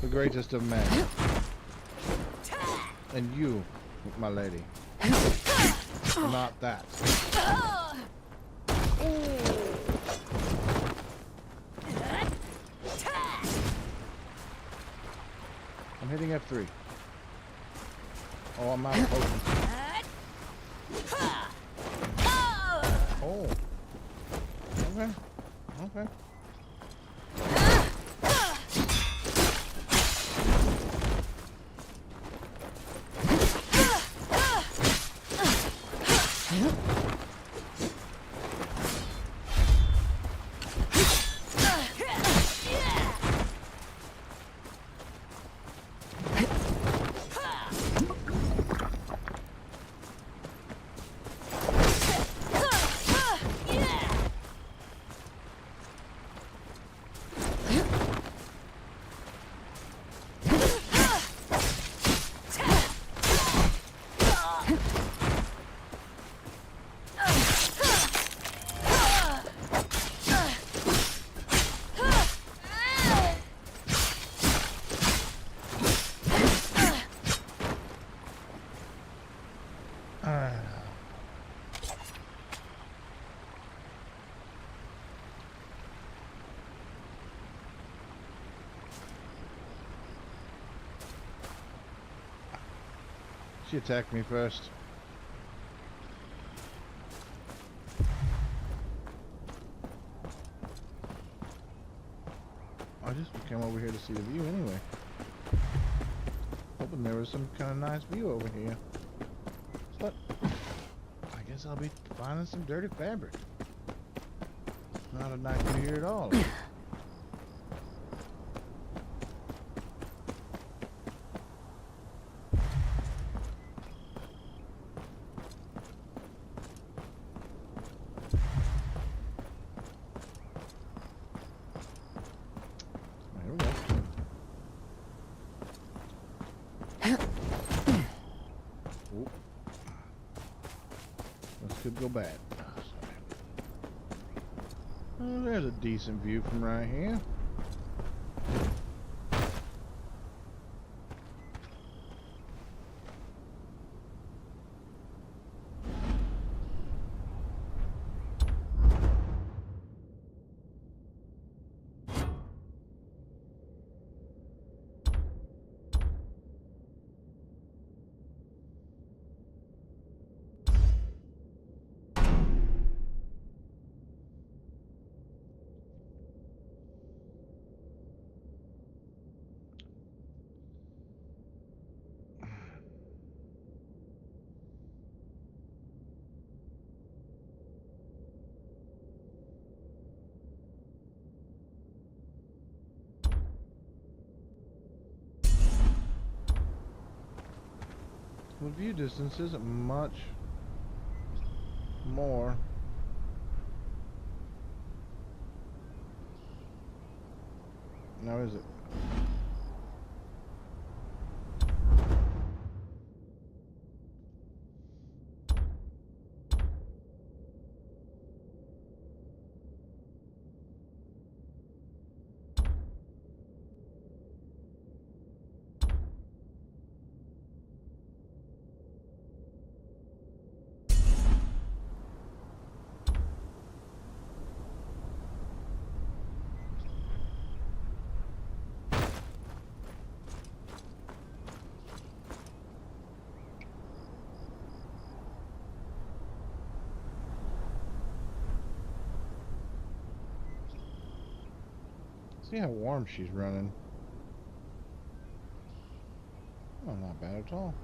the greatest of men. And you, my lady, not that. I'm hitting F3. Oh, I'm out of potions. Oh. Okay. Okay. She attacked me first. I just came over here to see the view anyway. Hoping there was some kind of nice view over here. But I guess I'll be finding some dirty fabric. Not a nice view here at all. Could go bad. Oh, there's a decent view from right here. The view distance isn't much more. Now is it? See how warm she's running. Oh, not bad at all.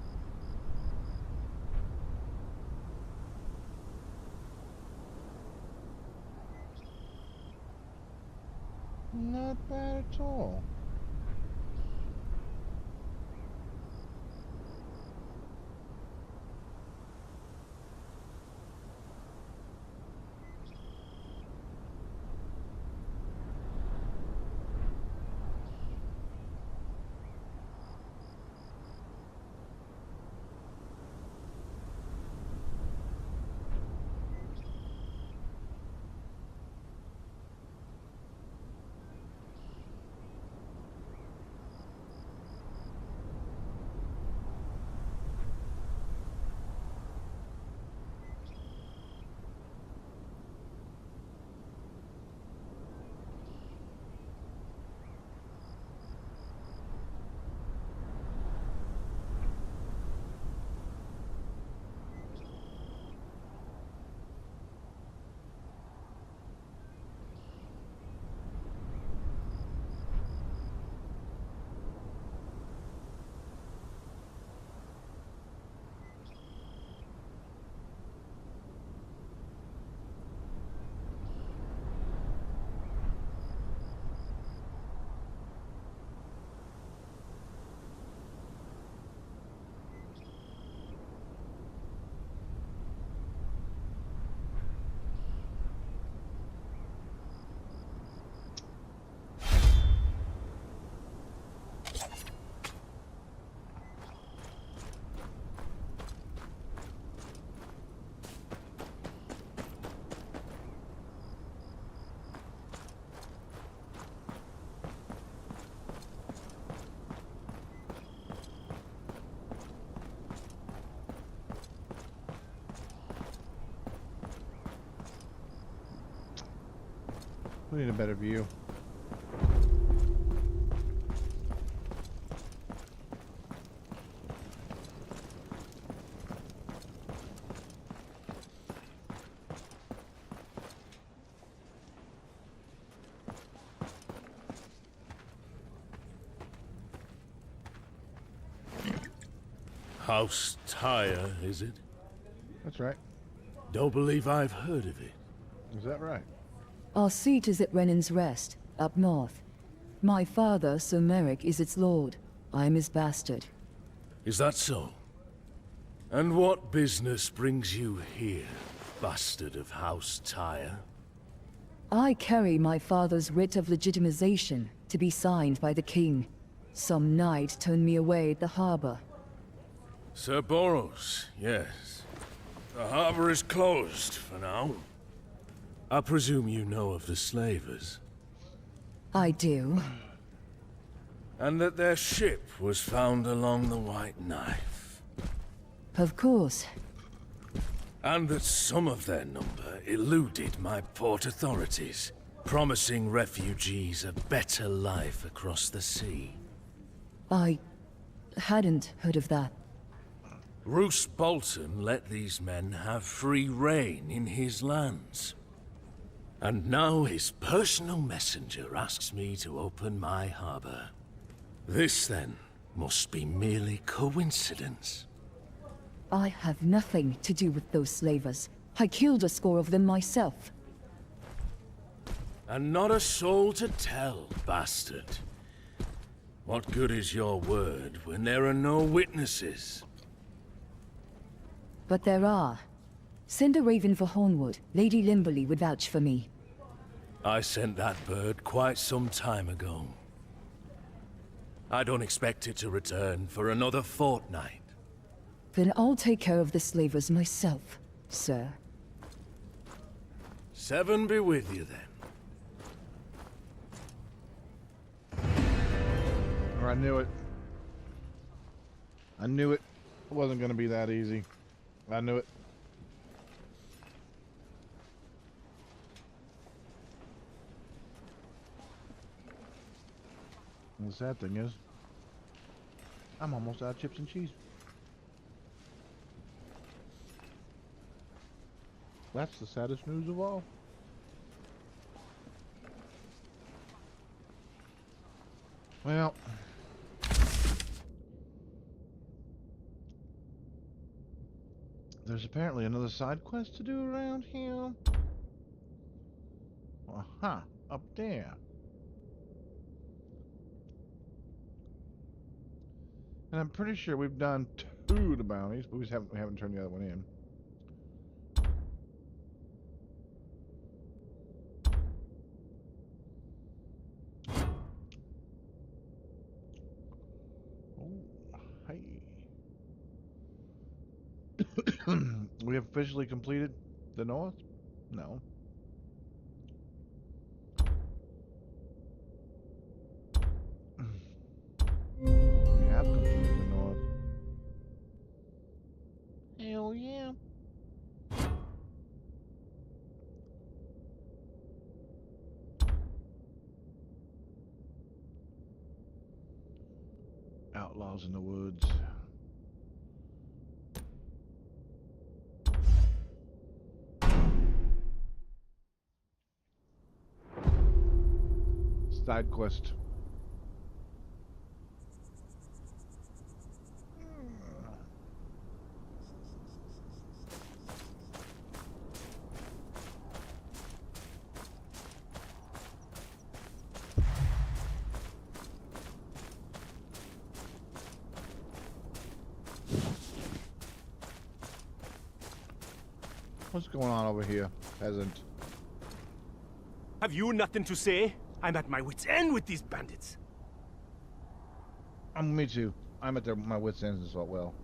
Not bad at all. We need a better view. House Tyre, is it? That's right. Don't believe I've heard of it. Is that right? Our seat is at Renan's Rest, up north. My father, Sir Merrick, is its lord. I am his bastard. Is that so? And what business brings you here, bastard of House Tyre? I carry my father's writ of legitimization to be signed by the king. Some knight turned me away at the harbor. Sir Boros, yes. The harbor is closed for now. I presume you know of the slavers. I do. And that their ship was found along the White Knife. Of course. And that some of their number eluded my port authorities, promising refugees a better life across the sea. I hadn't heard of that. Roose Bolton let these men have free reign in his lands. And now his personal messenger asks me to open my harbor. This, then, must be merely coincidence. I have nothing to do with those slavers. I killed a score of them myself. And not a soul to tell, bastard. What good is your word when there are no witnesses? But there are. Send a raven for Hornwood. Lady Limberley would vouch for me. I sent that bird quite some time ago. I don't expect it to return for another fortnight. Then I'll take care of the slavers myself, sir. 7 be with you then. I knew it. I knew it wasn't going to be that easy. I knew it. And the sad thing is, I'm almost out of chips and cheese. That's the saddest news of all. Well, there's apparently another side quest to do around here. Aha, up there. And I'm pretty sure we've done 2 of the bounties, but we haven't turned the other one in. Oh, hey. We have officially completed the north? No. We have completed the north. Hell yeah. Outlaws in the woods. Side quest. What's going on over here, peasant? Have you nothing to say? I'm at my wit's end with these bandits. Me too. I'm at my wit's end as well.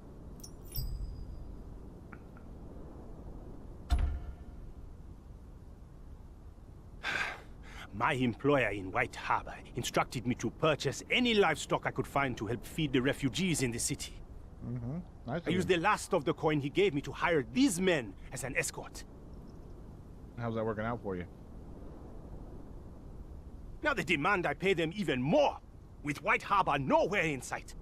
My employer in White Harbor instructed me to purchase any livestock I could find to help feed the refugees in the city. Nice. I used the last of the coin he gave me to hire these men as an escort. How's that working out for you? Now they demand I pay them even more, with White Harbor nowhere in sight.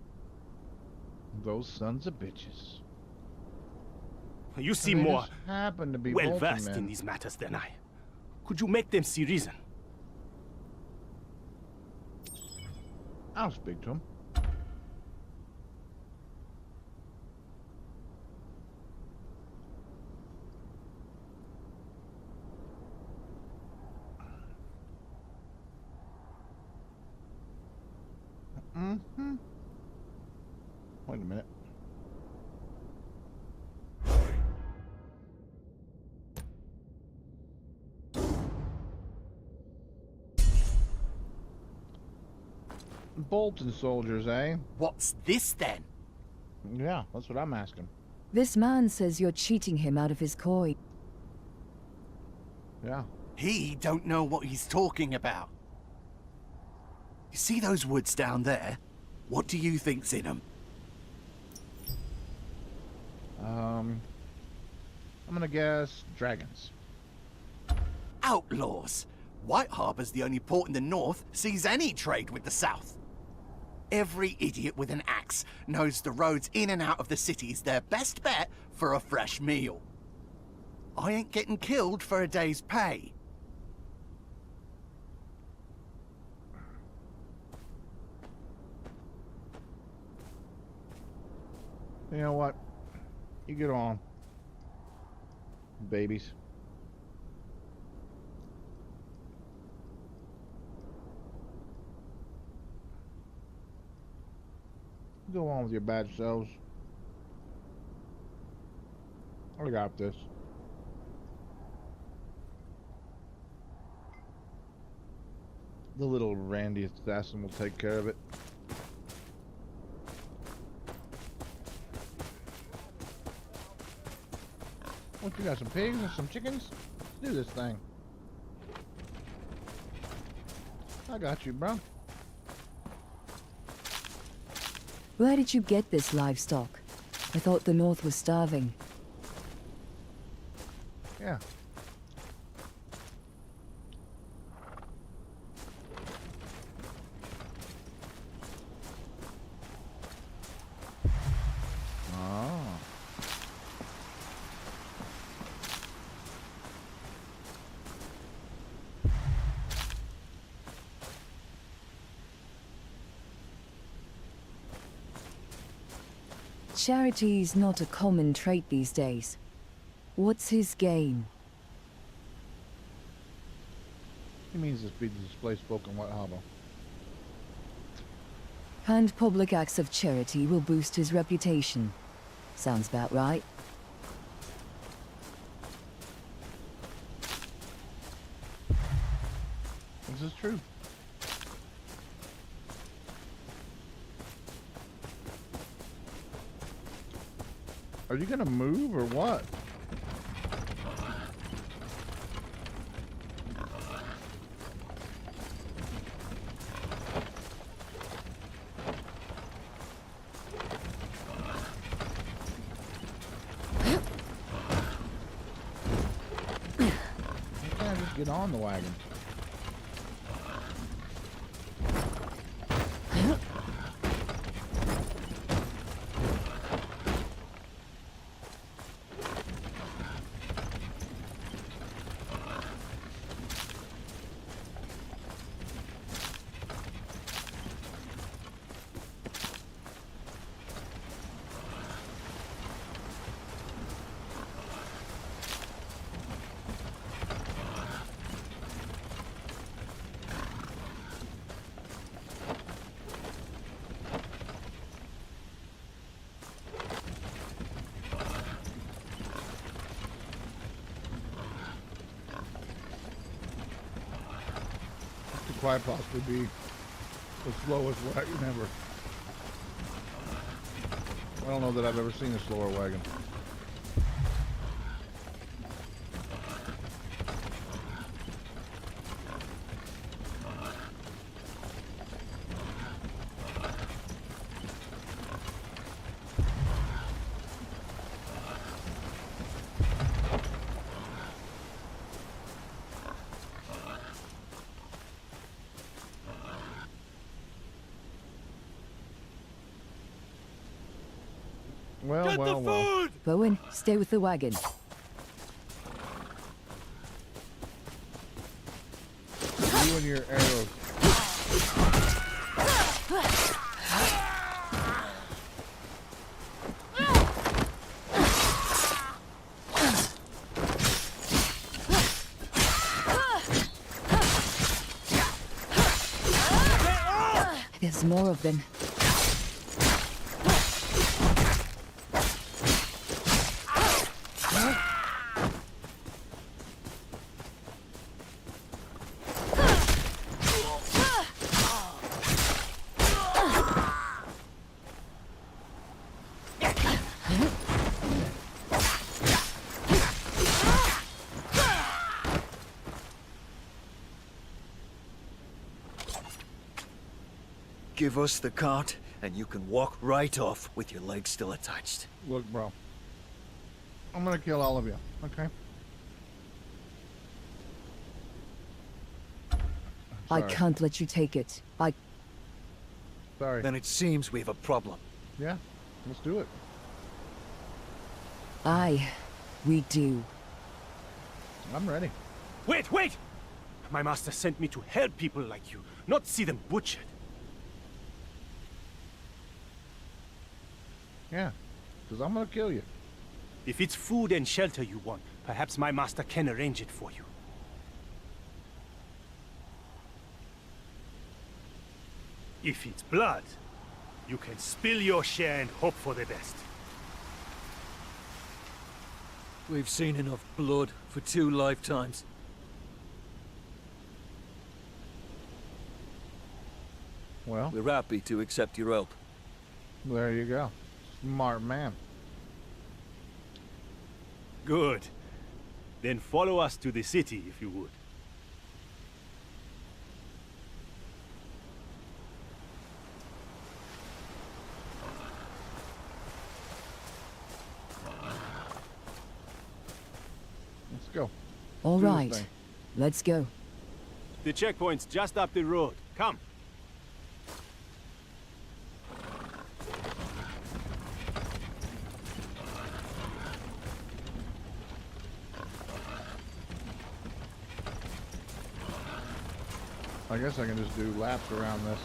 Those sons of bitches. You seem more happen to be well-versed in these matters than I. Could you make them see reason? I'll speak to him. Wait a minute. Bolton soldiers, eh? What's this then? Yeah, that's what I'm asking. This man says you're cheating him out of his coin. Yeah. He don't know what he's talking about. You see those woods down there? What do you think's in them? I'm gonna guess dragons. Outlaws! White Harbor's the only port in the north sees any trade with the south. Every idiot with an axe knows the roads in and out of the city is their best bet for a fresh meal. I ain't getting killed for a day's pay. You know what? You get on. Babies. Go on with your bad selves. I got this. The little Randy assassin will take care of it. What, you got some pigs and some chickens? Let's do this thing. I got you, bro. Where did you get this livestock? I thought the North was starving. Yeah. Oh. Charity's not a common trait these days. What's his game? He means to speed the display spoken what hobble. And public acts of charity will boost his reputation. Sounds about right. This is true. Are you gonna move or what? You can't just get on the wagon. Quite possibly be the slowest wagon ever. I don't know that I've ever seen a slower wagon. Well. Bowen, stay with the wagon. You and your arrows. There's more of them. Give us the cart, and you can walk right off with your legs still attached. Look, bro. I'm gonna kill all of you, okay? I can't let you take it. Sorry. Then it seems we have a problem. Yeah, let's do it. We do. I'm ready. Wait, wait! My master sent me to help people like you, not see them butchered. Yeah, because I'm gonna kill you. If it's food and shelter you want, perhaps my master can arrange it for you. If it's blood, you can spill your share and hope for the best. We've seen enough blood for 2 lifetimes. Well, we're happy to accept your help. There you go. Smart man. Good. Then follow us to the city, if you would. Let's go. All right. Let's go. The checkpoint's just up the road. Come. I guess I can just do laps around this.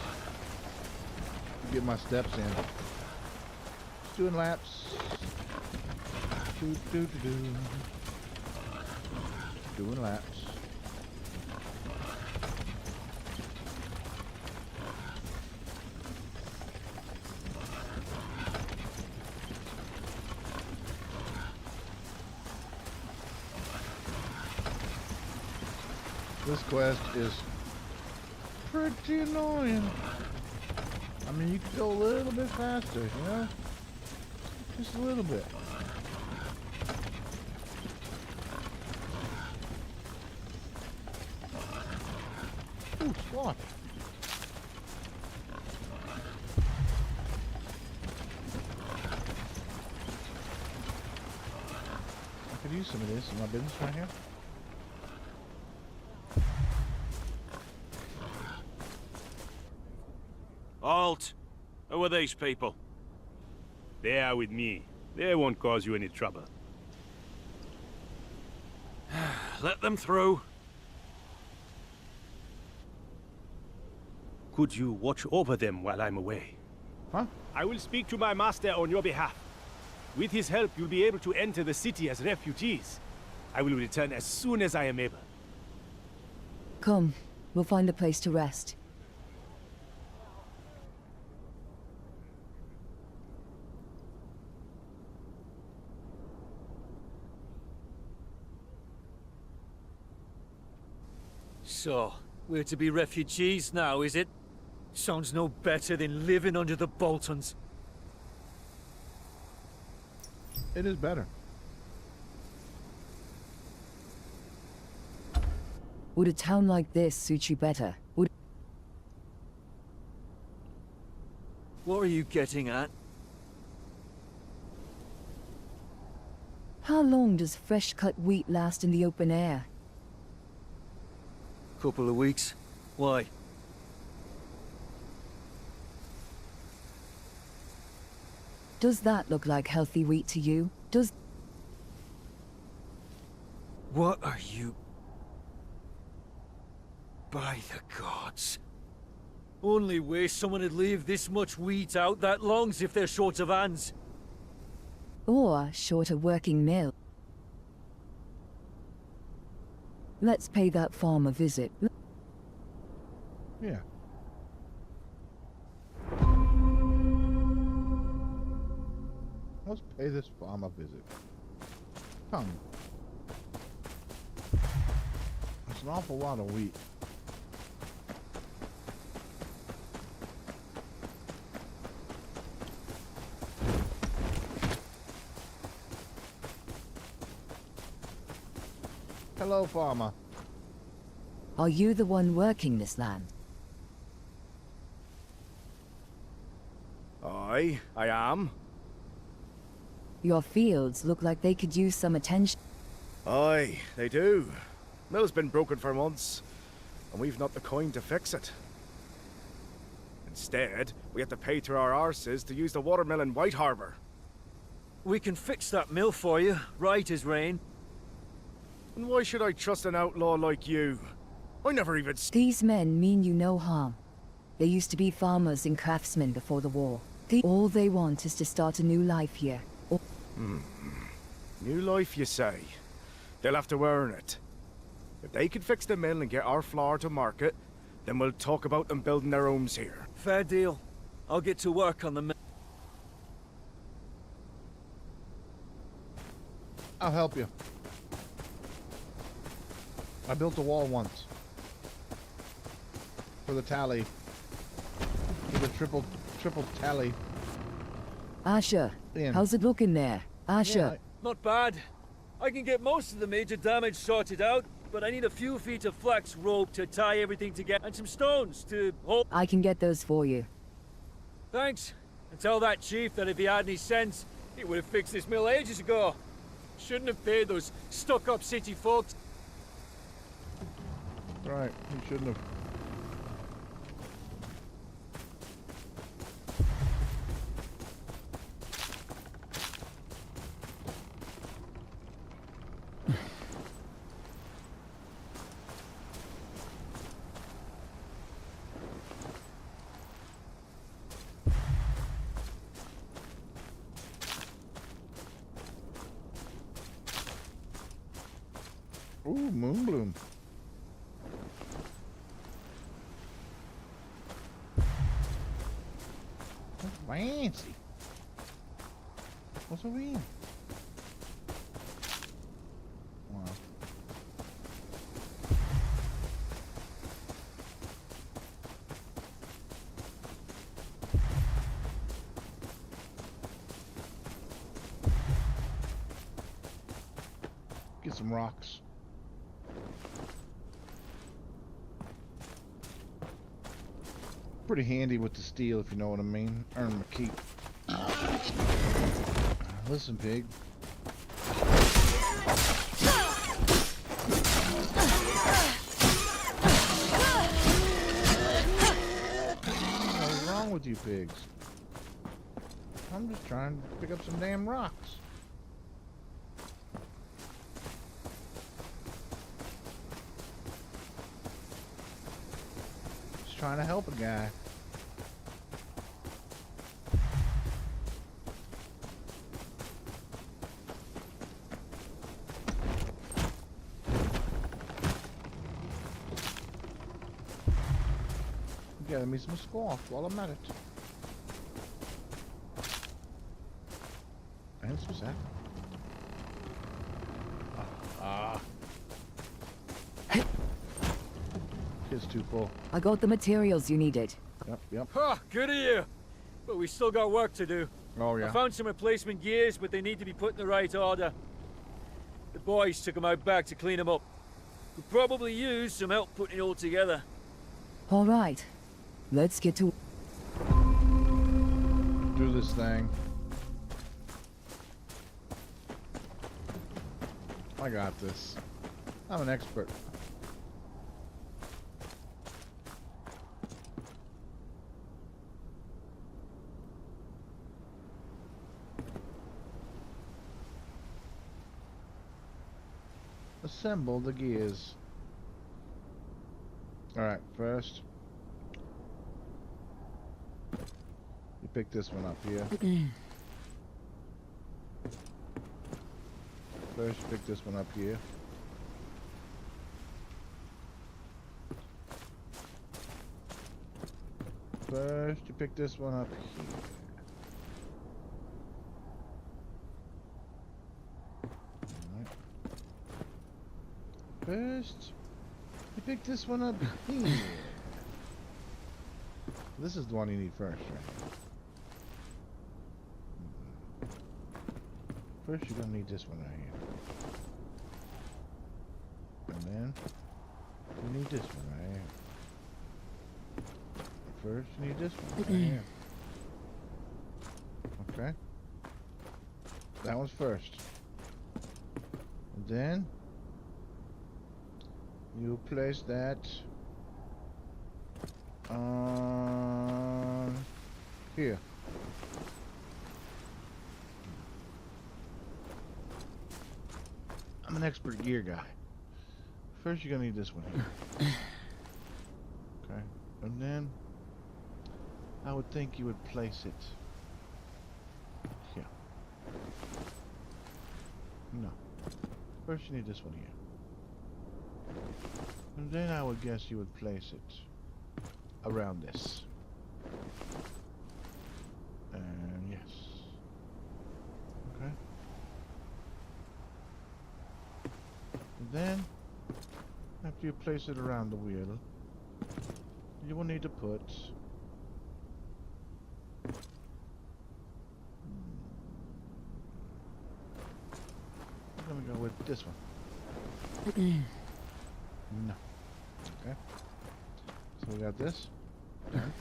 Get my steps in. Just doing laps. Doing laps. This quest is pretty annoying. I mean, you could go a little bit faster, you know? Just a little bit. Ooh, squash. I could use some of this in my business right here. Halt! Who are these people? They are with me. They won't cause you any trouble. Let them through. Could you watch over them while I'm away? Huh? I will speak to my master on your behalf. With his help, you'll be able to enter the city as refugees. I will return as soon as I am able. Come, we'll find a place to rest. So, we're to be refugees now, is it? Sounds no better than living under the Boltons. It is better. Would a town like this suit you better? What are you getting at? How long does fresh-cut wheat last in the open air? Couple of weeks. Why? Does that look like healthy wheat to you? Does... What are you... By the gods. Only way someone would leave this much wheat out that long's if they're short of hands. Or short a working mill. Let's pay that farm a visit. Yeah. Let's pay this farm a visit. Come. That's an awful lot of wheat. Hello, farmer. Are you the one working this land? Aye, I am. Your fields look like they could use some attention. Aye, they do. Mill's been broken for months, and we've not the coin to fix it. Instead, we have to pay through our arses to use the watermill in White Harbour. We can fix that mill for you, right as rain. And why should I trust an outlaw like you? I never even... These men mean you no harm. They used to be farmers and craftsmen before the war. All they want is to start a new life here. New life, you say? They'll have to earn it. If they can fix the mill and get our flour to market, then we'll talk about them building their homes here. Fair deal. I'll get to work on the mill. I'll help you. I built a wall once. For the tally. For the triple tally. Asher, Ian. how's it looking there? Asher. Not bad. I can get most of the major damage sorted out, but I need a few feet of flax rope to tie everything together and some stones to hold. I can get those for you. Thanks. And tell that chief that if he had any sense, he would have fixed this mill ages ago. Shouldn't have paid those stuck-up city folks. Right, he shouldn't have. Ooh, Moonbloom. That's fancy. What's it mean? Wow. Get some rocks. Pretty handy with the steel, if you know what I mean. Earn my keep. Listen, pig. What's wrong with you pigs? I'm just trying to pick up some damn rocks. Just trying to help a guy. Get me some squash while I'm at it. And some sap. It's too full. I got the materials you needed. Yep. Huh, good of you. But we still got work to do. Oh, yeah. I found some replacement gears, but they need to be put in the right order. The boys took them out back to clean them up. Could probably use some help putting it all together. All right. Let's get to... Do this thing. I got this. I'm an expert. Assemble the gears. Alright, first you pick this one up here. First you pick this one up here. First you pick this one up here. First, you pick this one up here. This is the one you need first, right? First, you're gonna need this one right here. And then, you need this one right here. First, you need this one right here. Okay? That one's first. And then, you place that on here. I'm an expert gear guy. First, you're gonna need this one here. Okay, and then I would think you would place it here. No. First, you need this one here. And then I would guess you would place it around this. And yes. Okay. then, after you place it around the wheel, you will need to put I'm gonna go with this one. No. Okay. So we got this. Done.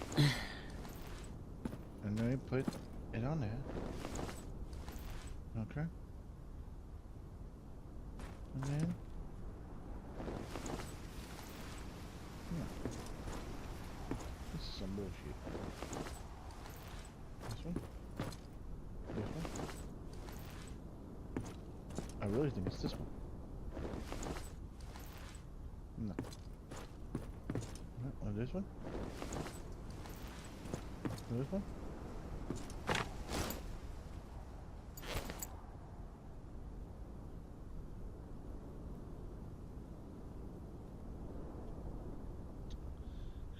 And then we put it on there. Okay. And then this is some bullshit. This one. This one. I really think it's this one. No. No, this one. This one.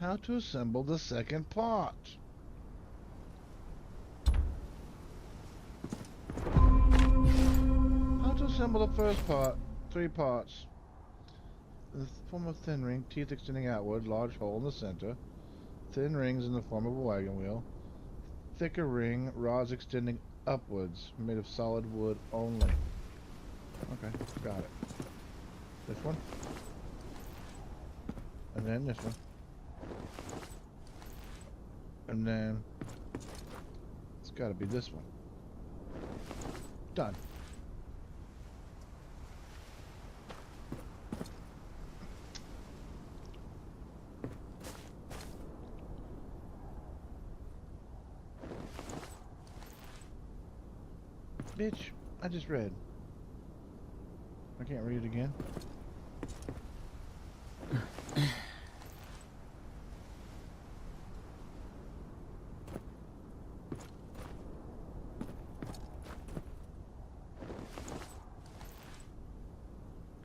How to assemble the second part. How to assemble the first part. 3 parts. In the form of thin ring, teeth extending outward, large hole in the center. Thin rings in the form of a wagon wheel. Thicker ring, rods extending upwards, made of solid wood only. Okay, got it. This one. And then this one. And then it's got to be this one. Done. Bitch, I just read. I can't read it again.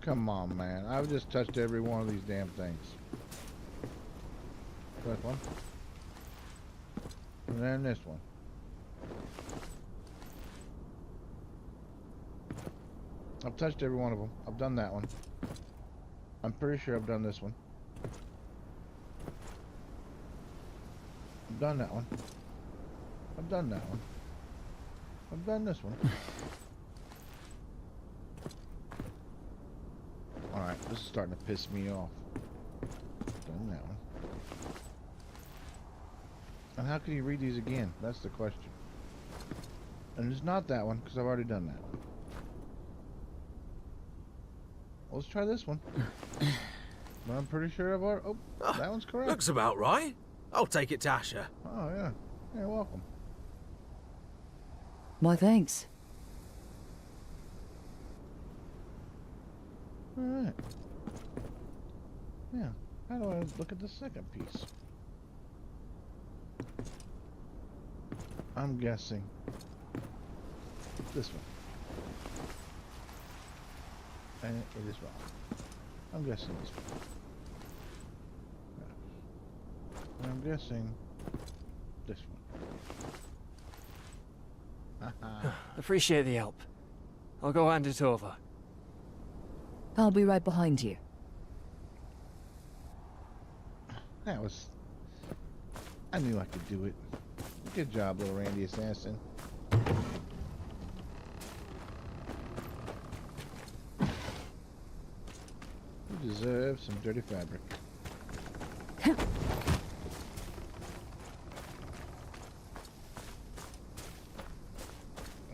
Come on, man. I've just touched every one of these damn things. First one. And then this one. I've touched every one of them. I've done that one. I'm pretty sure I've done this one. I've done that one. I've done that one. I've done this one. Alright, this is starting to piss me off. Done that one. And how can you read these again? That's the question. And it's not that one, because I've already done that one. Let's try this one. But I'm pretty sure I've already... Oh, that one's correct. Looks about right. I'll take it to Asher. Oh, yeah. You're welcome. My thanks. Alright. Yeah. How do I look at the second piece? I'm guessing this one. And it is wrong. I'm guessing this one. Yeah. And I'm guessing this one. Appreciate the help. I'll go hand it over. I'll be right behind you. That was... I knew I could do it. Good job, little Randy Assassin. You deserve some dirty fabric.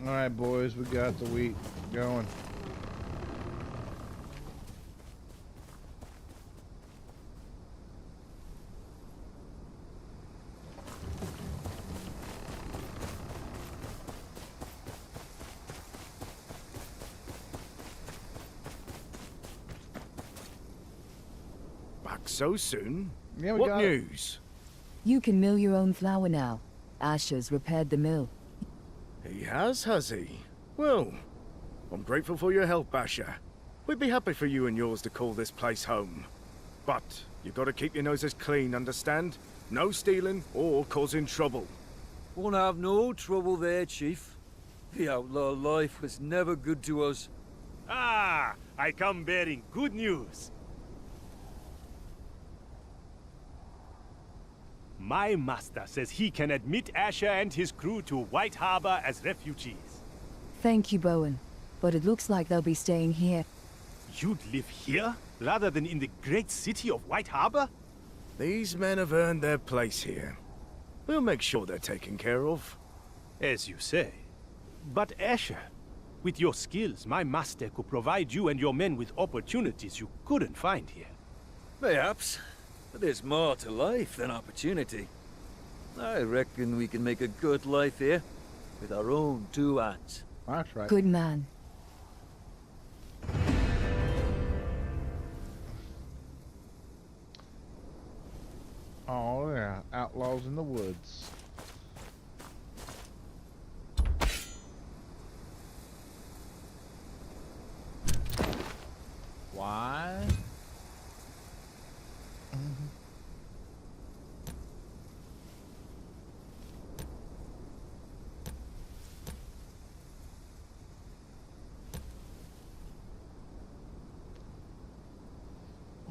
Alright, boys, we got the wheat going. Back so soon? Yeah, we what got it. news? You can mill your own flour now. Asher's repaired the mill. He has he? Well, I'm grateful for your help, Asher. We'd be happy for you and yours to call this place home. But you gotta keep your noses clean, understand? No stealing or causing trouble. Won't have no trouble there, Chief. The outlaw life was never good to us. Ah, I come bearing good news. My master says he can admit Asher and his crew to White Harbor as refugees. Thank you, Bowen. But it looks like they'll be staying here. You'd live here, rather than in the great city of White Harbor? These men have earned their place here. We'll make sure they're taken care of. As you say. But Asher, with your skills, my master could provide you and your men with opportunities you couldn't find here. Perhaps. But there's more to life than opportunity. I reckon we can make a good life here, with our own 2 hands. That's right. Good man. Oh yeah, outlaws in the woods. Why?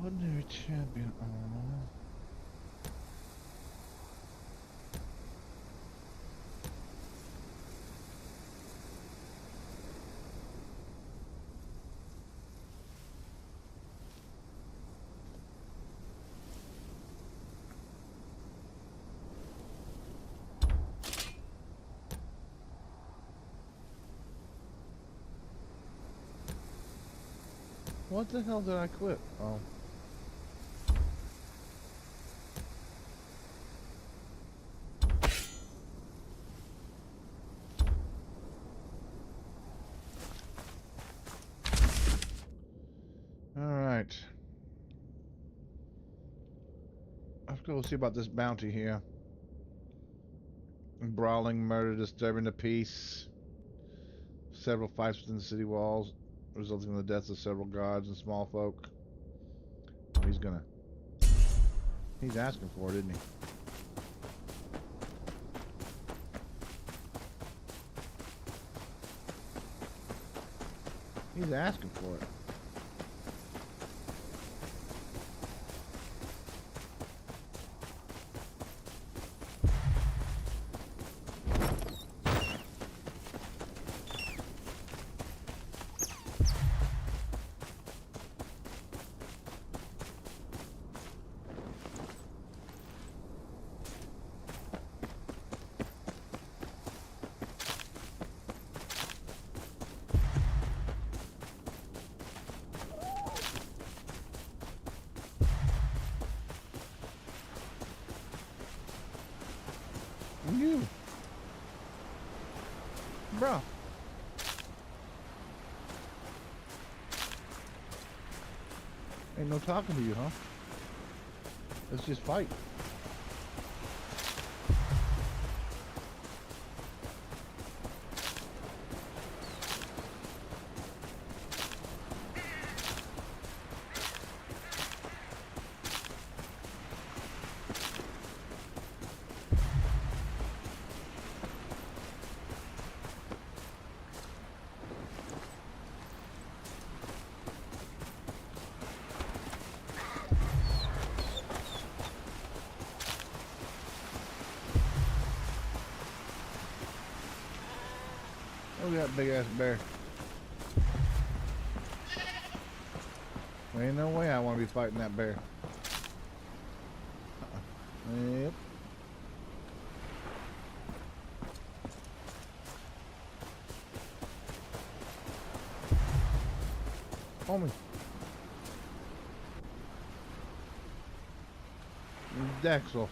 Ordinary champion armor. What the hell did I quit? Oh. Alright. Let's go see about this bounty here. Brawling, murder, disturbing the peace. Several fights within the city walls, resulting in the deaths of several guards and small folk. Oh, he's asking for it, isn't he? He's asking for it. You, bro. Ain't no talking to you, huh? Let's just fight. Look at that big ass bear. There ain't no way I want to be fighting that bear. Yep. Homie. Daxos.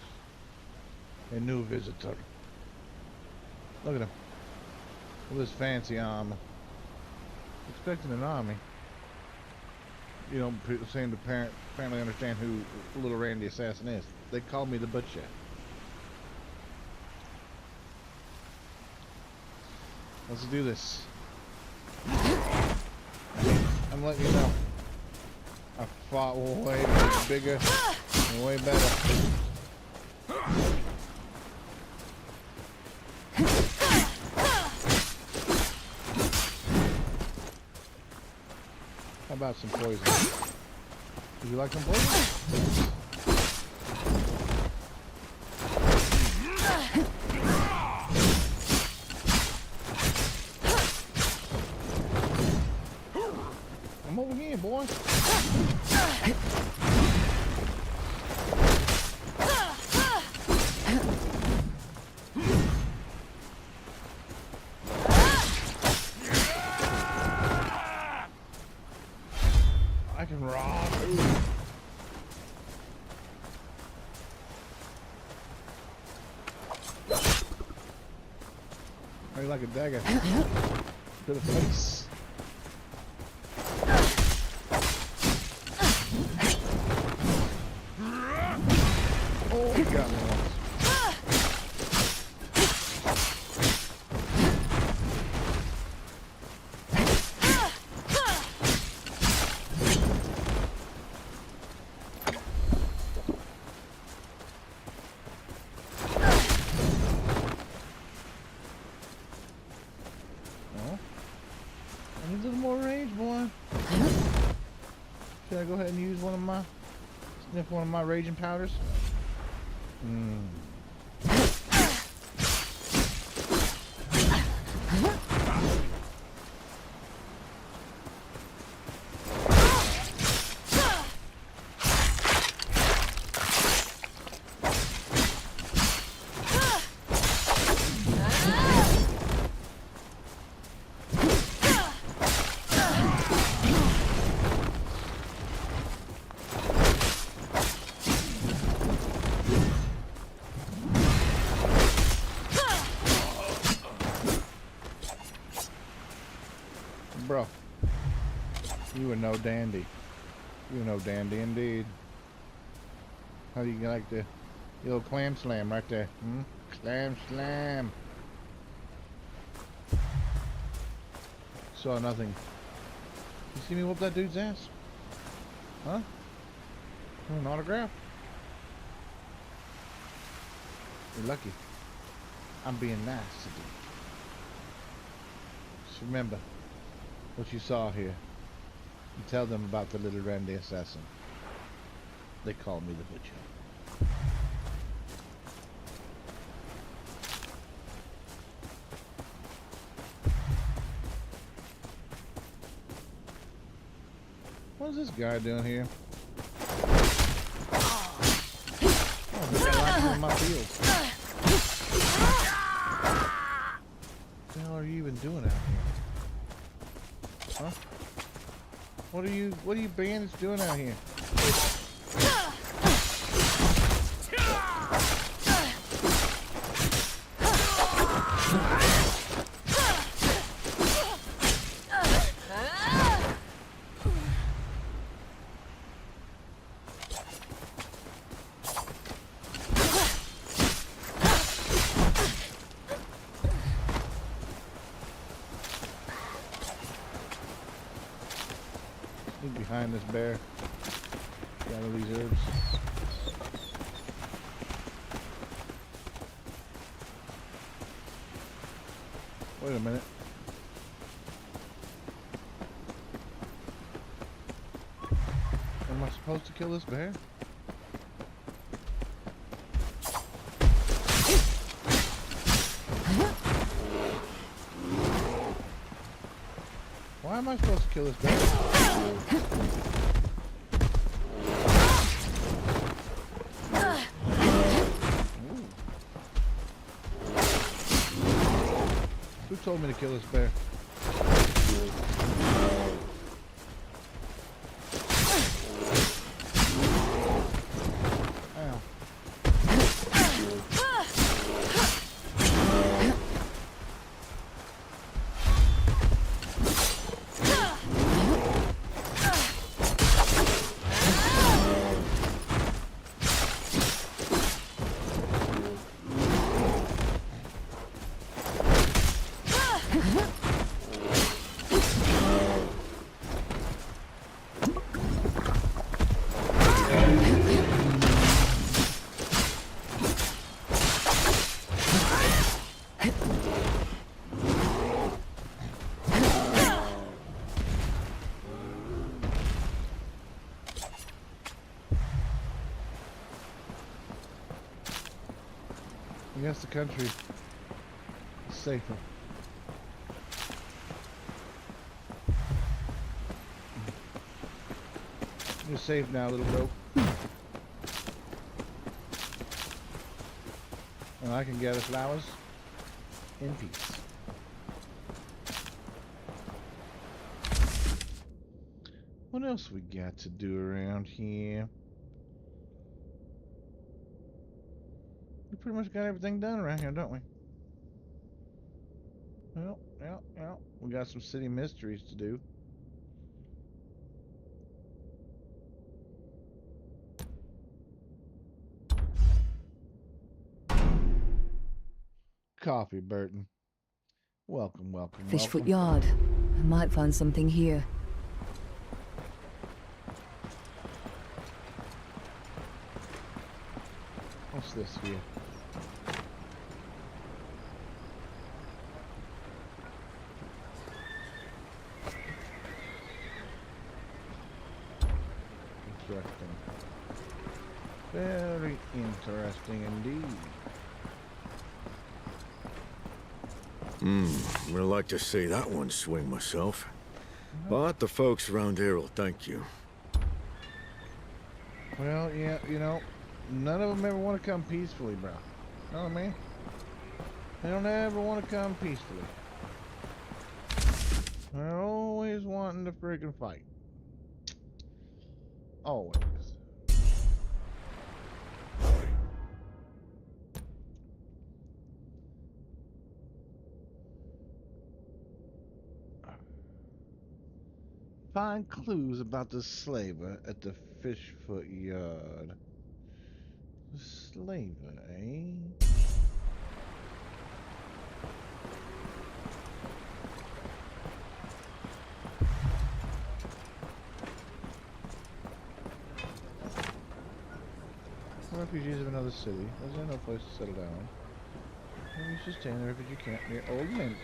A new visitor. Look at him. With his fancy armor. Expecting an army. You don't seem to apparently understand who Little Randy Assassin is. They call me the Butcher. Let's do this. I'm letting you know. I fought way bigger and way better. about some poison? Would you like some poison? Come over here, boy. I can rob. How you like a dagger to the face? Oh, he got me once. I need a little more range, boy. Should I go ahead and use sniff one of my raging powders? Bro, you are no dandy. You are no dandy indeed. How do you like the little clam slam right there? Clam slam. Saw nothing. You see me whoop that dude's ass? Huh? An autograph? You're lucky. I'm being nice today. Just remember what you saw here, and tell them about the little Randy assassin. They call me the Butcher. What is this guy doing here? Oh, they got locked in my field. What the hell are you even doing out here? Huh? What are you bandits doing out here? Behind this bear. Gather these herbs. Wait a minute. Am I supposed to kill this bear? Why am I supposed to kill this bear? Who told me to kill this bear? Ow. guess the country is safer. You're safe now, little goat. And I can gather flowers in peace. What else we got to do around here? We pretty much got everything done around here, don't we? Well. We got some city mysteries to do. Coffee, Burton. Welcome, welcome, Fishfoot welcome. Yard. I might find something here. What's this here? Interesting. Very interesting indeed. Would like to see that one swing myself. But the folks around here will thank you. Well, yeah, you know, none of them ever want to come peacefully, bro. Know what I mean? They don't ever want to come peacefully. They're always wanting to freaking fight. Always. Find clues about the slaver at the Fishfoot Yard. The slaver, eh? Refugees of another city. Was there no place to settle down? Maybe you should stay in the refugee camp near Old Mint.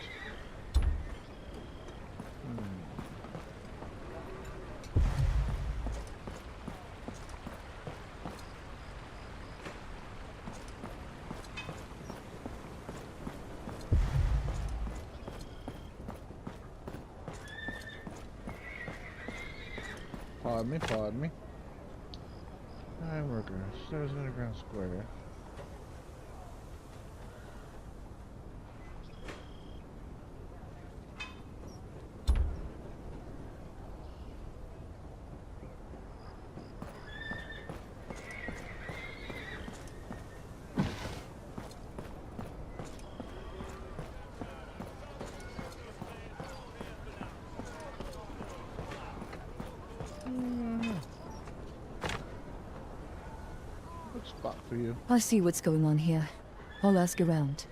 Pardon me. Time worker. There's an underground square. Spot for you. I see what's going on here. I'll ask around.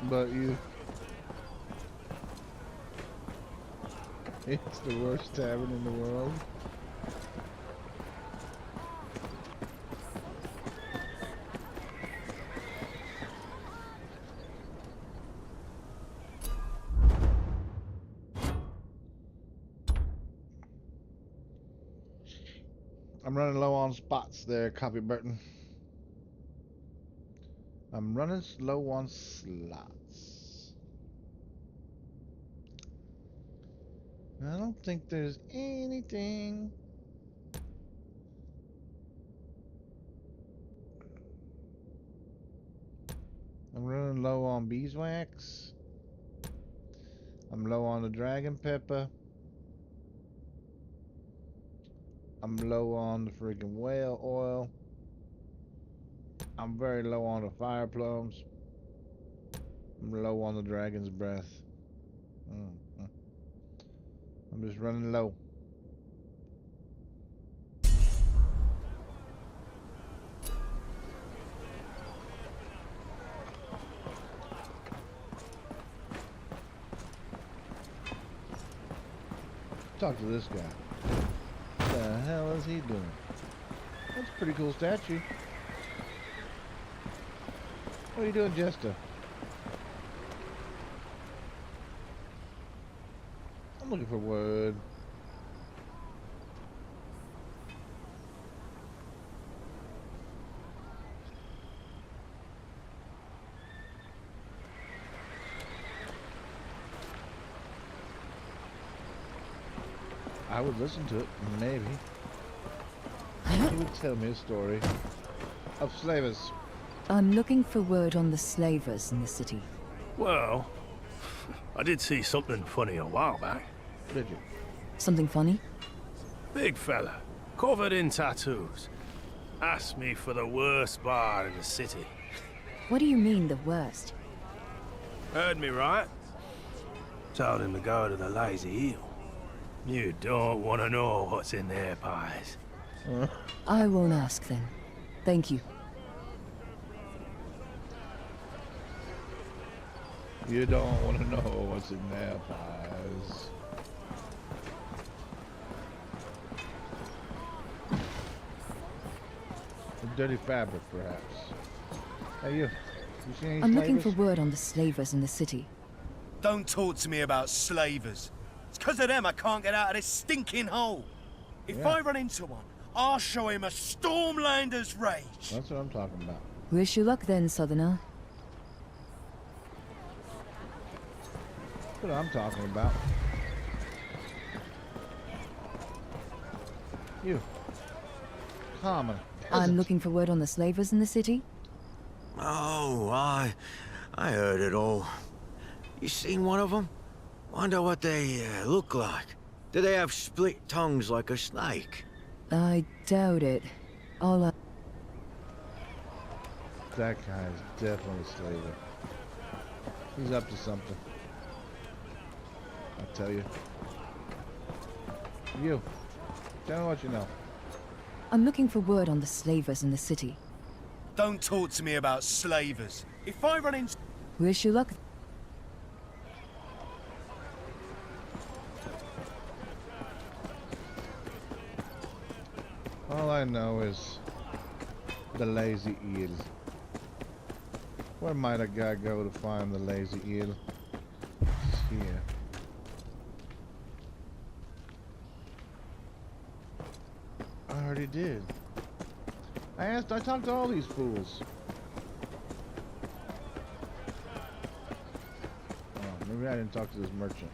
But you... It's the worst tavern in the world. I'm running low on spots there, Copy Burton. I'm running low on slots. I don't think there's anything. I'm running low on beeswax. I'm low on the dragon pepper. I'm low on the freaking whale oil. I'm very low on the fire plums. I'm low on the dragon's breath. I'm just running low. Talk to this guy. What the hell is he doing? That's a pretty cool statue. What are you doing, Jester? I'm looking for wood. I would listen to it, maybe. He would tell me a story of slavers. I'm looking for word on the slavers in the city. Well, I did see something funny a while back. Did you? Something funny? Big fella, covered in tattoos. Asked me for the worst bar in the city. What do you mean, the worst? Heard me right? Told him to go to the Lazy Eel. You don't want to know what's in their pies. I won't ask then. Thank you. You don't want to know what's in their pies. A dirty fabric, perhaps. Hey, you seen any I'm slavers? looking for word on the slavers in the city. Don't talk to me about slavers. It's because of them I can't get out of this stinking hole. If I run into one, I'll show him a Stormlander's rage. That's what I'm talking about. Wish you luck then, Southerner. That's what I'm talking about. You. Common. I'm looking for word on the slavers in the city. Oh, I heard it all. You seen one of them? Wonder what they look like. Do they have split tongues like a snake? I doubt it. All I... That guy is definitely a slaver. He's up to something. I tell you. You. Tell me what you know. I'm looking for word on the slavers in the city. Don't talk to me about slavers. If I run into... Wish you luck. All I know is the Lazy Eel. Where might a guy go to find the Lazy Eel? It's here. I already did. I talked to all these fools. Oh, maybe I didn't talk to this merchant.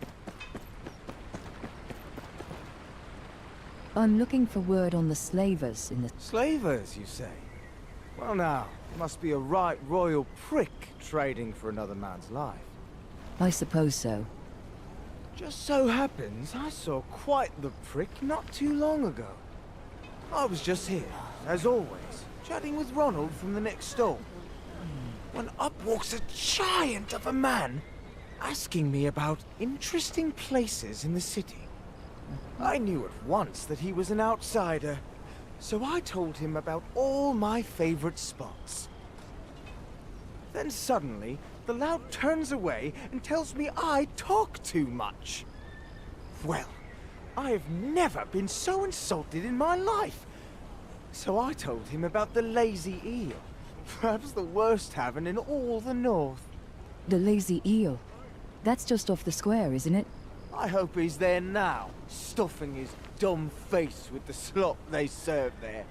I'm looking for word on the slavers in the... Slavers, you say? Well now, you must be a right royal prick trading for another man's life. I suppose so. Just so happens I saw quite the prick not too long ago. I was just here, as always, chatting with Ronald from the next stall, when up walks a giant of a man, asking me about interesting places in the city. I knew at once that he was an outsider, so I told him about all my favorite spots. Then suddenly, the lout turns away and tells me I talk too much. Well, I have never been so insulted in my life. So I told him about the Lazy Eel, perhaps the worst tavern in all the north. The Lazy Eel. That's just off the square, isn't it? I hope he's there now, stuffing his dumb face with the slop they serve there.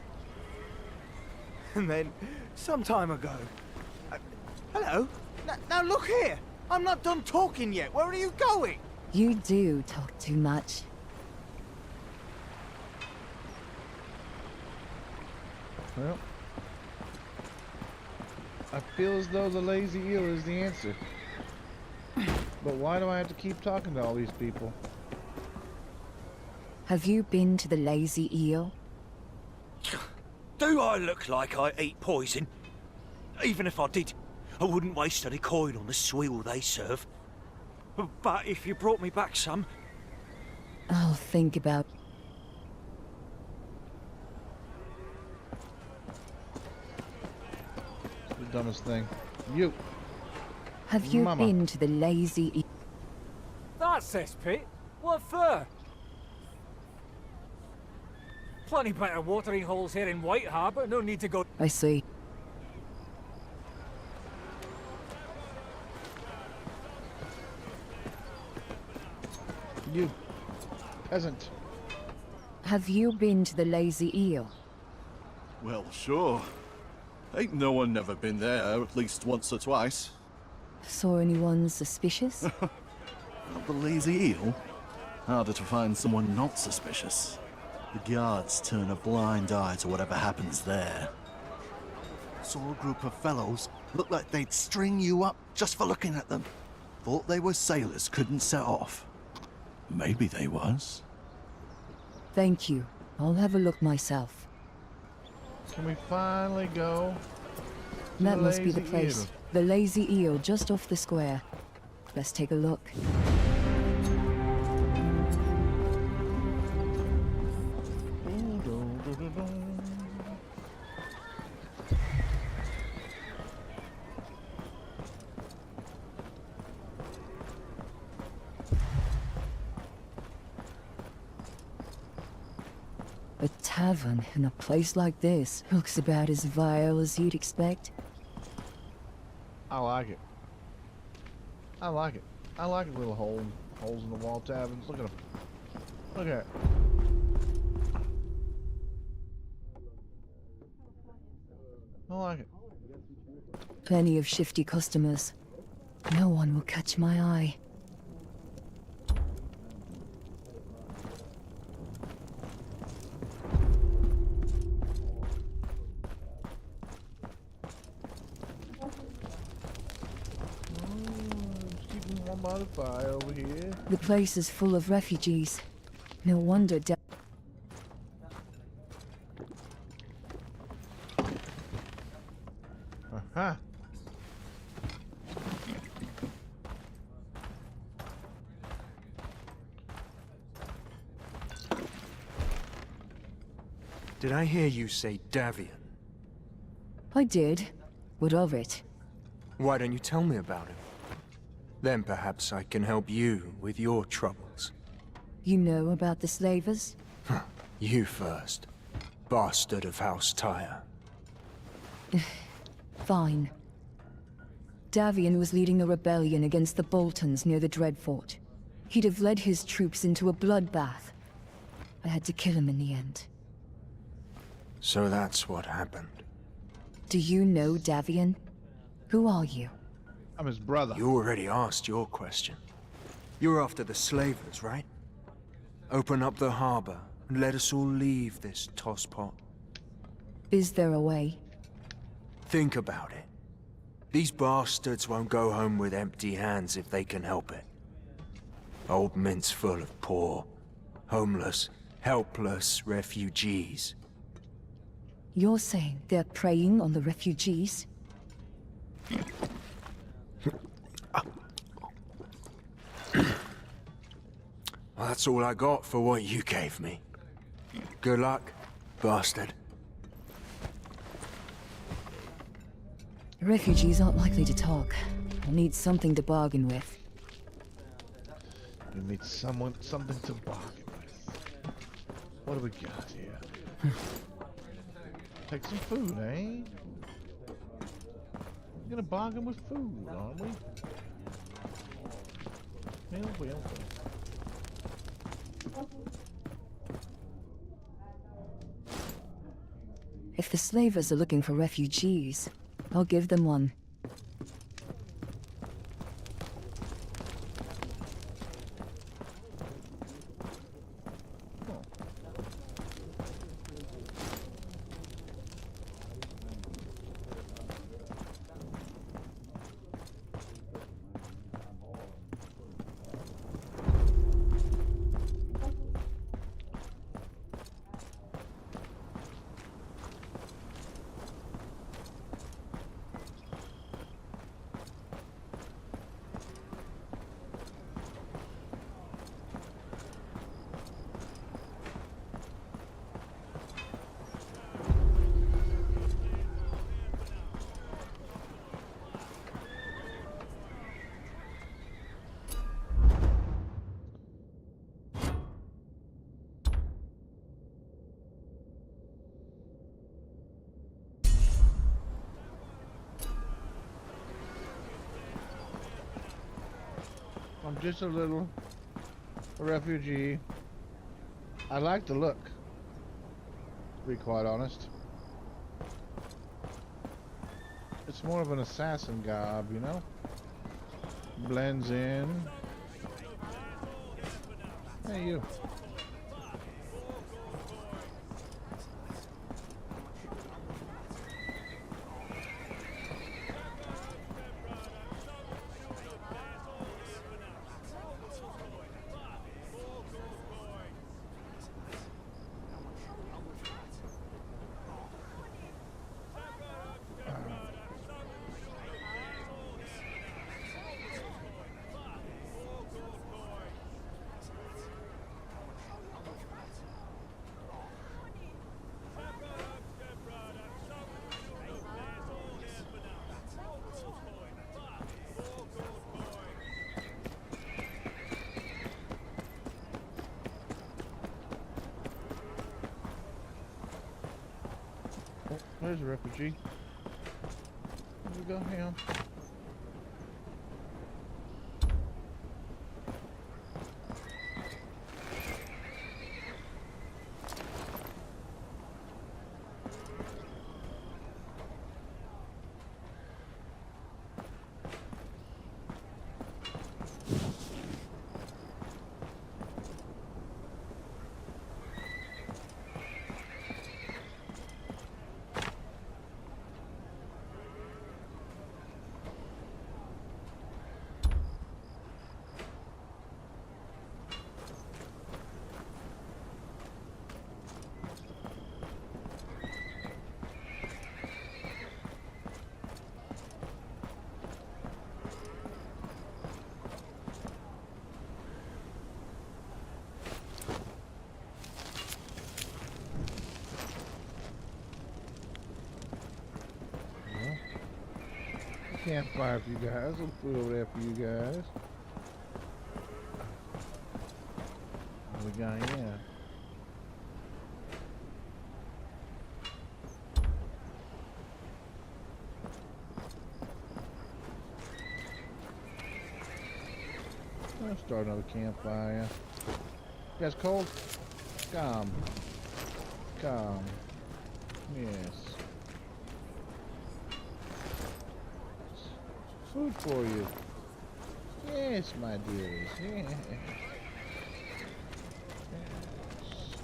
And then, some time ago... hello? Now look here! I'm not done talking yet. Where are you going? You do talk too much. Well, I feel as though the Lazy Eel is the answer. But why do I have to keep talking to all these people? Have you been to the Lazy Eel? Do I look like I eat poison? Even if I did, I wouldn't waste any coin on the swill they serve. But if you brought me back some... I'll think about... It's the dumbest thing. You! Have you Mama. been to the Lazy Eel? That's cesspit. What for? Plenty better watering holes here in White Harbour. No need to go... I see. You! Peasant! Have you been to the Lazy Eel? Well, sure. Ain't no one never been there, at least once or twice. Saw anyone suspicious? Not the Lazy Eel? Harder to find someone not suspicious. The guards turn a blind eye to whatever happens there. Saw a group of fellows. Looked like they'd string you up just for looking at them. Thought they were sailors, couldn't set off. Maybe they was. Thank you. I'll have a look myself. Can we finally go? That must be the Lazy place. Eel. The Lazy Eel just off the square. Let's take a look. A tavern in a place like this looks about as vile as you'd expect. I like it. I like it. I like little holes in the wall taverns. Look at them. Look at it. I like it. Plenty of shifty customers. No one will catch my eye. By the fire over here. The place is full of refugees. No wonder Aha. Did I hear you say Davian? I did. What of it? Why don't you tell me about him? Then perhaps I can help you with your troubles. You know about the slavers? You first. Bastard of House Tyre. Fine. Davian was leading a rebellion against the Boltons near the Dreadfort. He'd have led his troops into a bloodbath. I had to kill him in the end. So that's what happened. Do you know Davian? Who are you? I'm his brother. You already asked your question. You're after the slavers, right? Open up the harbor and let us all leave this tosspot. Is there a way? Think about it. These bastards won't go home with empty hands if they can help it. Old Mint's full of poor, homeless, helpless refugees. You're saying they're preying on the refugees? Well, that's all I got for what you gave me. Good luck, bastard. Refugees aren't likely to talk. I'll need something to bargain with. We need something to bargain with. What do we got here? Take some food, eh? We're gonna bargain with food, aren't we? Well. If the slavers are looking for refugees, I'll give them one. I'm just a little refugee. I like the look, to be quite honest. It's more of an assassin garb, you know? Blends in. Hey, you. Oh, there's a refugee. There we go, him. Campfire for you guys. Some food over there for you guys. What we got here? Let's start another campfire. You guys cold? Come. Come. Yes. Food for you. Yes, my dears. Yes. Yes.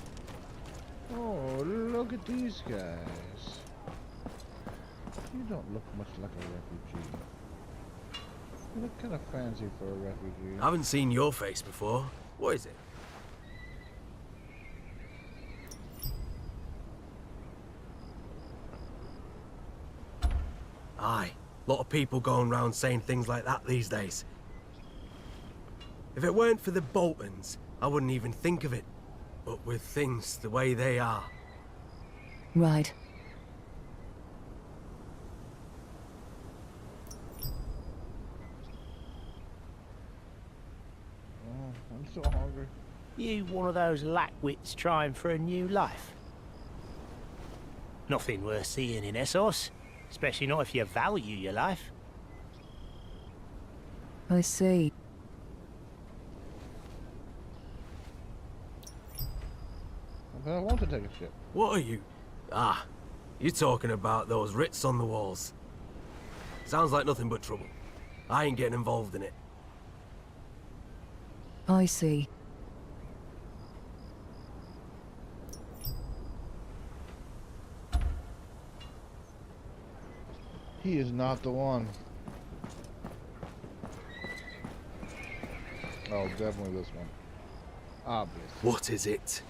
Oh, look at these guys. You don't look much like a refugee. You look kind of fancy for a refugee. I haven't seen your face before. What is it? Aye. A lot of people going around saying things like that these days. If it weren't for the Boltons, I wouldn't even think of it. But with things the way they are... Right. Oh, I'm so hungry. You one of those lackwits trying for a new life? Nothing worth seeing in Essos. Especially not if you value your life. I see. But I want to take a ship. What are you? Ah, you're talking about those writs on the walls. Sounds like nothing but trouble. I ain't getting involved in it. I see. He is not the one. Oh, definitely this one. Obvious. What is it?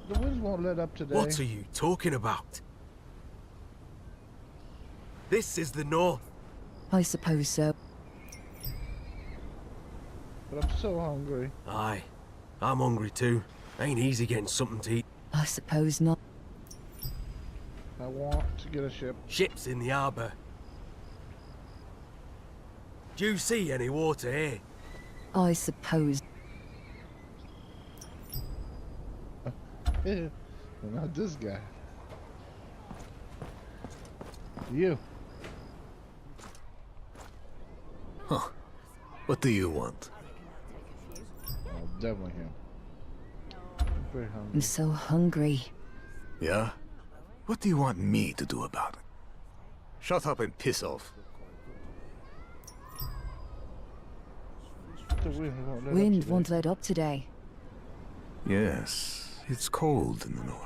The winds won't let up today. What are you talking about? This is the north. I suppose so. But I'm so hungry. Aye. I'm hungry too. Ain't easy getting something to eat. I suppose not. I want to get a ship. Ships in the harbour. Do you see any water here? I suppose. Well, not this guy. You. Huh. What do you want? Oh, definitely him. I'm very hungry. I'm so hungry. Yeah? What do you want me to do about it? Shut up and piss off. Wind won't let up today. Yes, it's cold in the north.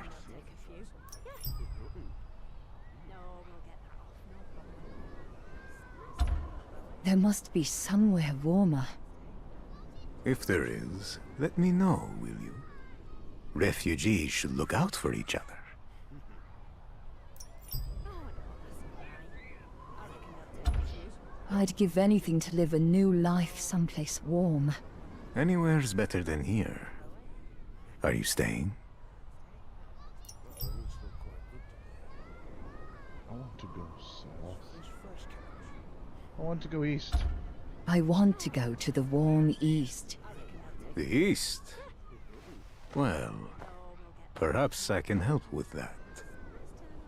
There must be somewhere warmer. If there is, let me know, will you? Refugees should look out for each other. I'd give anything to live a new life someplace warm. Anywhere's better than here. Are you staying? I want to go south. I want to go east. I want to go to the warm east. The east? Well, perhaps I can help with that.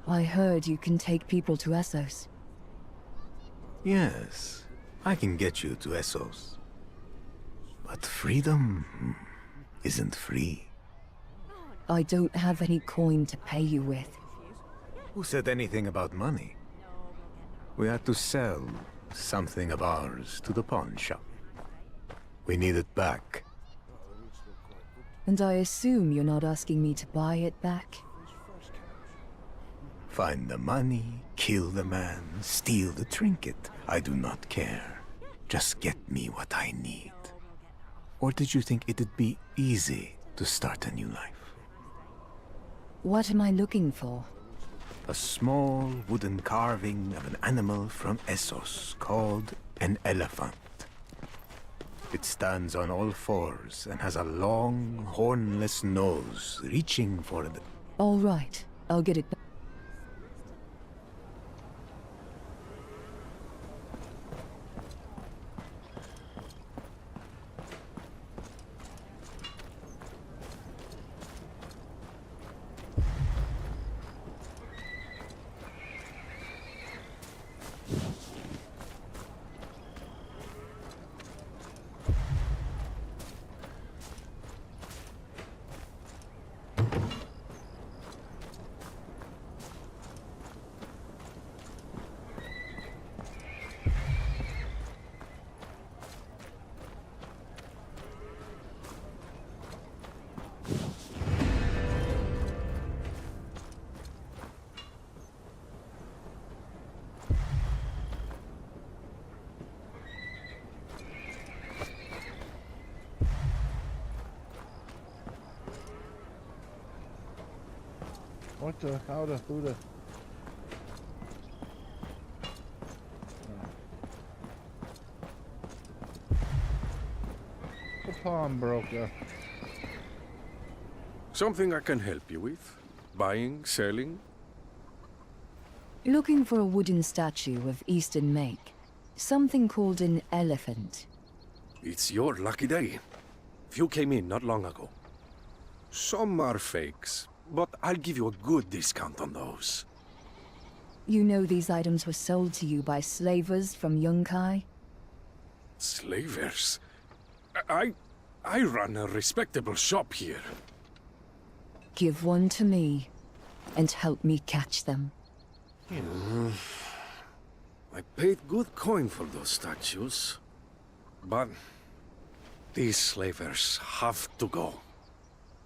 I heard you can take people to Essos. Yes, I can get you to Essos. But freedom isn't free. I don't have any coin to pay you with. Who said anything about money? We had to sell something of ours to the pawn shop. We need it back. And I assume you're not asking me to buy it back? Find the money, kill the man, steal the trinket. I do not care. Just get me what I need. Or did you think it'd be easy to start a new life? What am I looking for? A small wooden carving of an animal from Essos called an elephant. It stands on all fours and has a long, hornless nose reaching for the... All right, I'll get it back. What the? How the? Who the? The pawnbroker. Something I can help you with? Buying, selling? Looking for a wooden statue of Eastern make. Something called an elephant. It's your lucky day. Few came in not long ago. Some are fakes, but I'll give you a good discount on those. You know these items were sold to you by slavers from Yunkai? Slavers? I run a respectable shop here. Give one to me, and help me catch them. I paid good coin for those statues. But these slavers have to go.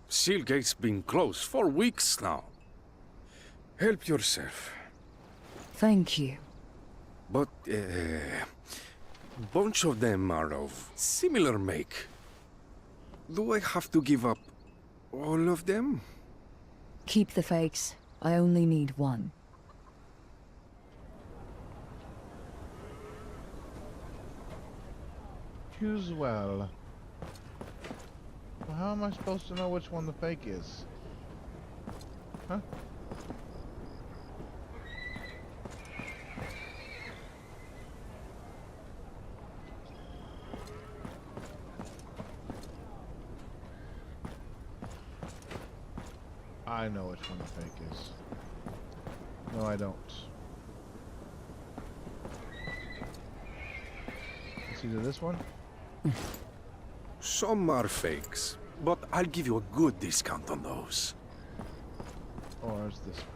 Sealgate's been closed for weeks now. Help yourself. Thank you. But, bunch of them are of similar make. Do I have to give up all of them? Keep the fakes. I only need one. Choose well. How am I supposed to know which one the fake is? Huh? I know which one the fake is. No, I don't. It's either this one. Some are fakes, but I'll give you a good discount on those. Or is this one?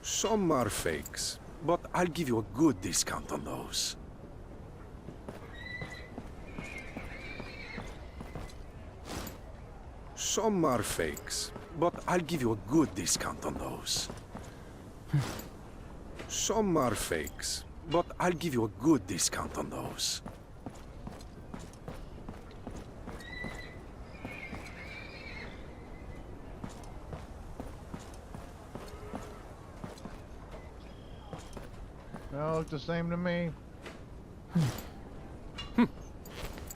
Some are fakes, but I'll give you a good discount on those. Some are fakes, but I'll give you a good discount on those. Some are fakes, but I'll give you a good discount on those. They all look the same to me.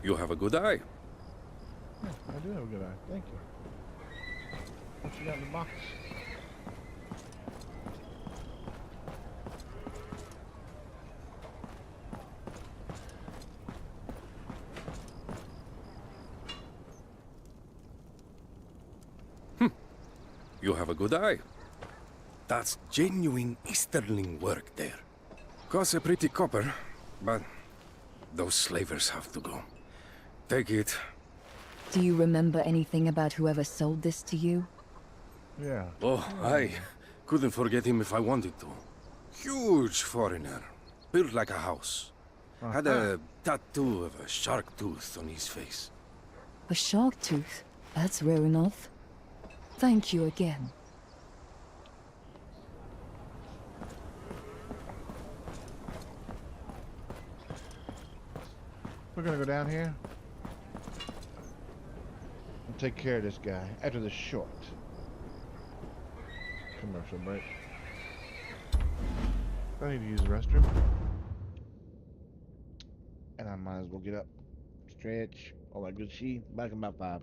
You have a good eye. Yeah, I do have a good eye. Thank you. What you got in the box? You have a good eye. That's genuine Easterling work there. Costs a pretty copper, but those slavers have to go. Take it. Do you remember anything about whoever sold this to you? Yeah. Oh, I couldn't forget him if I wanted to. Huge foreigner, built like a house. Had a tattoo of a shark tooth on his face. A shark tooth? That's rare enough. Thank you again. We're gonna go down here and take care of this guy after the short commercial break. I need to use the restroom, and I might as well get up, stretch, all that good shit. Back in about 5.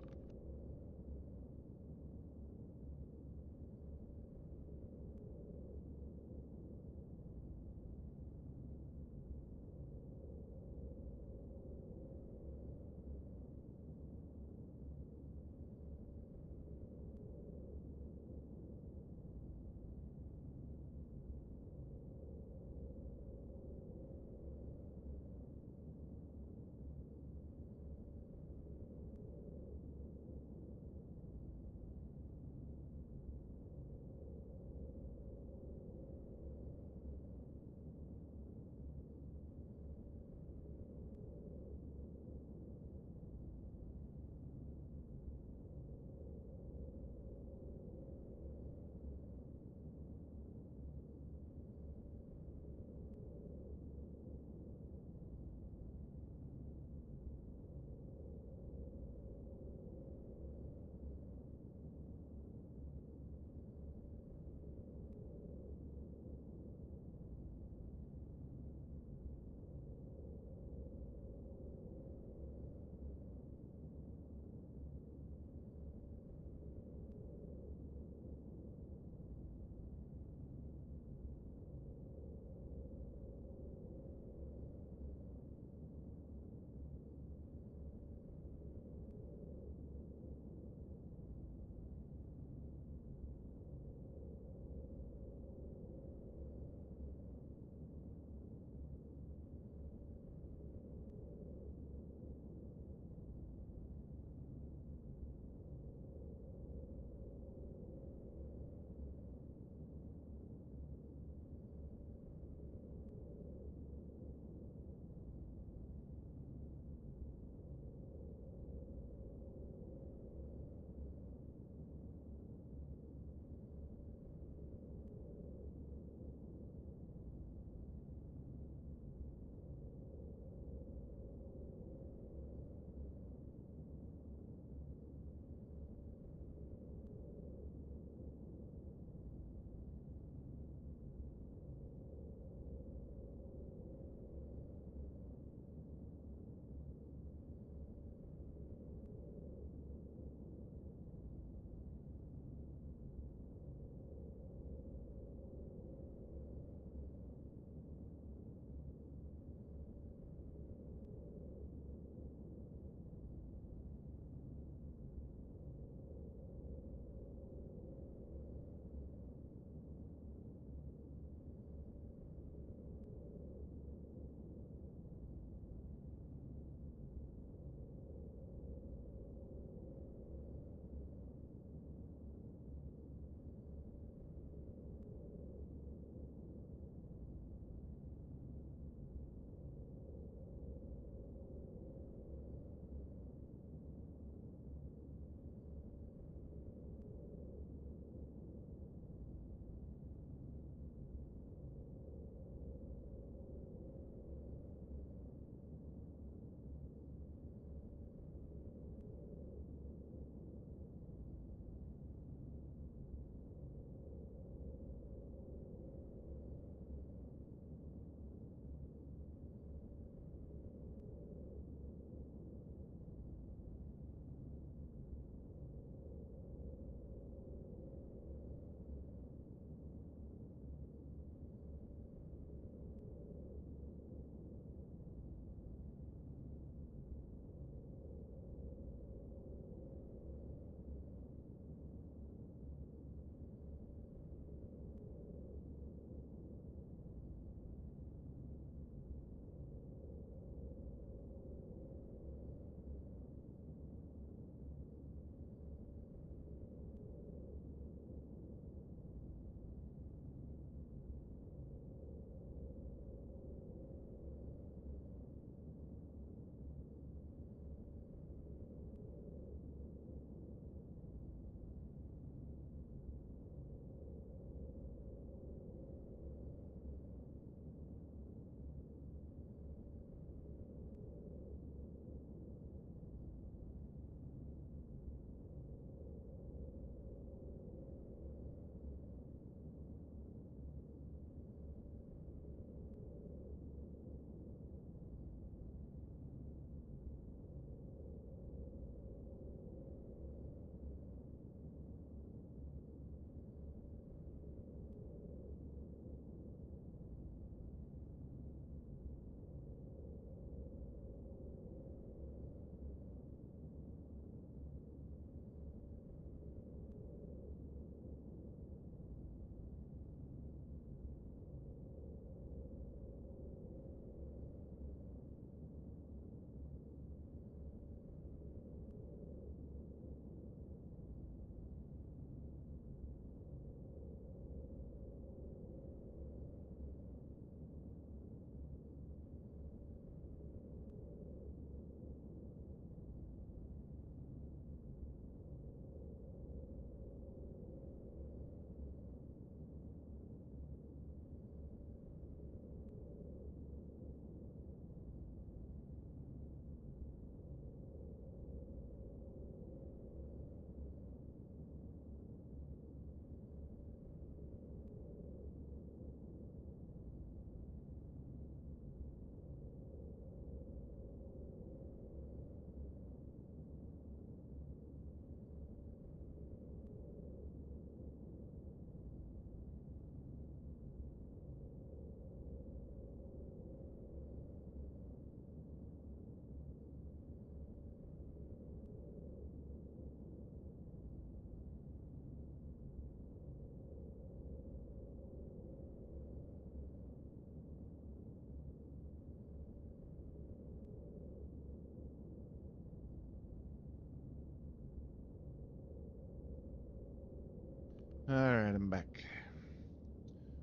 Alright, I'm back.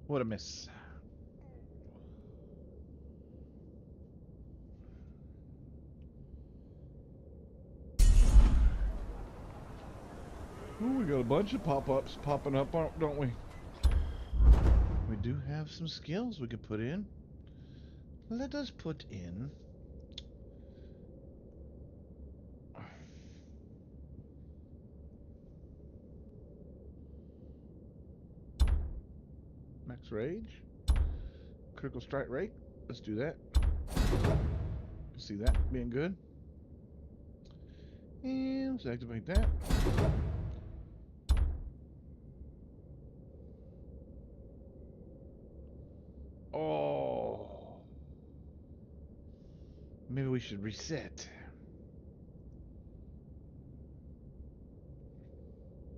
What a miss. Ooh, we got a bunch of pop-ups popping up, don't we? We do have some skills we could put in. Let us put in... Max Rage. Critical strike rate. Let's do that. See that being good. And let's activate that. Oh. Maybe we should reset.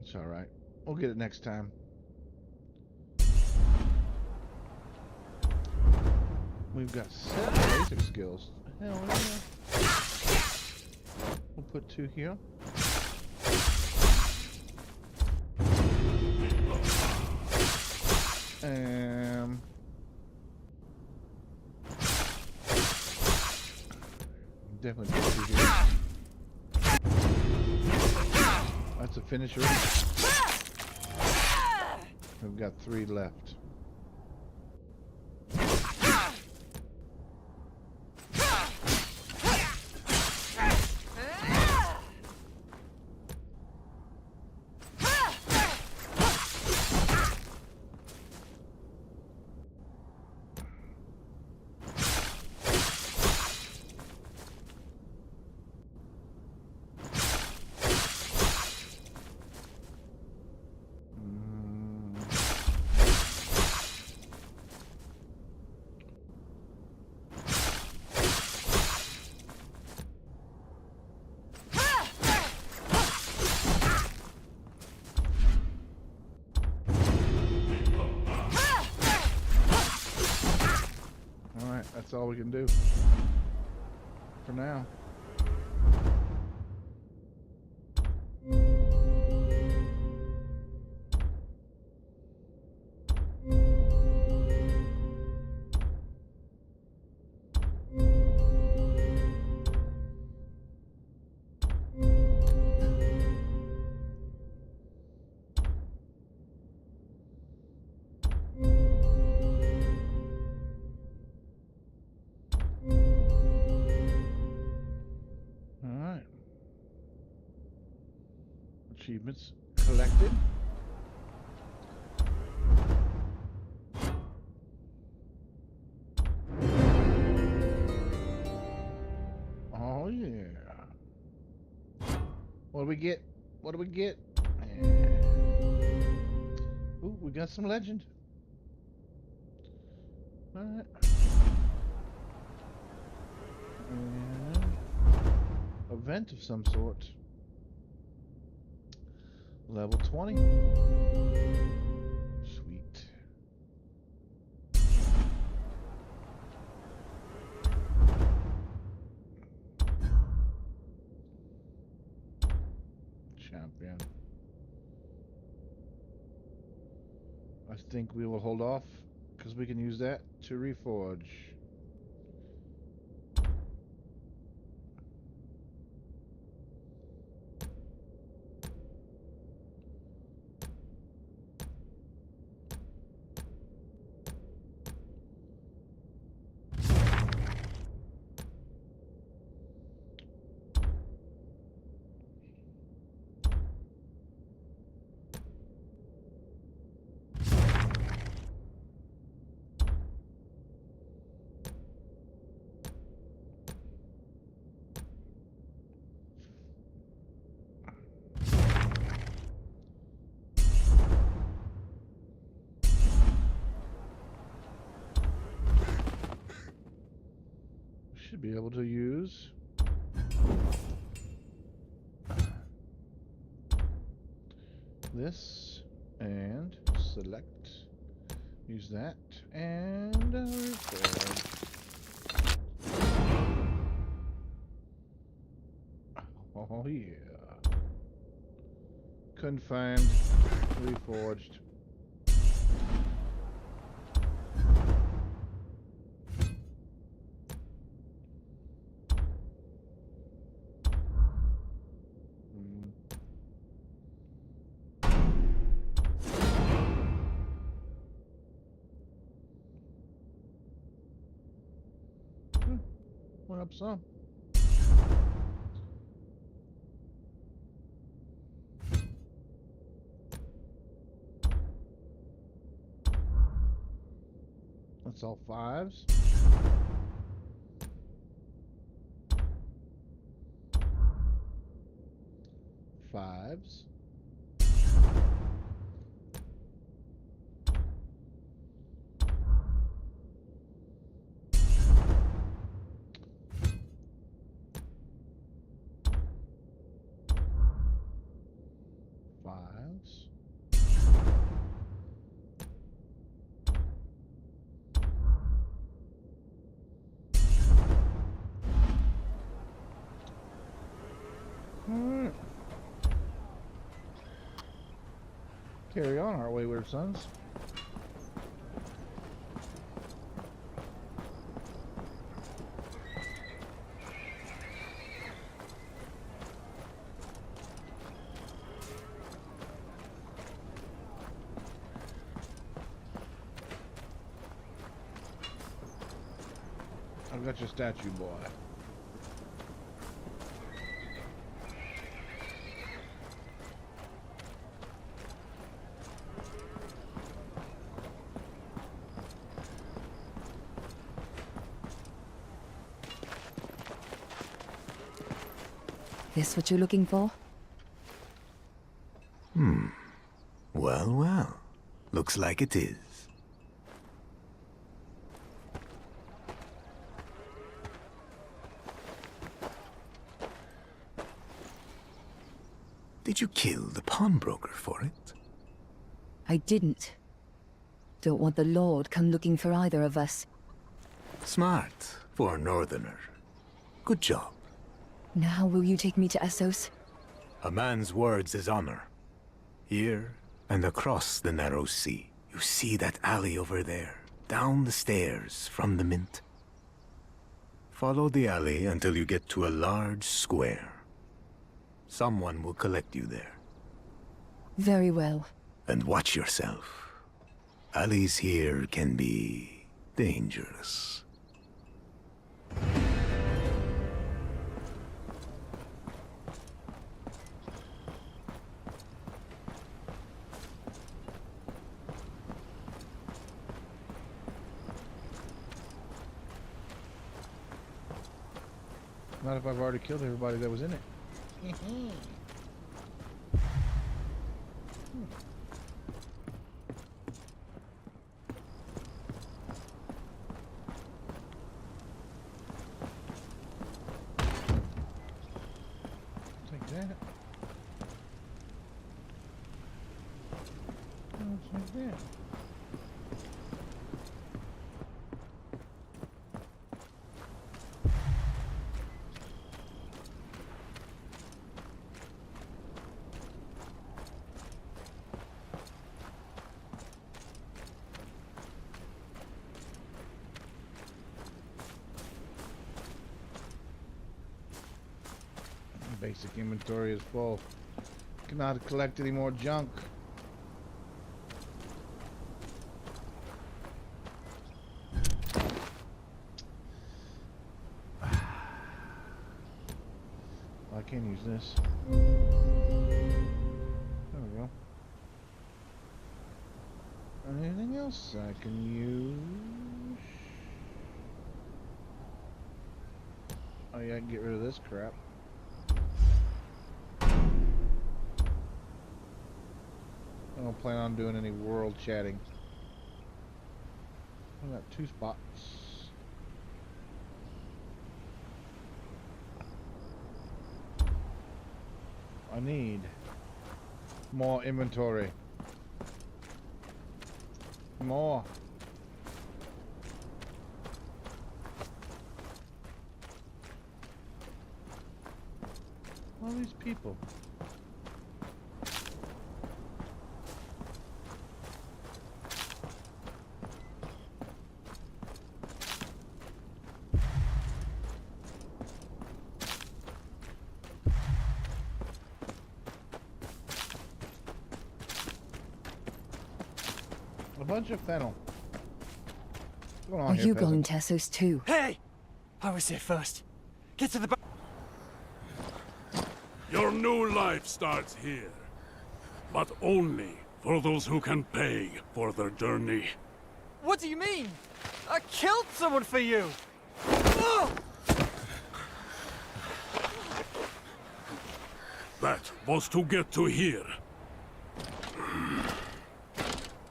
It's alright. We'll get it next time. We've got 7 basic skills. Hell yeah. We'll put 2 here. Definitely put 2 here. That's a finisher. We've got 3 left. That's all we can do for now. Achievements collected. Oh yeah. What do we get? What do we get? Ooh, we got some legend. Alright. And event of some sort. Level 20. Sweet. Champion. I think we will hold off because we can use that to reforge. Should be able to use this and select, use that and record. Oh yeah. Couldn't find Reforged. Went up some. That's all fives. Fives. Fives. Alright. Carry on our wayward sons. I've got your statue, boy. This what you're looking for? Well, well. Looks like it is. Did you kill the pawnbroker for it? I didn't. Don't want the Lord come looking for either of us. Smart for a northerner. Good job. Now will you take me to Essos? A man's words is honor. Here and across the narrow sea. You see that alley over there, down the stairs from the Mint. Follow the alley until you get to a large square. Someone will collect you there. Very well. And watch yourself. Alleys here can be dangerous. Not if I've already killed everybody that was in it. Take that. I'll take that. Basic inventory is full. Cannot collect any more junk. I can't use this. There we go. Anything else I can use? Oh yeah, I can get rid of this crap. I don't plan on doing any world chatting. I got 2 spots. I need more inventory. More. All these people. bunch of fennel. What's going on Are here, you peasant? going to Essos too? Hey! I was here first. Get to the back. Your new life starts here. But only for those who can pay for their journey. What do you mean? I killed someone for you! That was to get to here.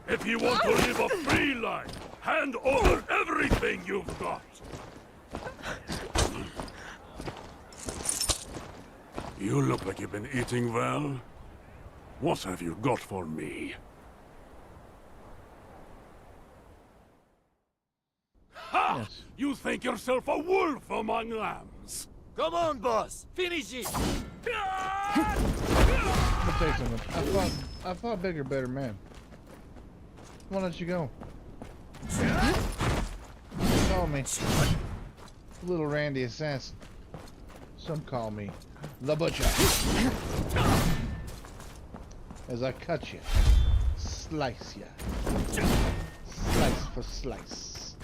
If you want to live a free life, hand over everything you've got. You look like you've been eating well. What have you got for me? Ha! Yes. You think yourself a wolf among lambs? Come on, boss. Finish it. Let me tell you something. I fought bigger, better man. Why don't you go? Call me Little Randy Assassin. Some call me the Butcher. As I cut you, slice you, slice for slice.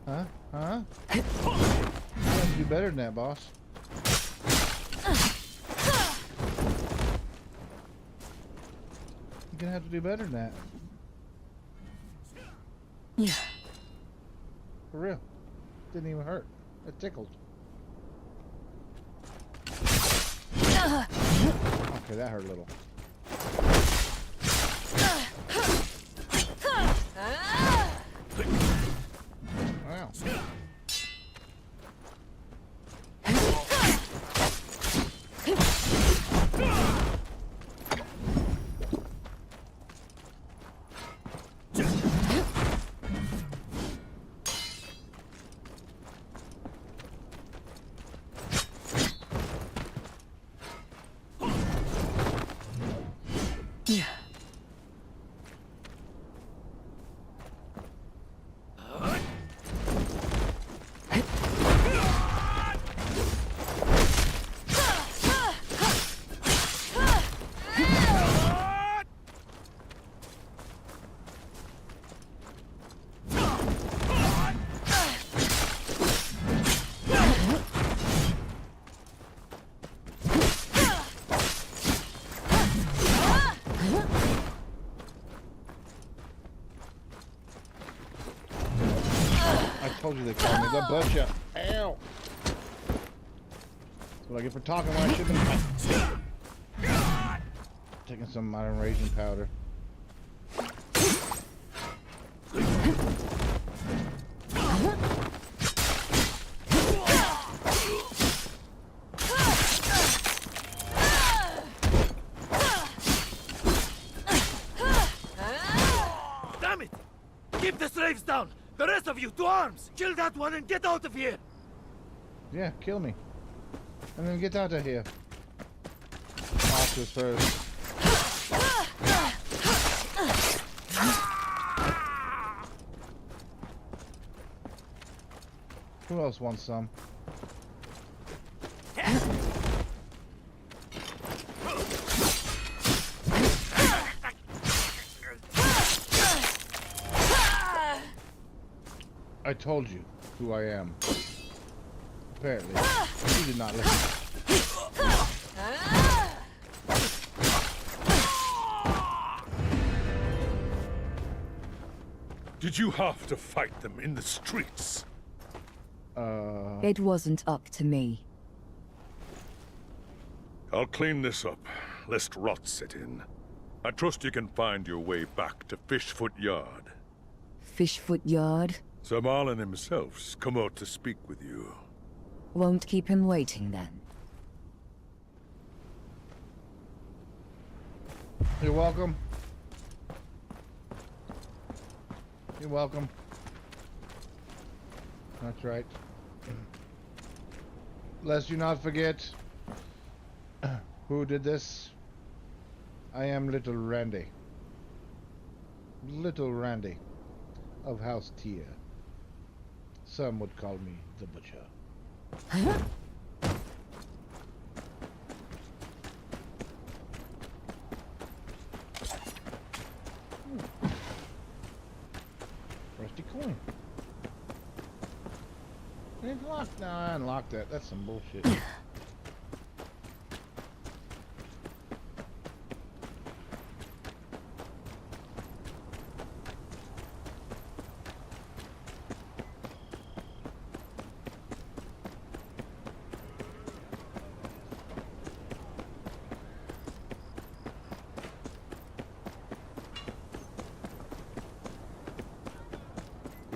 Huh? Huh? You have to do better than that, boss. You're gonna have to do better than that. Yeah. For real. Didn't even hurt. It tickled. Okay, that hurt a little. Wow. Yeah. I told you they called me the Butcher. Ow! That's what I get for talking when I shouldn't have. Taking some modern raging powder. Damn it! Keep the slaves down! The rest of you, to arms! Kill that one and get out of here! Yeah, kill me. And then get out of here. Oscars first. Who else wants some? I told you who I am. Apparently, you did not listen. Did you have to fight them in the streets? It wasn't up to me. I'll clean this up, lest rot set in. I trust you can find your way back to Fishfoot Yard. Fishfoot Yard? Sir Marlin himself's come out to speak with you. Won't keep him waiting then. You're welcome. You're welcome. That's right. Lest you not forget who did this. I am Little Randy. Little Randy of House Tyr. Some would call me the Butcher. Lock? No, I unlocked that. That's some bullshit.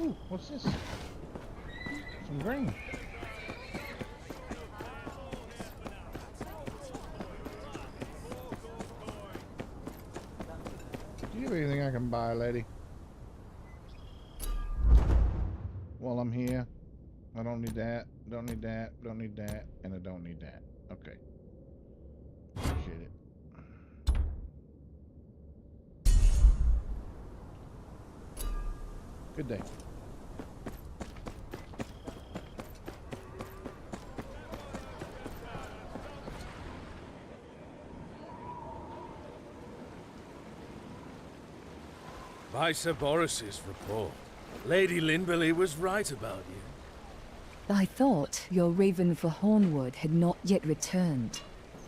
Ooh, what's this? Some grain. Do you have anything I can buy, lady? While I'm here. I don't need that. Don't need that. Don't need that. And I don't need that. Okay. Appreciate it. Good day. By Sir Boris's report, Lady Linberly was right about you. I thought your raven for Hornwood had not yet returned.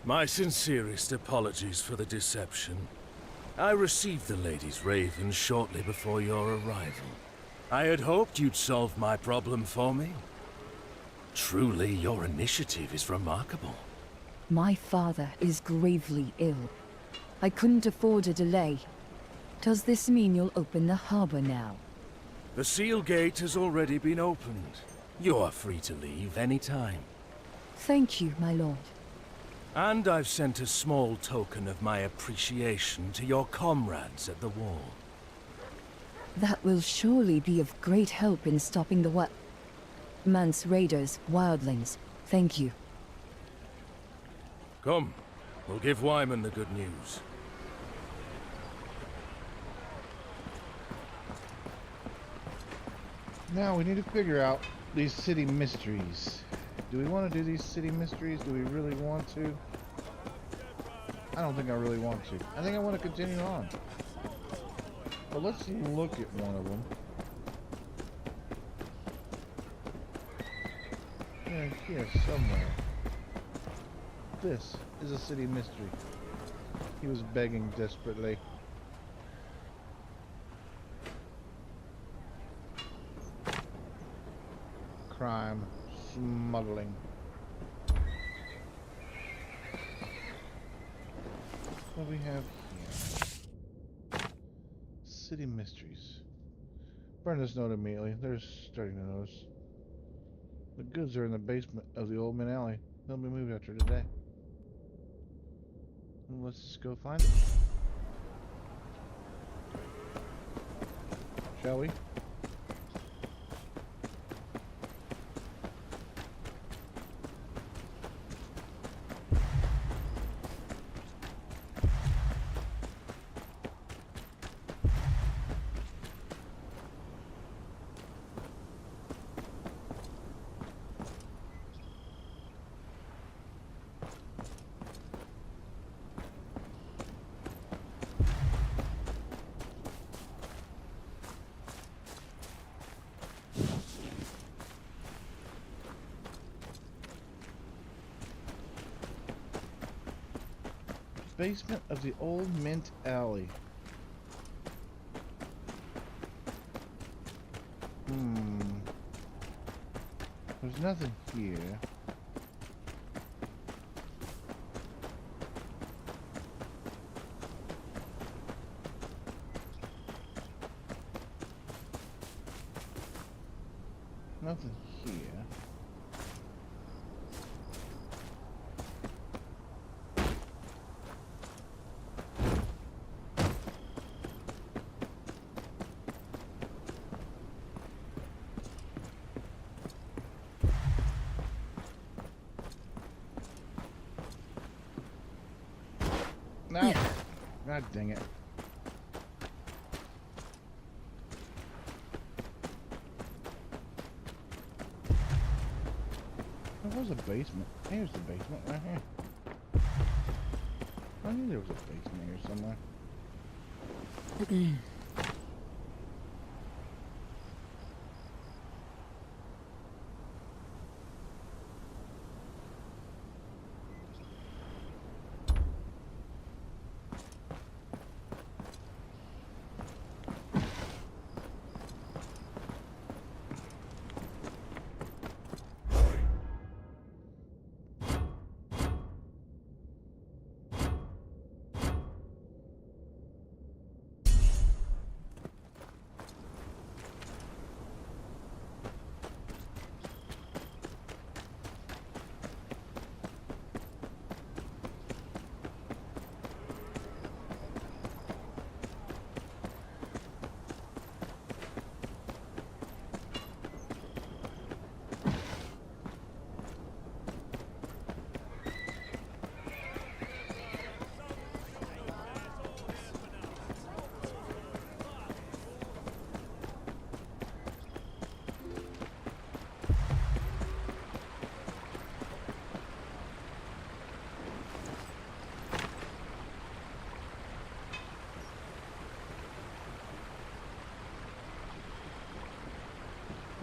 My sincerest apologies for the deception. I received the lady's raven shortly before your arrival. I had hoped you'd solve my problem for me. Truly, your initiative is remarkable. My father is gravely ill. I couldn't afford a delay. Does this mean you'll open the harbor now? The seal gate has already been opened. You are free to leave any time. Thank you, my lord. And I've sent a small token of my appreciation to your comrades at the wall. That will surely be of great help in stopping the Man's raiders, wildlings. Thank you. Come, we'll give Wyman the good news. Now we need to figure out these city mysteries. Do we want to do these city mysteries? Do we really want to? I don't think I really want to. I think I want to continue on. But let's look at one of them. Yeah, here somewhere. This is a city mystery. He was begging desperately. Crime, smuggling. What do we have here? City mysteries. Burn this note immediately. They're starting to notice. The goods are in the basement of the Old Man Alley. They'll be moved after today. Well, let's just go find it. Shall we? Basement of the Old Mint Alley. There's nothing here. Nothing here. No. God dang it. There was a basement. Here's the basement right here. I knew there was a basement here somewhere.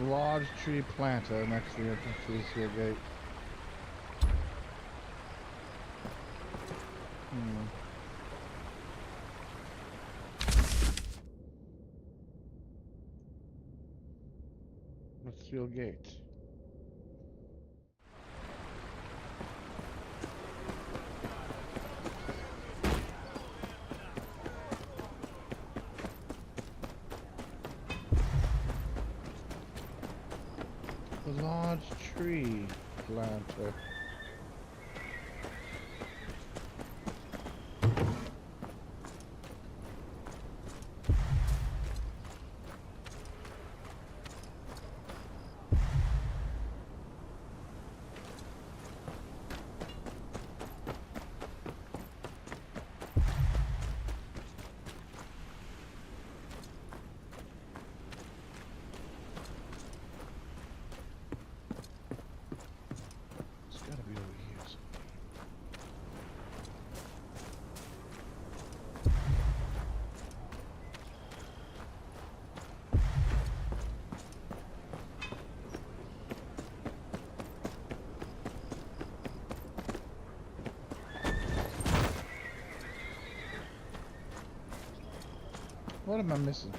large tree planter next to the entrance to the seal gate. Let's seal gate. The large tree planter. It's gotta be over here somewhere. What am I missing?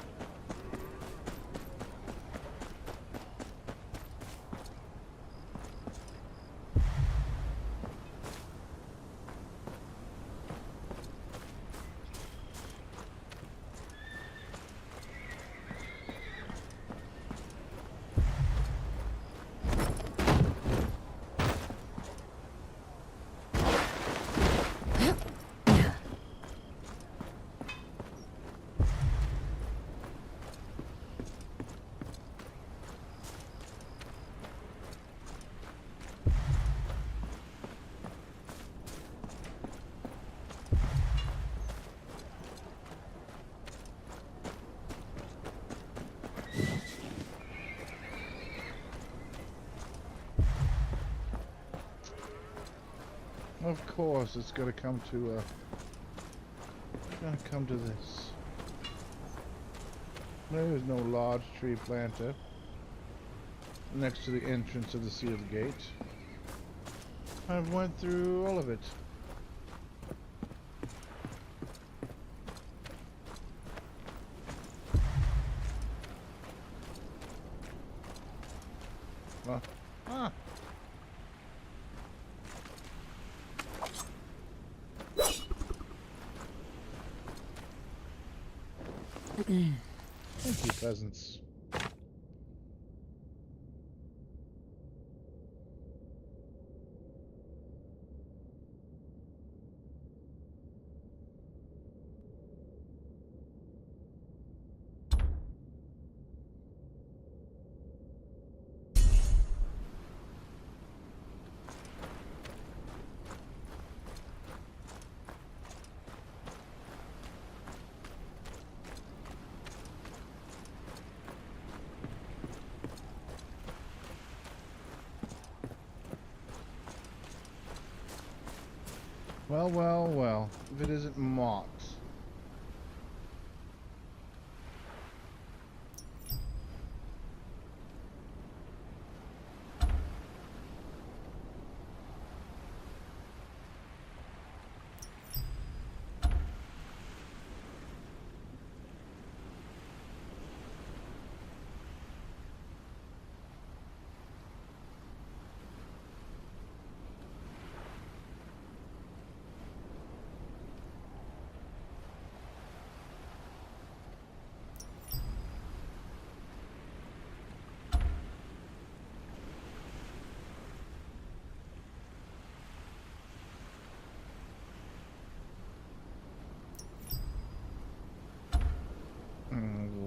Of course, it's gonna come to this. There is no large tree planter next to the entrance of the sealed gate. I've went through all of it. Ah. Thank you, peasants. Well, well, well. If it isn't marked.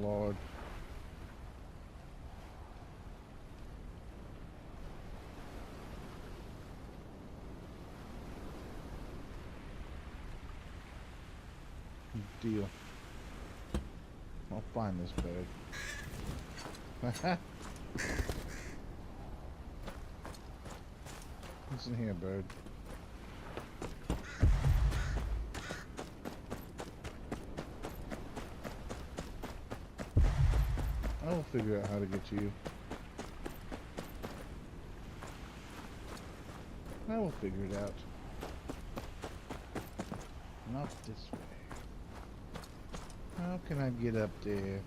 Lord. Deal. I'll find this bird. Listen here, bird. I'll figure out how to get to you. we'll figure it out. Not this way. How can I get up there?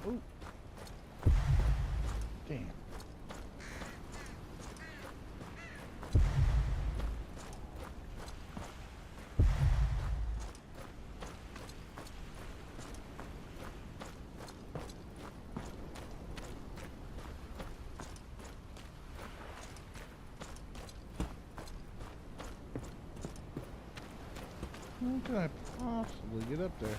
Oh. Damn. How can I possibly get up there?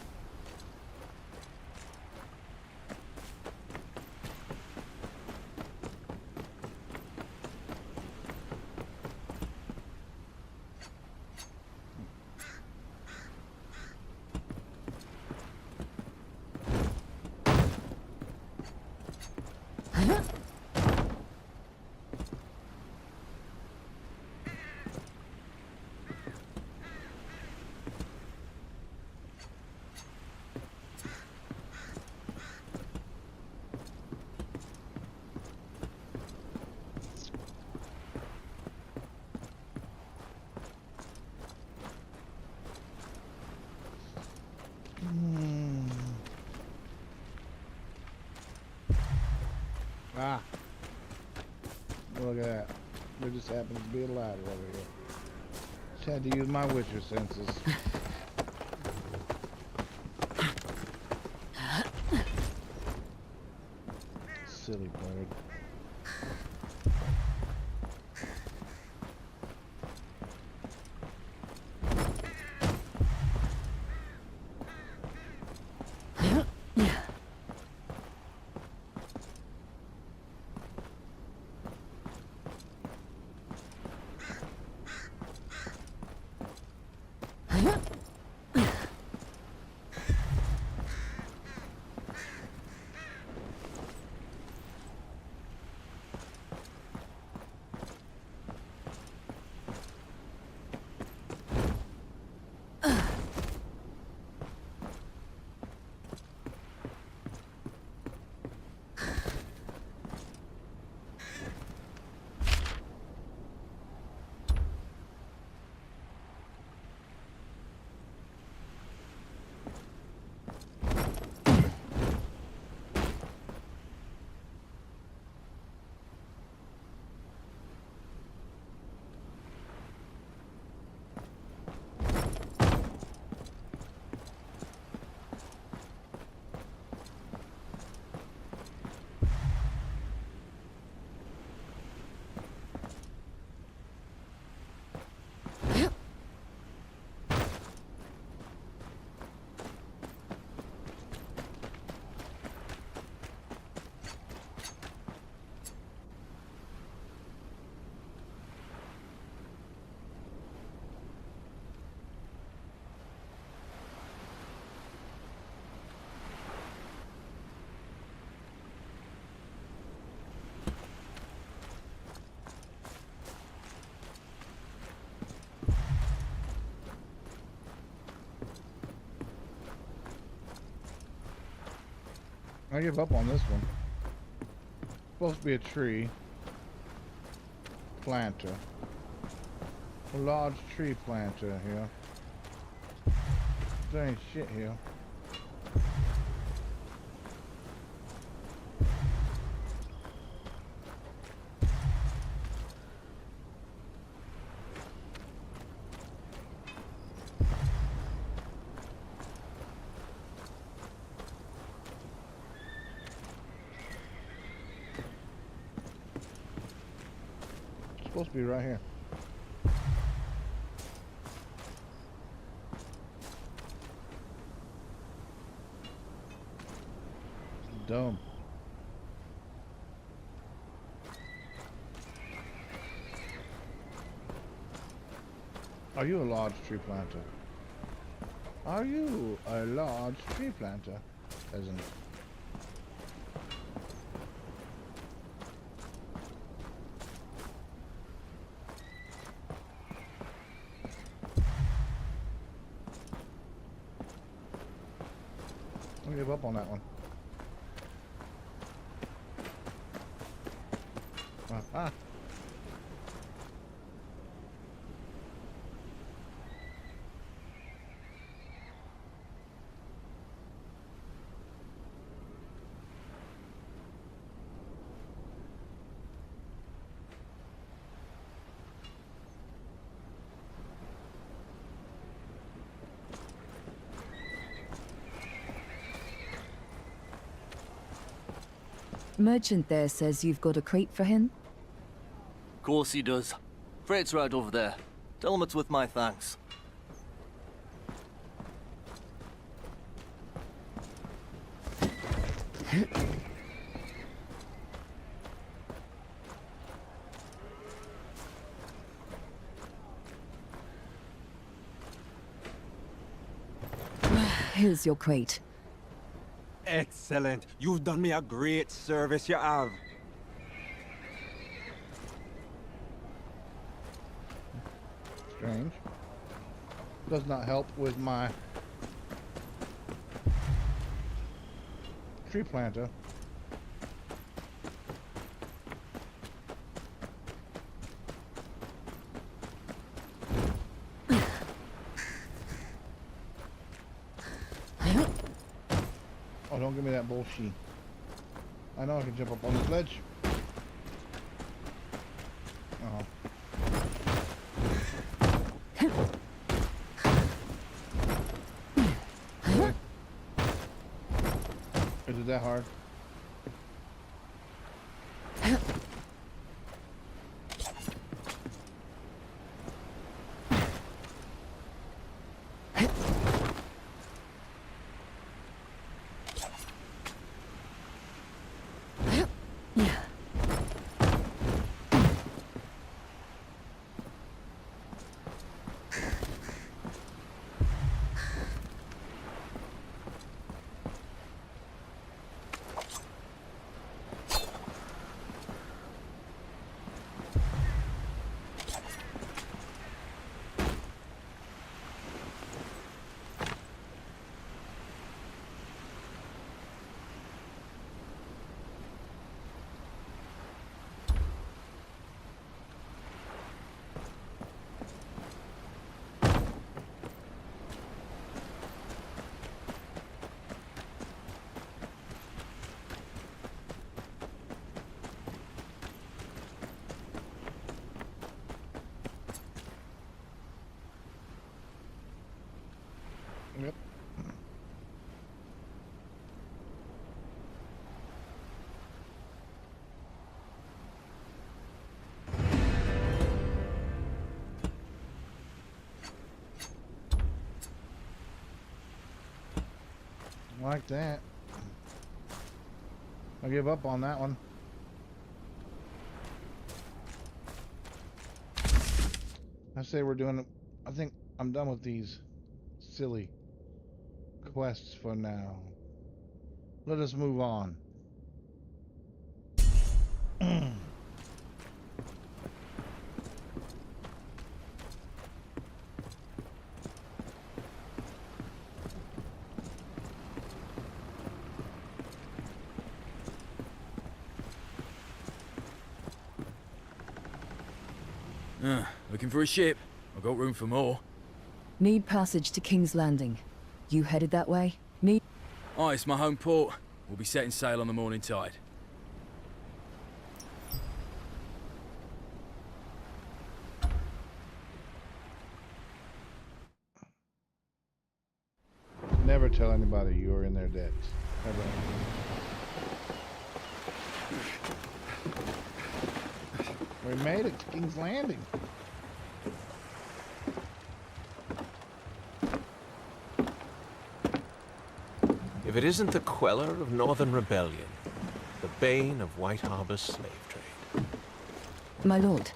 Ah. Look at that. There just happens to be a ladder over here. Just had to use my witcher senses. Silly bird. I give up on this one. Supposed to be a tree planter. A large tree planter here. There ain't shit here. Supposed to be right here. Dumb. Are you a large tree planter? Are you a large tree planter? Peasant. I'll give up on that one. Ah. Merchant there says you've got a crate for him? Course he does. Freight's right over there. Tell him it's with my thanks. Here's your crate. Excellent. You've done me a great service, you have. Strange. Does not help with my tree planter. Oh, don't give me that bullshit. I know I can jump up on this ledge. Oh. Really? Is it that hard? Yep. Like that. I give up on that one. I say we're doing it. I think I'm done with these silly quests for now. Let us move on. Looking for a ship? I've got room for more. Need passage to King's Landing. You headed that way? Need... Oh, it's my home port. We'll be setting sail on the morning tide. Never tell anybody you're in their debt. Ever. We made it to King's Landing. If it isn't the queller of Northern Rebellion, the bane of White Harbor's slave trade. My lord.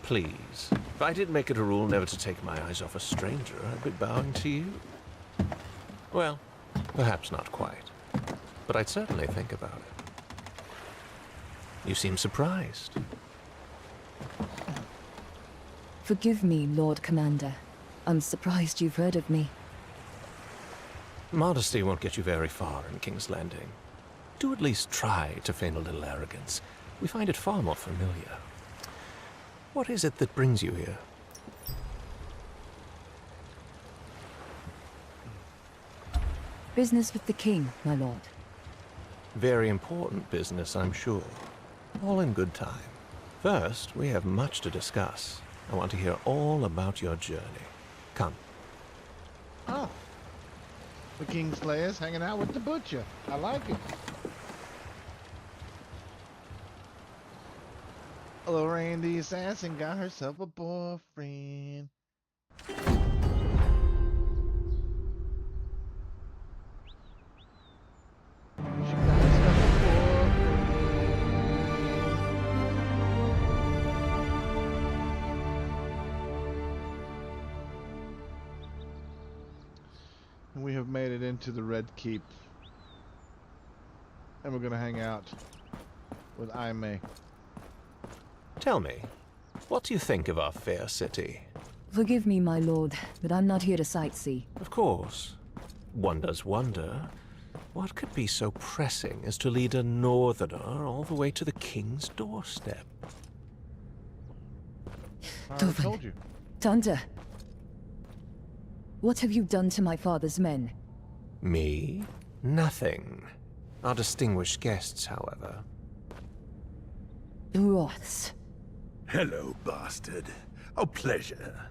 Please, if I did make it a rule never to take my eyes off a stranger, I'd be bowing to you. Well, perhaps not quite, but I'd certainly think about it. You seem surprised. Forgive me, Lord Commander. I'm surprised you've heard of me. Modesty won't get you very far in King's Landing. Do at least try to feign a little arrogance. We find it far more familiar. What is it that brings you here? Business with the king, my lord. Very important business, I'm sure. All in good time. First, we have much to discuss. I want to hear all about your journey. Come. Oh. The Kingslayer's hanging out with the butcher. I like it. Lorraine the assassin got herself a boyfriend. And we have made it into the Red Keep. And we're gonna hang out with Aime. Tell me, what do you think of our fair city? Forgive me, my lord, but I'm not here to sightsee. Of course. One does wonder, what could be so pressing as to lead a northerner all the way to the king's doorstep? I told you. Thunder. What have you done to my father's men? Me? Nothing. Our distinguished guests, however. The Roths. Hello, bastard. A pleasure.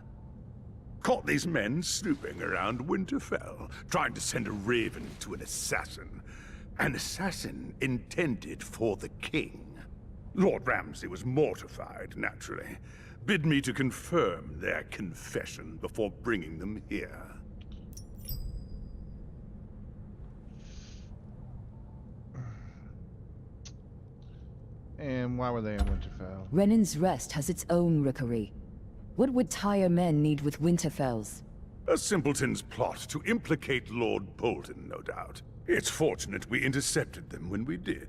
Caught these men snooping around Winterfell, trying to send a raven to an assassin. An assassin intended for the king. Lord Ramsay was mortified, naturally. Bid me to confirm their confession before bringing them here. And why were they in Winterfell? Renan's Rest has its own rookery. What would Tyre men need with Winterfells? A simpleton's plot to implicate Lord Bolton, no doubt. It's fortunate we intercepted them when we did.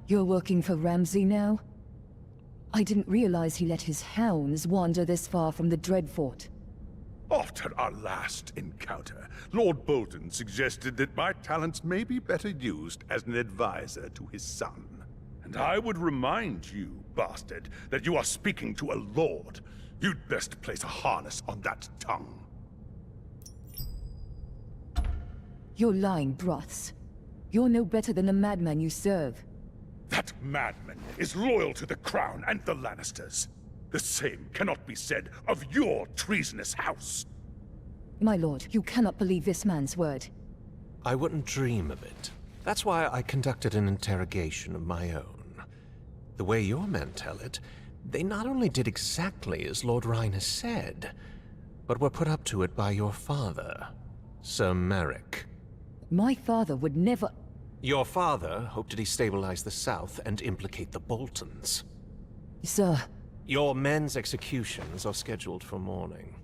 You're working for Ramsay now? I didn't realize he let his hounds wander this far from the Dreadfort. After our last encounter, Lord Bolton suggested that my talents may be better used as an advisor to his son. And I would remind you, bastard, that you are speaking to a lord. You'd best place a harness on that tongue. You're lying, Broths. You're no better than the madman you serve. That madman is loyal to the crown and the Lannisters. The same cannot be said of your treasonous house. My lord, you cannot believe this man's word. I wouldn't dream of it. That's why I conducted an interrogation of my own. The way your men tell it, they not only did exactly as Lord Rhine has said, but were put up to it by your father, Sir Merrick. My father would never... Your father hoped to destabilize the South and implicate the Boltons. Sir... Your men's executions are scheduled for morning.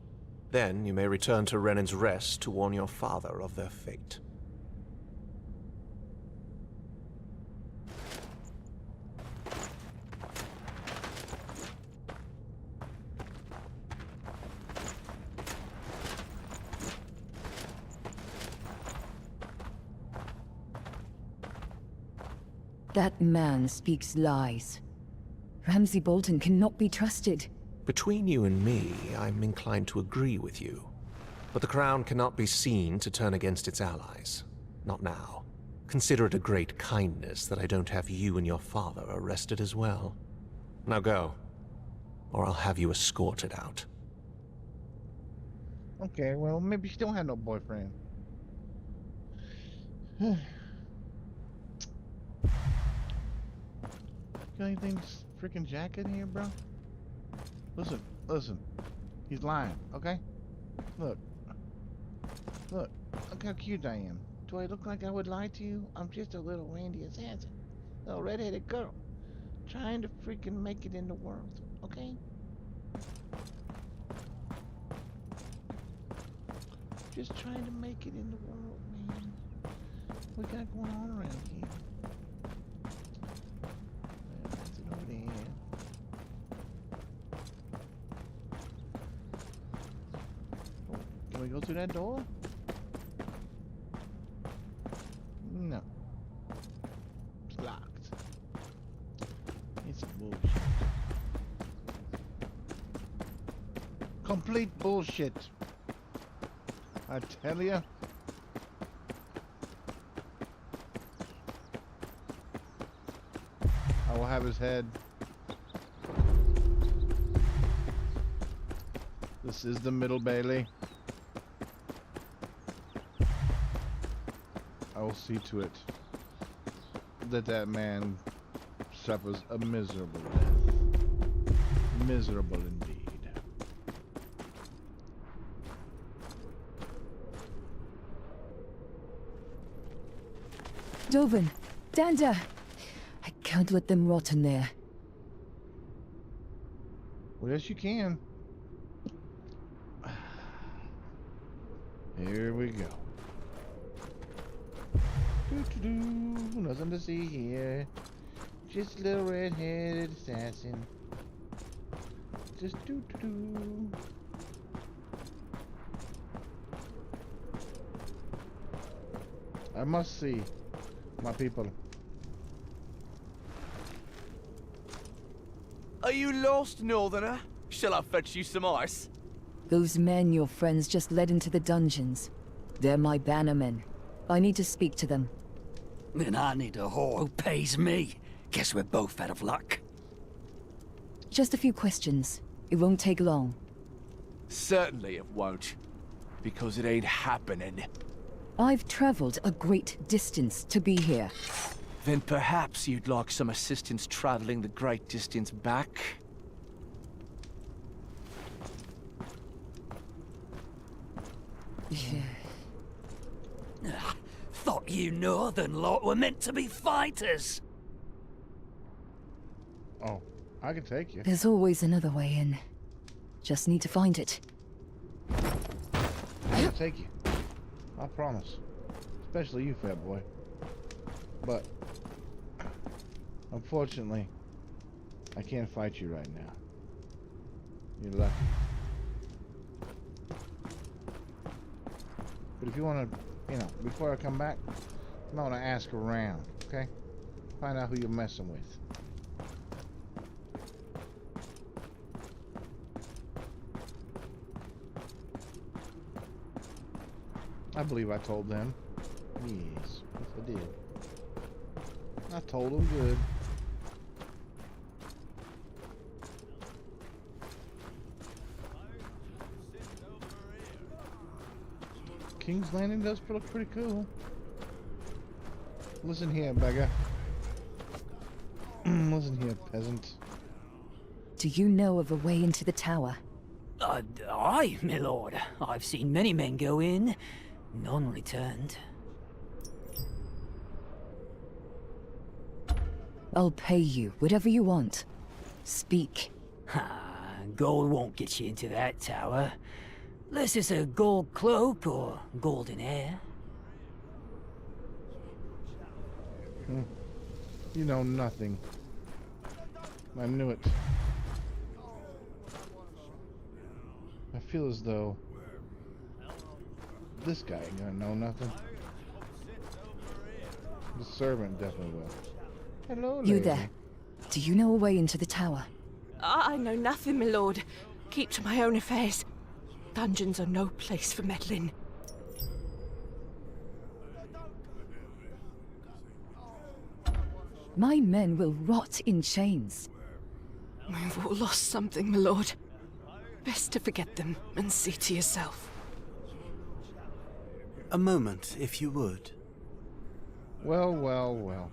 Then you may return to Renan's Rest to warn your father of their fate. That man speaks lies. Ramsay Bolton cannot be trusted. Between you and me, I'm inclined to agree with you. But the Crown cannot be seen to turn against its allies. Not now. Consider it a great kindness that I don't have you and your father arrested as well. Now go, or I'll have you escorted out. Okay, well, maybe she don't have no boyfriend. Got anything freaking Jack in here, bro? Listen, listen. He's lying, okay? Look. Look how cute I am. Do I look like I would lie to you? I'm just a little Randy assassin. Little red-headed girl. Trying to freaking make it in the world, okay? Just trying to make it in the world, man. What we got going on around here? That's it over there. Oh, can we go through that door? bullshit. Complete bullshit. I tell ya. I will have his head. This is the Middle Bailey. I will see to it that that man suffers a miserable death. Miserable indeed. Dovin, Danda, I can't let them rot in there. Well, yes, you can. Here we go. Doo-doo-doo. Nothing to see here. Just a little red-headed assassin. Just doo-doo-doo. I must see my people. Are you lost, Northerner? Shall I fetch you some ice? Those men your friends just led into the dungeons. They're my bannermen. I need to speak to them. Then I need a whore who pays me. Guess we're both out of luck. Just a few questions. It won't take long. Certainly it won't. Because it ain't happening. I've traveled a great distance to be here. Then perhaps you'd like some assistance traveling the great distance back? Thought you northern lot were meant to be fighters. Oh, I can take you. There's always another way in. Just need to find it. I can take you. I promise. Especially you, fat boy. But, unfortunately, I can't fight you right now. You're lucky. But if you want to, you know, before I come back, I want to ask around, okay? Find out who you're messing with. I believe I told them. Yes, I did. I told them good. King's Landing does look pretty cool. Listen here, beggar. Listen here, peasant. Do you know of a way into the tower? Aye, my lord. I've seen many men go in. None returned. I'll pay you whatever you want. Speak. Gold won't get you into that tower. Unless it's a gold cloak or golden hair. You know nothing. I knew it. I feel as though this guy ain't gonna know nothing. The servant definitely will. Hello, lady. You there. Do you know a way into the tower? I know nothing, my lord. Keep to my own affairs. Dungeons are no place for meddling. My men will rot in chains. We've all lost something, my lord. Best to forget them and see to yourself. A moment, if you would. Well, well, well.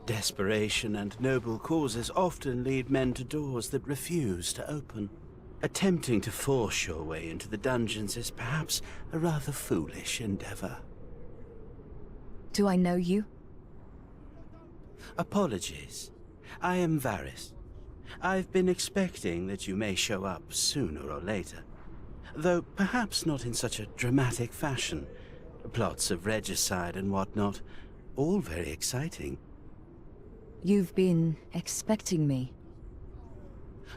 Desperation and noble causes often lead men to doors that refuse to open. Attempting to force your way into the dungeons is perhaps a rather foolish endeavor. Do I know you? Apologies. I am Varys. I've been expecting that you may show up sooner or later. Though perhaps not in such a dramatic fashion. Plots of regicide and whatnot. All very exciting. You've been expecting me.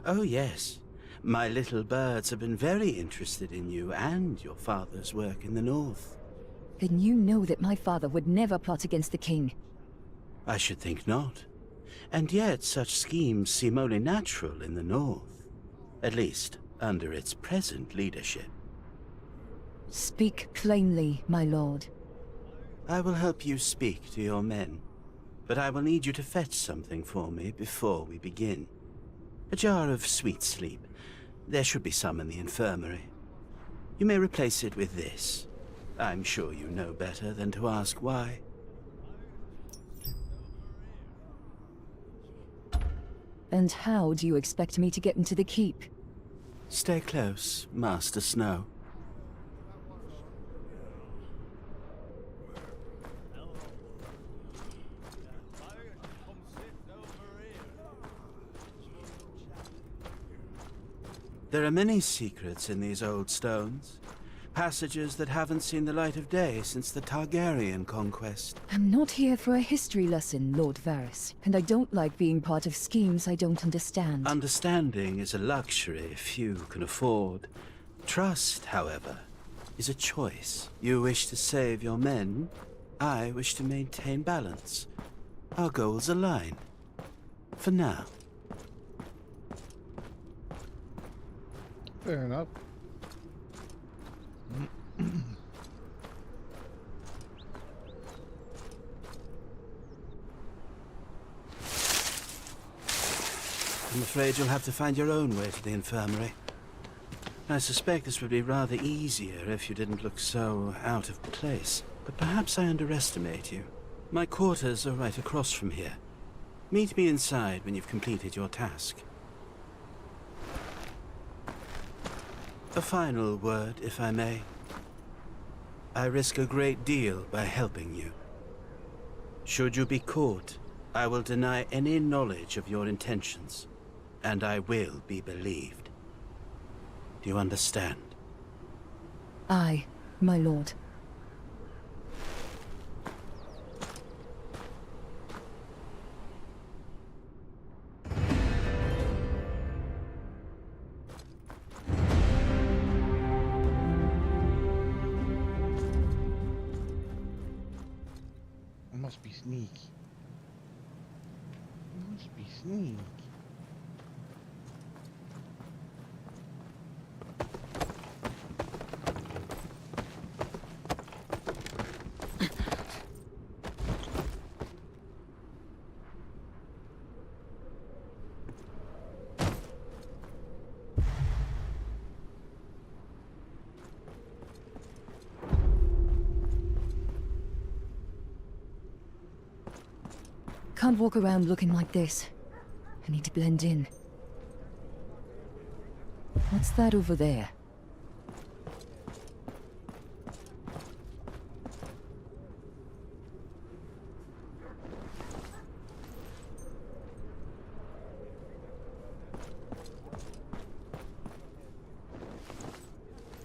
Oh yes. My little birds have been very interested in you and your father's work in the north. Then you know that my father would never plot against the king. I should think not. And yet such schemes seem only natural in the north. At least, under its present leadership. Speak plainly, my lord. I will help you speak to your men, but I will need you to fetch something for me before we begin. A jar of sweet sleep. There should be some in the infirmary. You may replace it with this. I'm sure you know better than to ask why. And how do you expect me to get into the keep? Stay close, Master Snow. There are many secrets in these old stones. Passages that haven't seen the light of day since the Targaryen conquest. I'm not here for a history lesson, Lord Varys, and I don't like being part of schemes I don't understand. Understanding is a luxury few can afford. Trust, however, is a choice. You wish to save your men. I wish to maintain balance. Our goals align. For now. Fair enough. I'm afraid you'll have to find your own way to the infirmary. I suspect this would be rather easier if you didn't look so out of place. But perhaps I underestimate you. My quarters are right across from here. Meet me inside when you've completed your task. A final word, if I may. I risk a great deal by helping you. Should you be caught, I will deny any knowledge of your intentions, and I will be believed. Do you understand? Aye, my lord. Must be sneaky. Must be sneaky. Can't walk around looking like this. I need to blend in. What's that over there?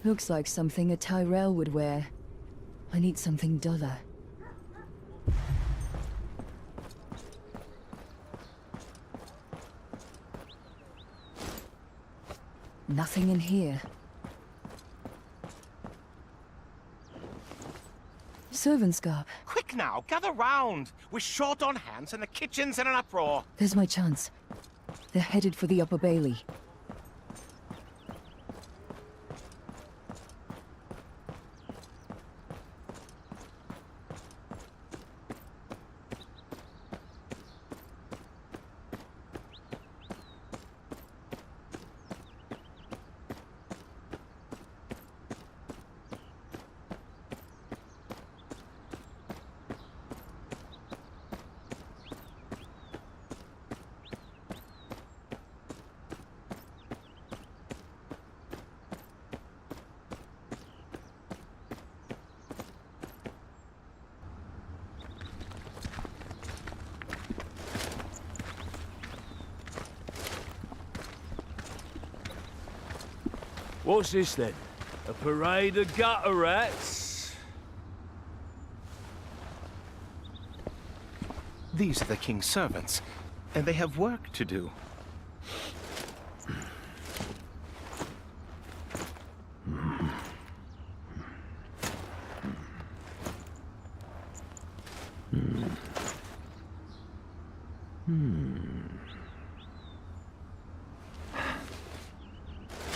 Looks like something a Tyrell would wear. I need something duller. Nothing in here. Servant's garb. Quick now, gather round! We're short on hands and the kitchen's in an uproar. There's my chance. They're headed for the Upper Bailey. What's this then? A parade of gutter rats? These are the king's servants, and they have work to do.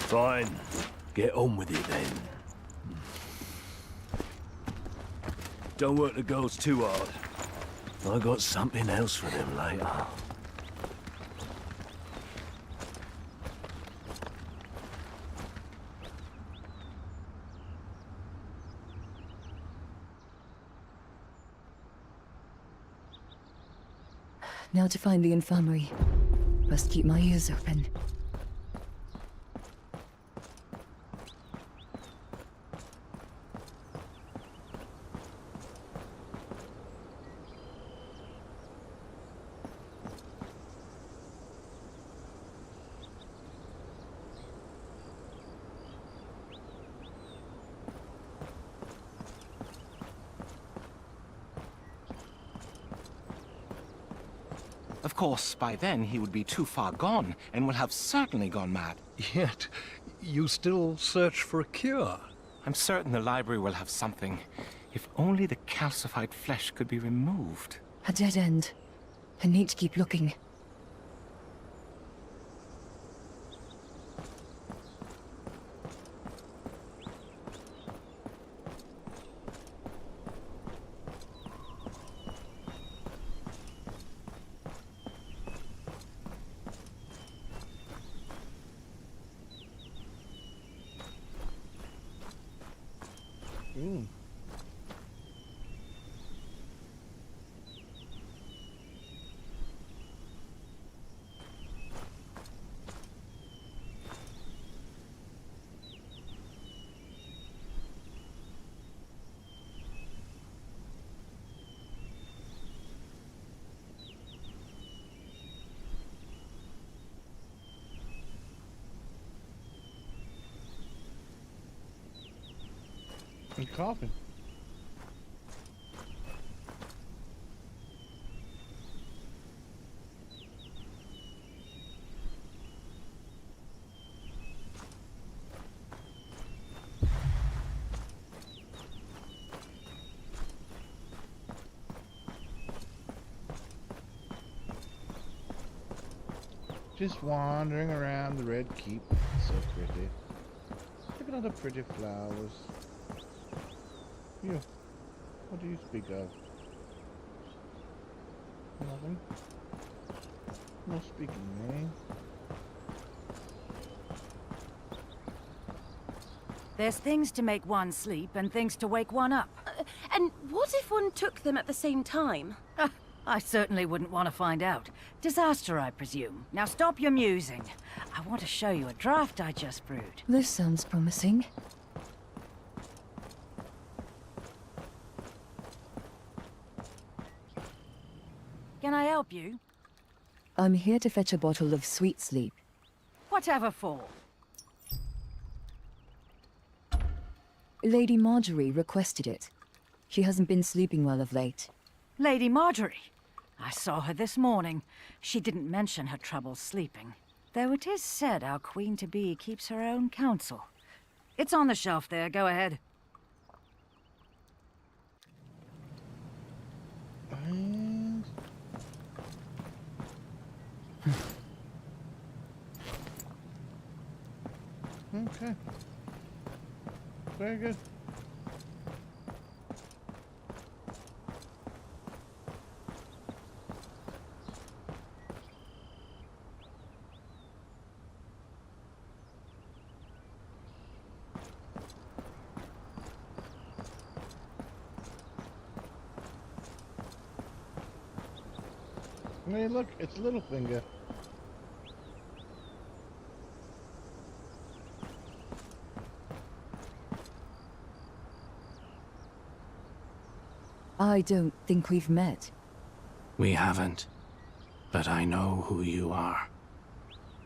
Fine. Get on with it then. Don't work the goals too hard. I got something else for them later. Now to find the infirmary. Must keep my ears open. Of course, by then he would be too far gone and will have certainly gone mad. Yet, you still search for a cure. I'm certain the library will have something. If only the calcified flesh could be removed. A dead end. I need to keep looking. I'm coughing. Just wandering around the Red Keep. So pretty. Look at all the pretty flowers. You. What do you speak of? Nothing. No speaking, eh? There's things to make one sleep and things to wake one up. And what if one took them at the same time? I certainly wouldn't want to find out. Disaster, I presume. Now stop your musing. I want to show you a draft I just brewed. This sounds promising. Can I help you? I'm here to fetch a bottle of sweet sleep. Whatever for? Lady Marjorie requested it. She hasn't been sleeping well of late. Lady Marjorie? I saw her this morning. She didn't mention her trouble sleeping. Though it is said our queen-to-be keeps her own counsel. It's on the shelf there. Go ahead. And... okay. Very good. Hey, look, it's Littlefinger. I don't think we've met. We haven't, but I know who you are.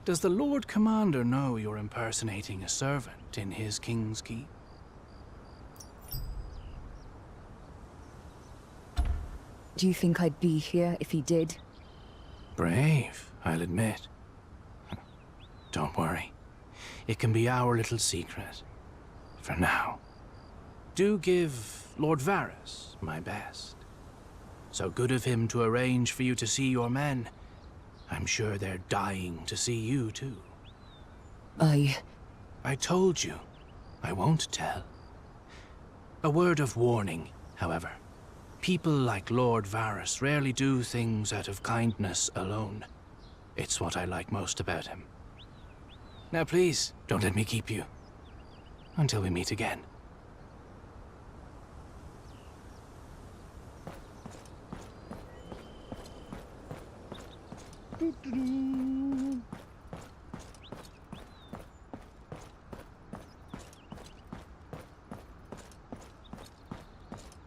Does the Lord Commander know you're impersonating a servant in his King's Keep? Do you think I'd be here if he did? Brave, I'll admit. Don't worry. It can be our little secret. For now. Do give Lord Varys my best. So good of him to arrange for you to see your men, I'm sure they're dying to see you, too. I told you. I won't tell. A word of warning, however. People like Lord Varys rarely do things out of kindness alone. It's what I like most about him. Now please, don't let me keep you. Until we meet again.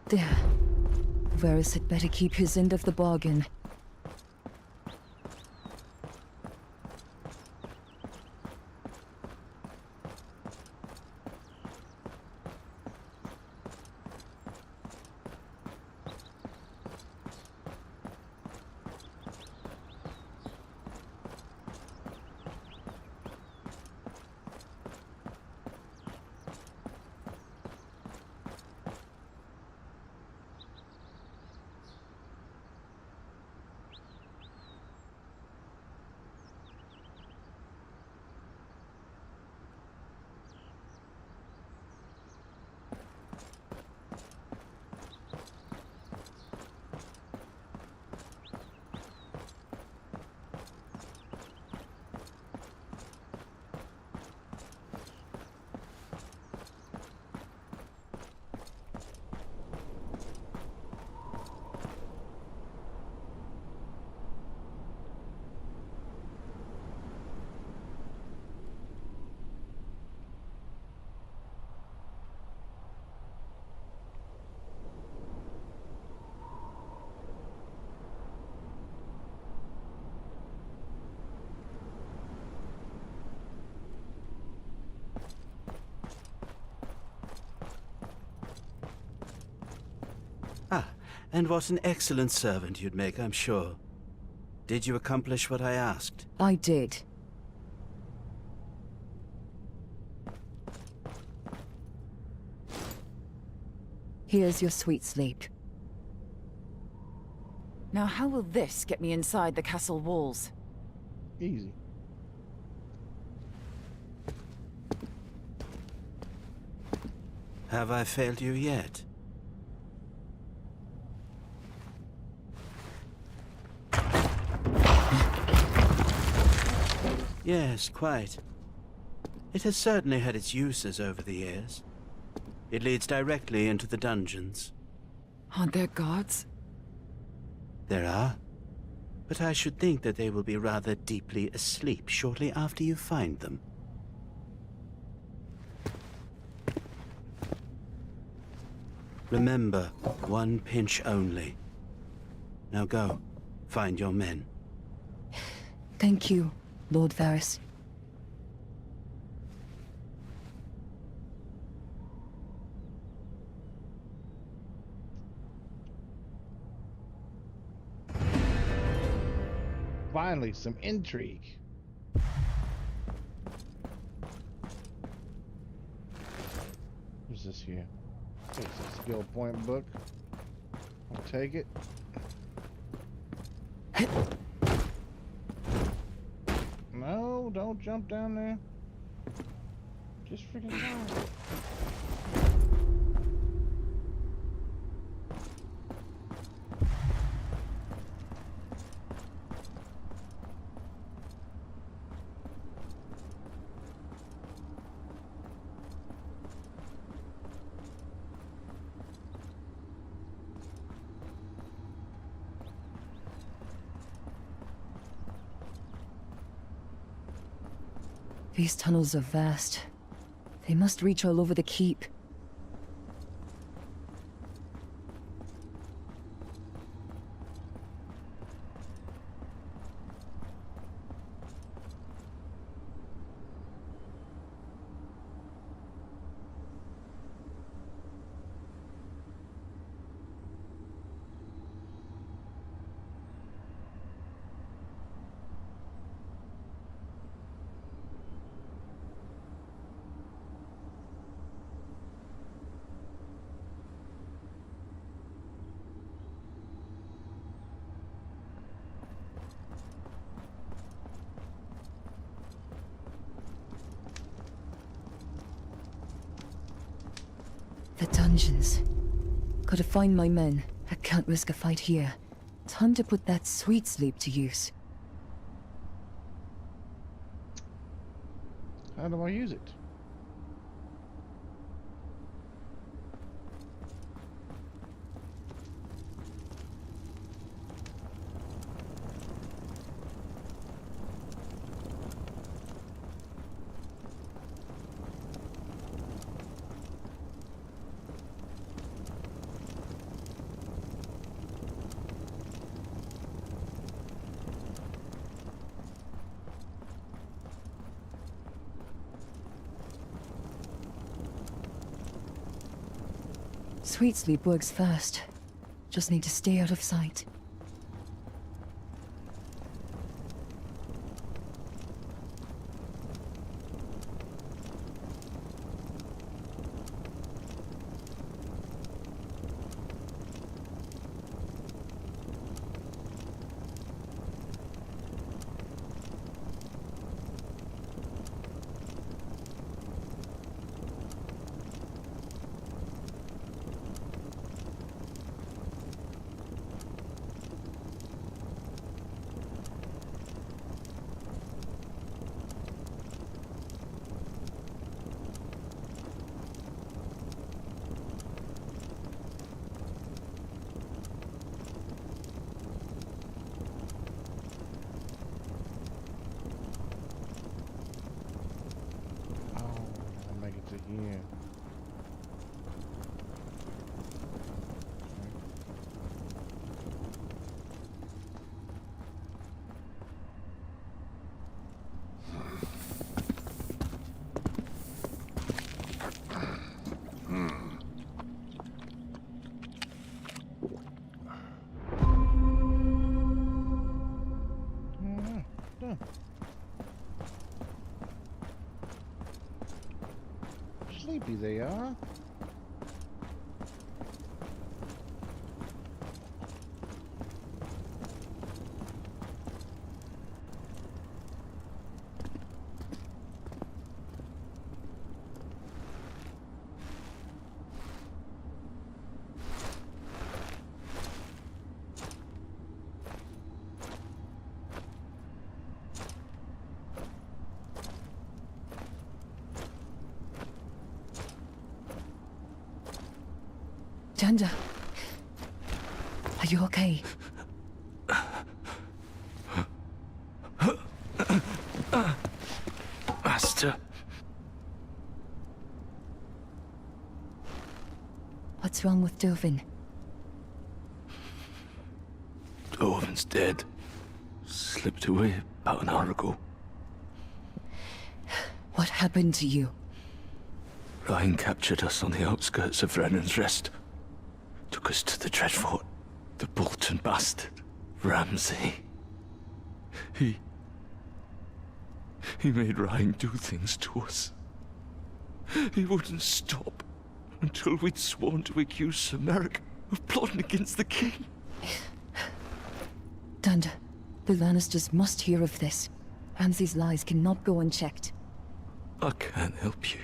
There. Varys had better keep his end of the bargain. And what an excellent servant you'd make, I'm sure. Did you accomplish what I asked? I did. Here's your sweet sleep. Now how will this get me inside the castle walls? Easy. Have I failed you yet? Yes, quite. It has certainly had its uses over the years. It leads directly into the dungeons. Aren't there guards? There are. But I should think that they will be rather deeply asleep shortly after you find them. Remember, one pinch only. Now go, find your men. Thank you, Lord Varys. Finally, some intrigue. What's this here? It's a skill point book. I'll take it. No, don't jump down there. Just freaking go. These tunnels are vast. They must reach all over the keep. dungeons. Gotta find my men. I can't risk a fight here. Time to put that sweet sleep to use. How do I use it? Sweet sleep works fast. Just need to stay out of sight. Yeah. Sleepy they are. Janda, are you okay? Master. What's wrong with Dovin? Dovin's dead. Slipped away about an hour ago. What happened to you? Ryan captured us on the outskirts of Brennan's Rest. Took us to the Dreadfort. The Bolton bastard, Ramsay. He made Ryan do things to us. He wouldn't stop until we'd sworn to accuse Sir Merrick of plotting against the king. Danda, the Lannisters must hear of this. Ramsay's lies cannot go unchecked. I can't help you.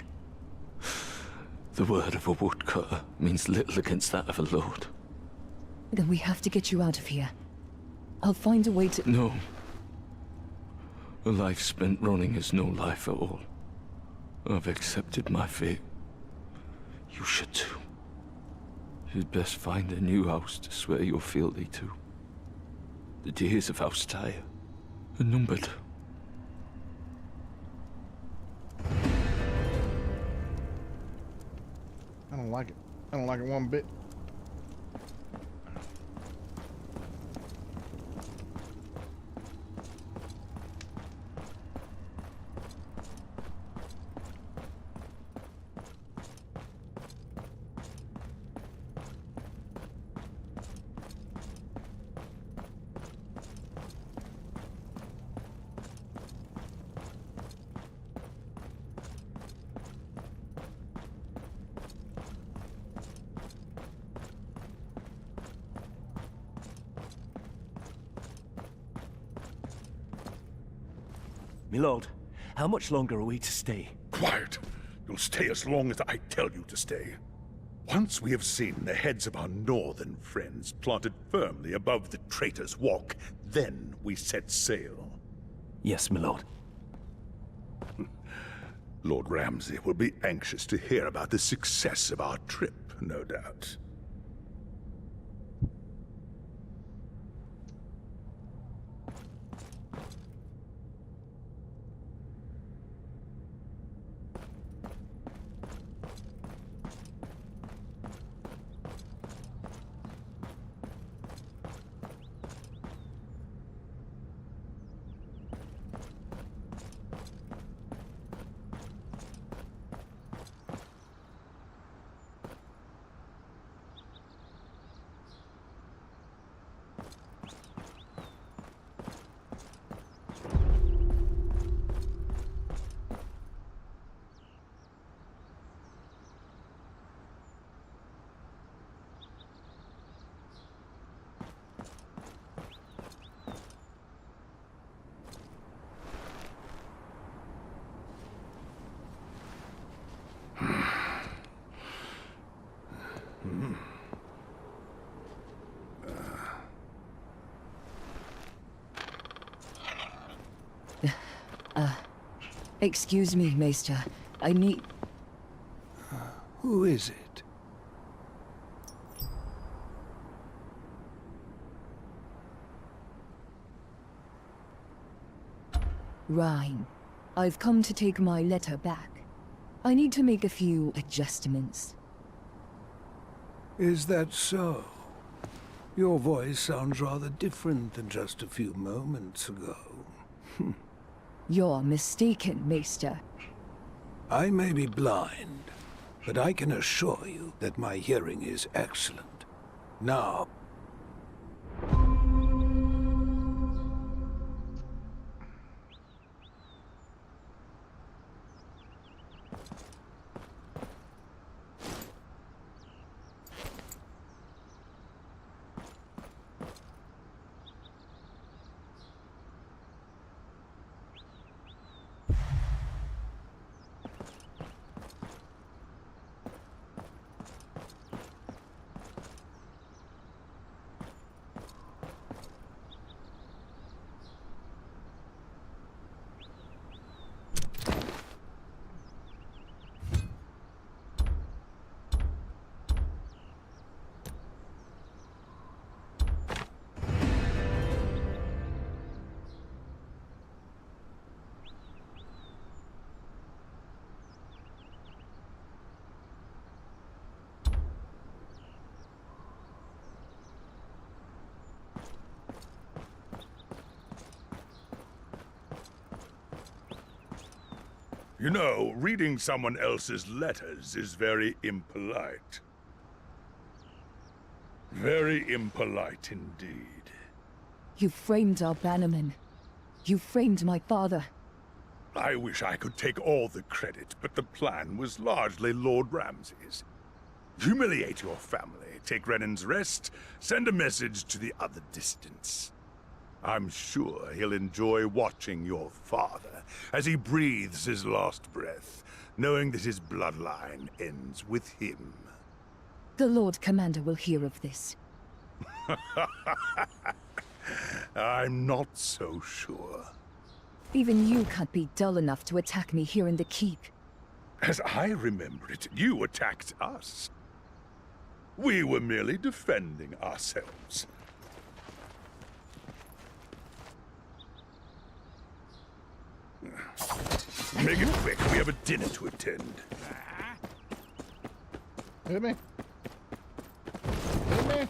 The word of a woodcutter means little against that of a lord. Then we have to get you out of here. I'll find a way to— No. A life spent running is no life at all. I've accepted my fate. You should too. You'd best find a new house to swear your fealty to. The days of House Tyre are numbered. I don't like it. I don't like it one bit. My lord, how much longer are we to stay? Quiet! You'll stay as long as I tell you to stay. Once we have seen the heads of our northern friends planted firmly above the Traitor's Walk, then we set sail. Yes, my lord. Lord Ramsay will be anxious to hear about the success of our trip, no doubt. Excuse me, Maester. I need... Who is it? Rhyne. I've come to take my letter back. I need to make a few adjustments. Is that so? Your voice sounds rather different than just a few moments ago. You're mistaken, Maester. I may be blind, but I can assure you that my hearing is excellent. Now, You know, reading someone else's letters is very impolite. Very impolite indeed. You framed our bannerman. You framed my father. I wish I could take all the credit, but the plan was largely Lord Ramsay's. Humiliate your family, take Renan's rest, send a message to the other distance. I'm sure he'll enjoy watching your father as he breathes his last breath, knowing that his bloodline ends with him. The Lord Commander will hear of this. I'm not so sure. Even you can't be dull enough to attack me here in the keep. As I remember it, you attacked us. We were merely defending ourselves. Make it quick, we have a dinner to attend. Hit me. Hit me.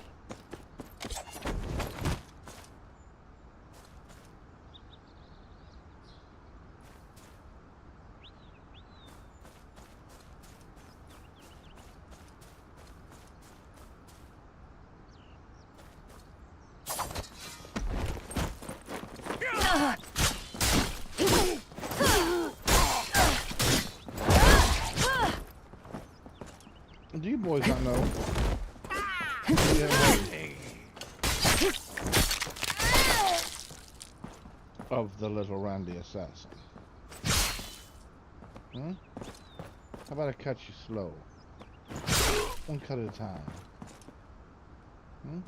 Do you boys not know? Of the little Randy assassin. How about I cut you slow? One cut at a time. Hmm?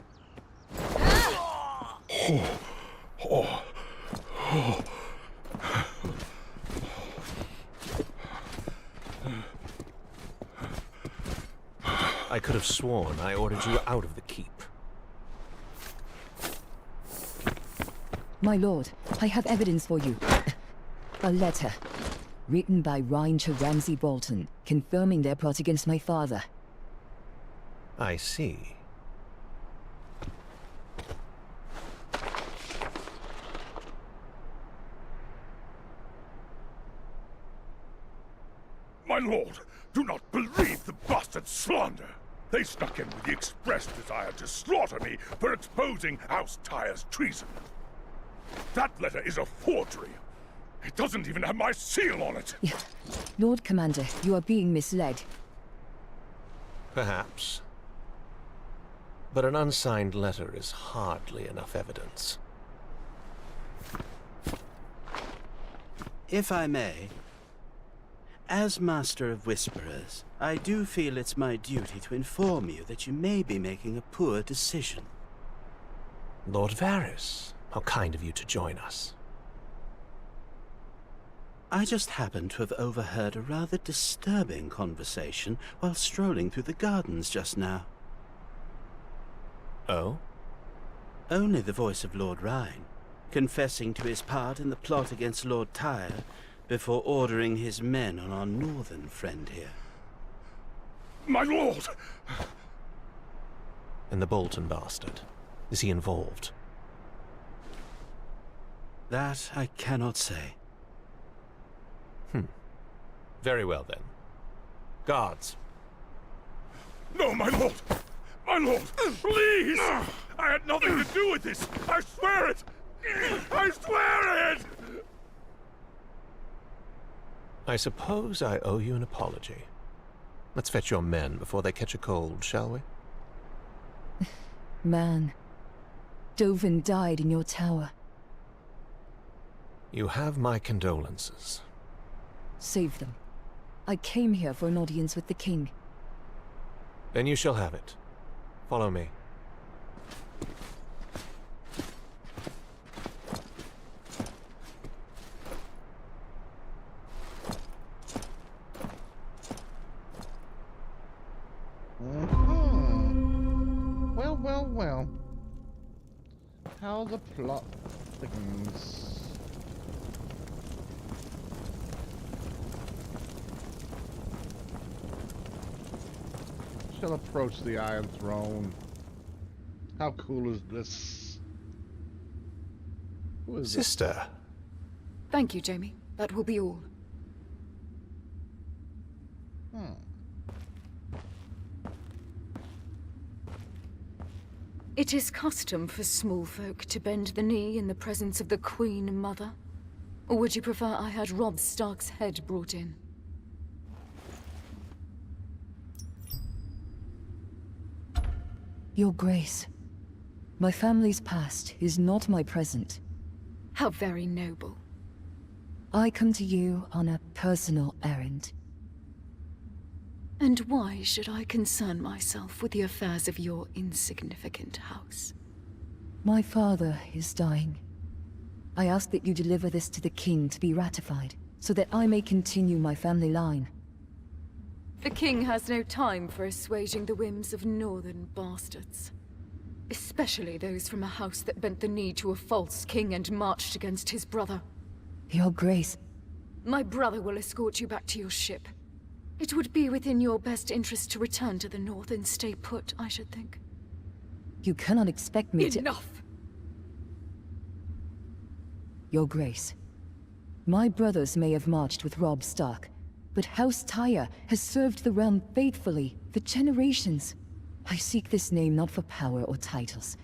I could have sworn I ordered you out of the keep. My lord, I have evidence for you. A letter. Written by Rhine to Ramsay Bolton, confirming their plot against my father. I see. My lord, do not believe the bastard slander. They snuck in with the express desire to slaughter me for exposing House Tyre's treason. That letter is a forgery. It doesn't even have my seal on it. Lord Commander, you are being misled. Perhaps. But an unsigned letter is hardly enough evidence. If I may, as Master of Whisperers, I do feel it's my duty to inform you that you may be making a poor decision. Lord Varys, how kind of you to join us. I just happened to have overheard a rather disturbing conversation while strolling through the gardens just now. Oh? Only the voice of Lord Rhine, confessing to his part in the plot against Lord Tyre before ordering his men on our northern friend here. My lord! And the Bolton bastard. Is he involved? That I cannot say. Very well then. Guards. No, my lord! My lord, please! I had nothing to do with this! I swear it! I swear it! I suppose I owe you an apology. Let's fetch your men before they catch a cold, shall we? Man. Dovin died in your tower. You have my condolences. Save them. I came here for an audience with the king. Then you shall have it. Follow me. Well, well, well. How the plot thickens. Shall approach the Iron Throne. How cool is this? Who is Sister. Thank you, Jamie. That will be all. It is custom for small folk to bend the knee in the presence of the Queen Mother. Or would you prefer I had Robb Stark's head brought in? Your Grace, my family's past is not my present. How very noble. I come to you on a personal errand. And why should I concern myself with the affairs of your insignificant house? My father is dying. I ask that you deliver this to the king to be ratified, so that I may continue my family line. The king has no time for assuaging the whims of northern bastards. Especially those from a house that bent the knee to a false king and marched against his brother. Your Grace. My brother will escort you back to your ship. It would be within your best interest to return to the north and stay put, I should think. You cannot expect me to— Enough! Your Grace, my brothers may have marched with Robb Stark, but House Tyre has served the realm faithfully for generations. I seek this name not for power or titles,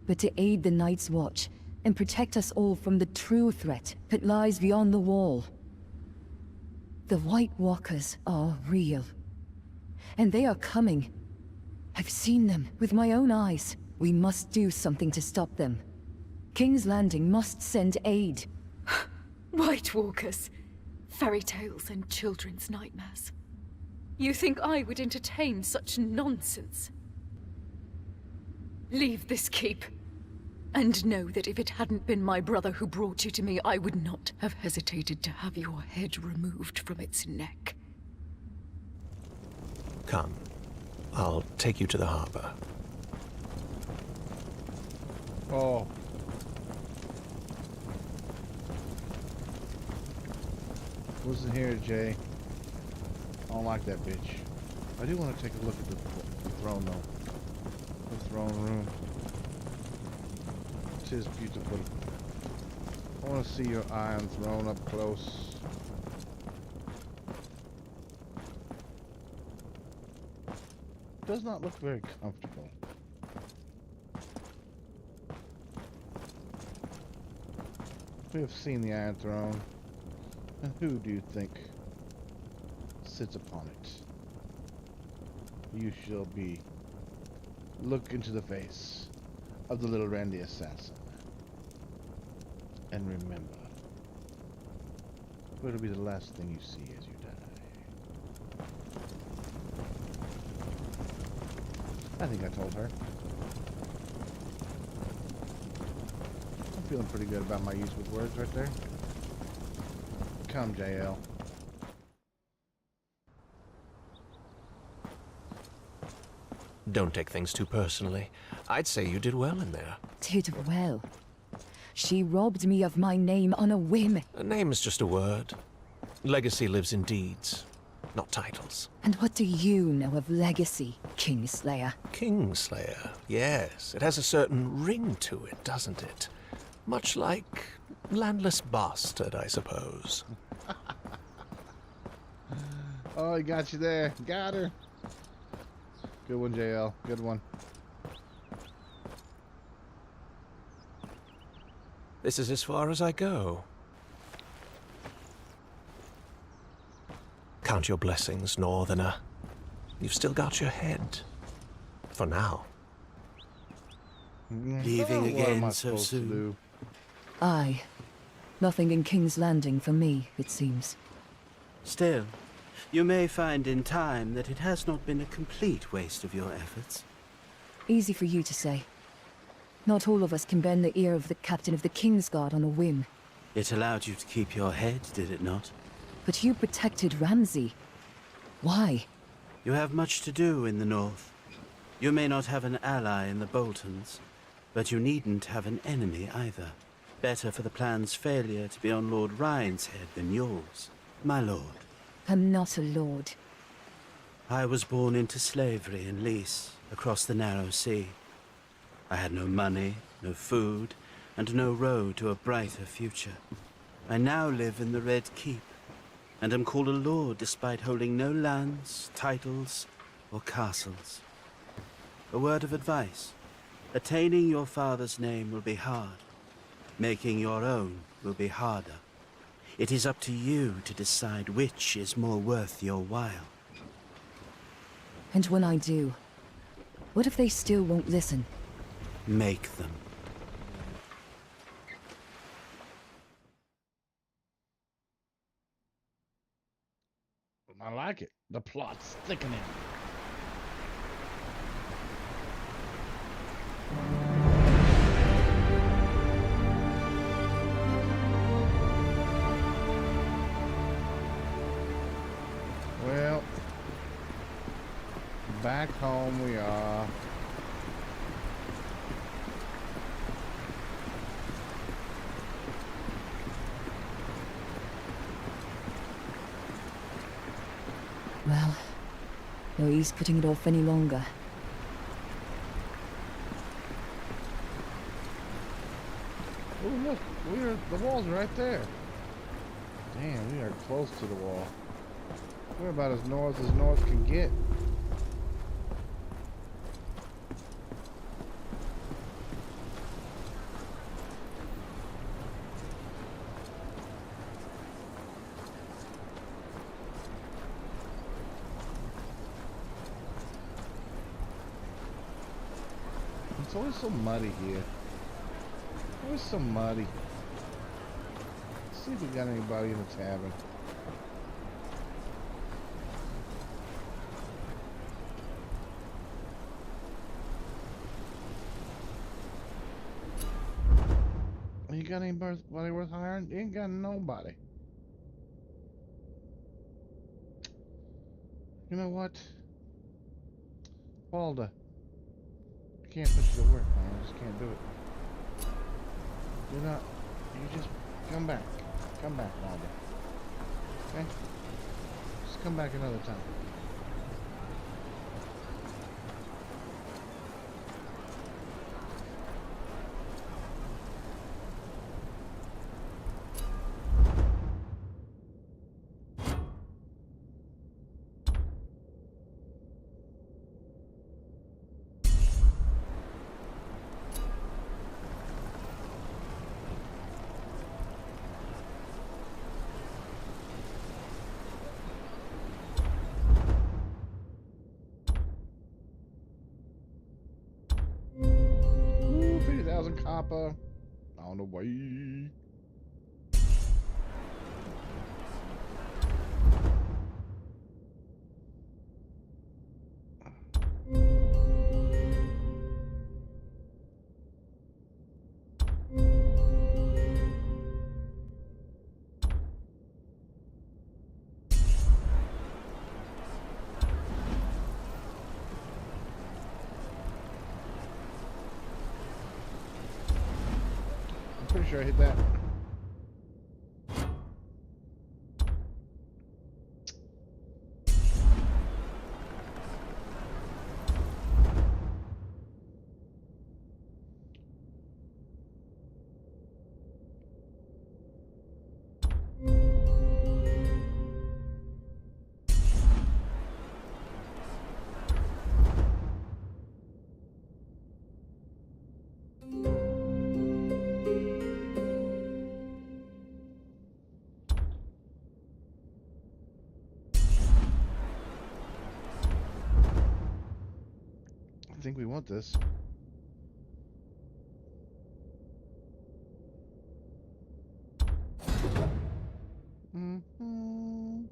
but to aid the Night's Watch and protect us all from the true threat that lies beyond the wall. The White Walkers are real. And they are coming. I've seen them with my own eyes. We must do something to stop them. King's Landing must send aid. White Walkers. Fairy tales and children's nightmares. You think I would entertain such nonsense? Leave this keep. And know that if it hadn't been my brother who brought you to me, I would not have hesitated to have your head removed from its neck. Come. I'll take you to the harbor. Oh. Listen here, Jay. I don't like that bitch. I do want to take a look at the throne, though. The throne room. It is beautiful. I want to see your iron throne up close. It does not look very comfortable. We have seen the Iron Throne, and who do you think sits upon it? You shall be. Look into the face of the little Randy assassin, and remember, it'll be the last thing you see as you die. I think I told her. I'm feeling pretty good about my use with words right there. Come, JL. Don't take things too personally. I'd say you did well in there. Did well. She robbed me of my name on a whim. A name is just a word. Legacy lives in deeds, not titles. And what do you know of legacy, Kingslayer? Kingslayer, yes. It has a certain ring to it, doesn't it? Much like landless bastard, I suppose. Oh, he got you there. Got her. Good one, JL. Good one. This is as far as I go. Count your blessings, Northerner. You've still got your head. For now. Leaving again so soon. Aye. Nothing in King's Landing for me, it seems. Still, you may find in time that it has not been a complete waste of your efforts. Easy for you to say. Not all of us can bend the ear of the captain of the Kingsguard on a whim. It allowed you to keep your head, did it not? But you protected Ramsay. Why? You have much to do in the north. You may not have an ally in the Boltons, but you needn't have an enemy either. Better for the plan's failure to be on Lord Ryan's head than yours, my lord. I'm not a lord. I was born into slavery in Lys, across the narrow sea. I had no money, no food, and no road to a brighter future. I now live in the Red Keep, and am called a lord despite holding no lands, titles, or castles. A word of advice. Attaining your father's name will be hard. Making your own will be harder. It is up to you to decide which is more worth your while. And when I do, what if they still won't listen? Make them. I like it. The plot's thickening. Well, back home we are. Well, no use putting it off any longer. Oh, look, the wall's right there. Damn, we are close to the wall. We're about as north can get. It's always so muddy here. Always so muddy. Let's see if we got anybody in the tavern. got anybody worth hiring? He ain't got nobody. You know what? Walda. I can't put you to work, man. I just can't do it. Do not. You just come back. Come back, Walda. Okay? Just come back another time. Ooh, 50,000 copper on the way. I'm pretty sure I hit that. I think we want this. Mm-hmm.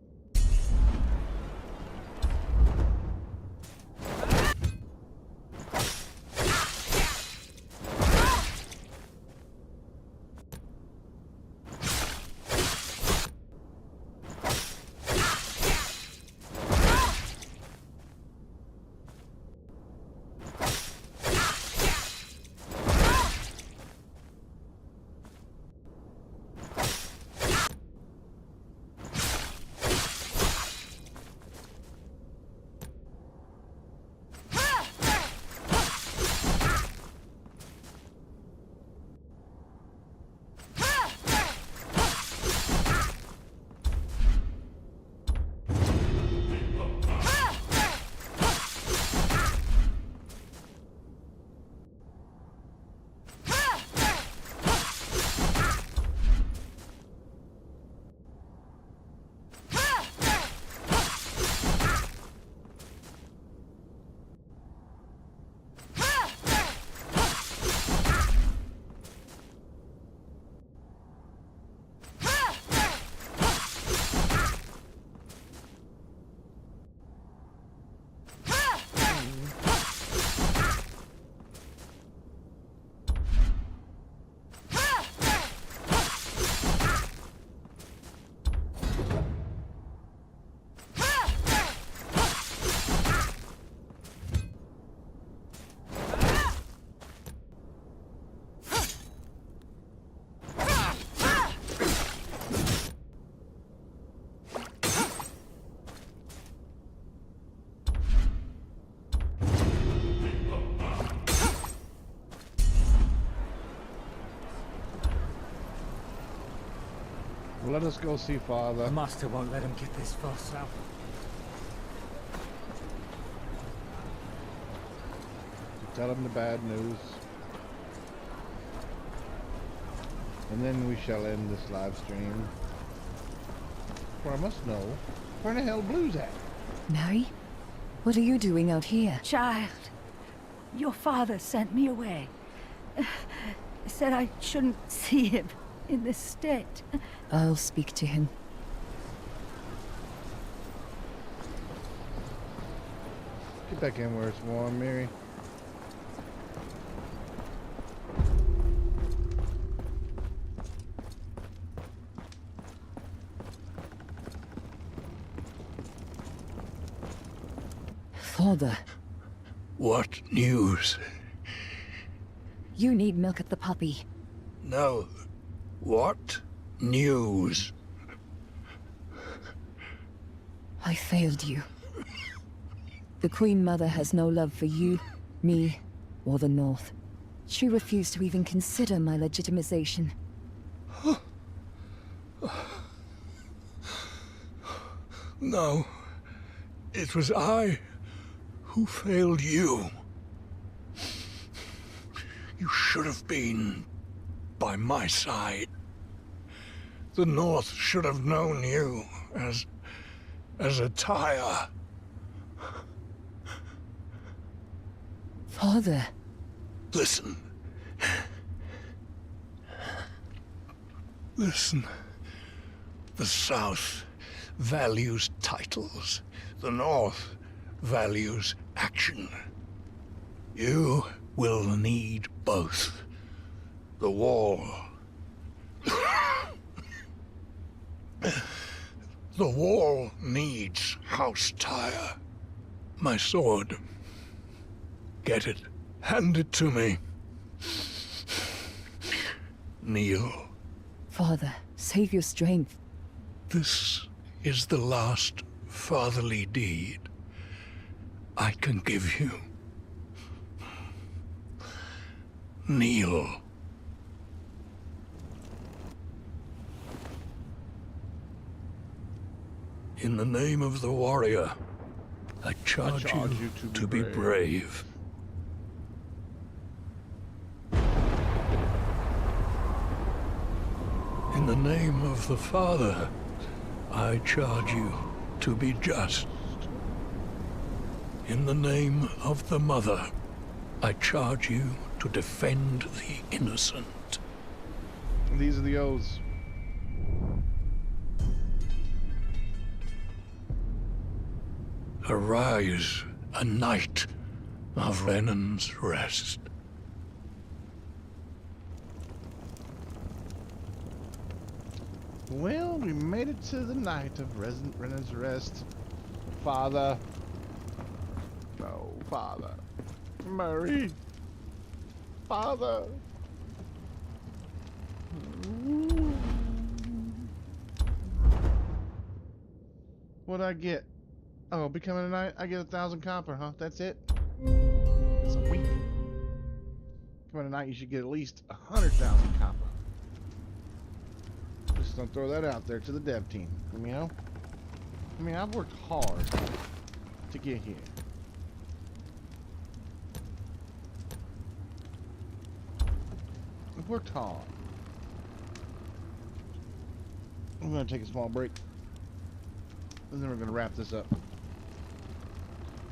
Let us go see Father. Master won't let him get this far south. Tell him the bad news. And then we shall end this live stream. For I must know, where the hell Blue's at? Mary? What are you doing out here? Child, your father sent me away. Said I shouldn't see him in this state. I'll speak to him. Get back in where it's warm, Mary. Father. What news? You need milk at the puppy. No. What news? I failed you. The Queen Mother has no love for you, me, or the North. She refused to even consider my legitimization. No. It was I who failed you. You should have been by my side. The North should have known you as a tire. Father. Listen. Listen. The South values titles. The North values action. You will need both. The Wall. The Wall needs House Tyre. My sword. Get it. Hand it to me. Kneel. Father, save your strength. This is the last fatherly deed I can give you. Kneel. In the name of the warrior, I charge you to be brave. In the name of the Father, I charge you to be just. In the name of the Mother, I charge you to defend the innocent. These are the oaths. Arise, a knight of Renan's Rest. Well, we made it to the night of Renan's Rest. Father. No, Father. Murray. Father. What'd I get? Oh, becoming a knight, I get 1,000 copper, huh? That's it? That's a week. Becoming a knight, you should get at least 100,000 copper. Just don't throw that out there to the dev team, you know? I mean, I've worked hard to get here. I've worked hard. I'm gonna take a small break, and then we're gonna wrap this up.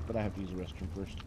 But I have to use the restroom first.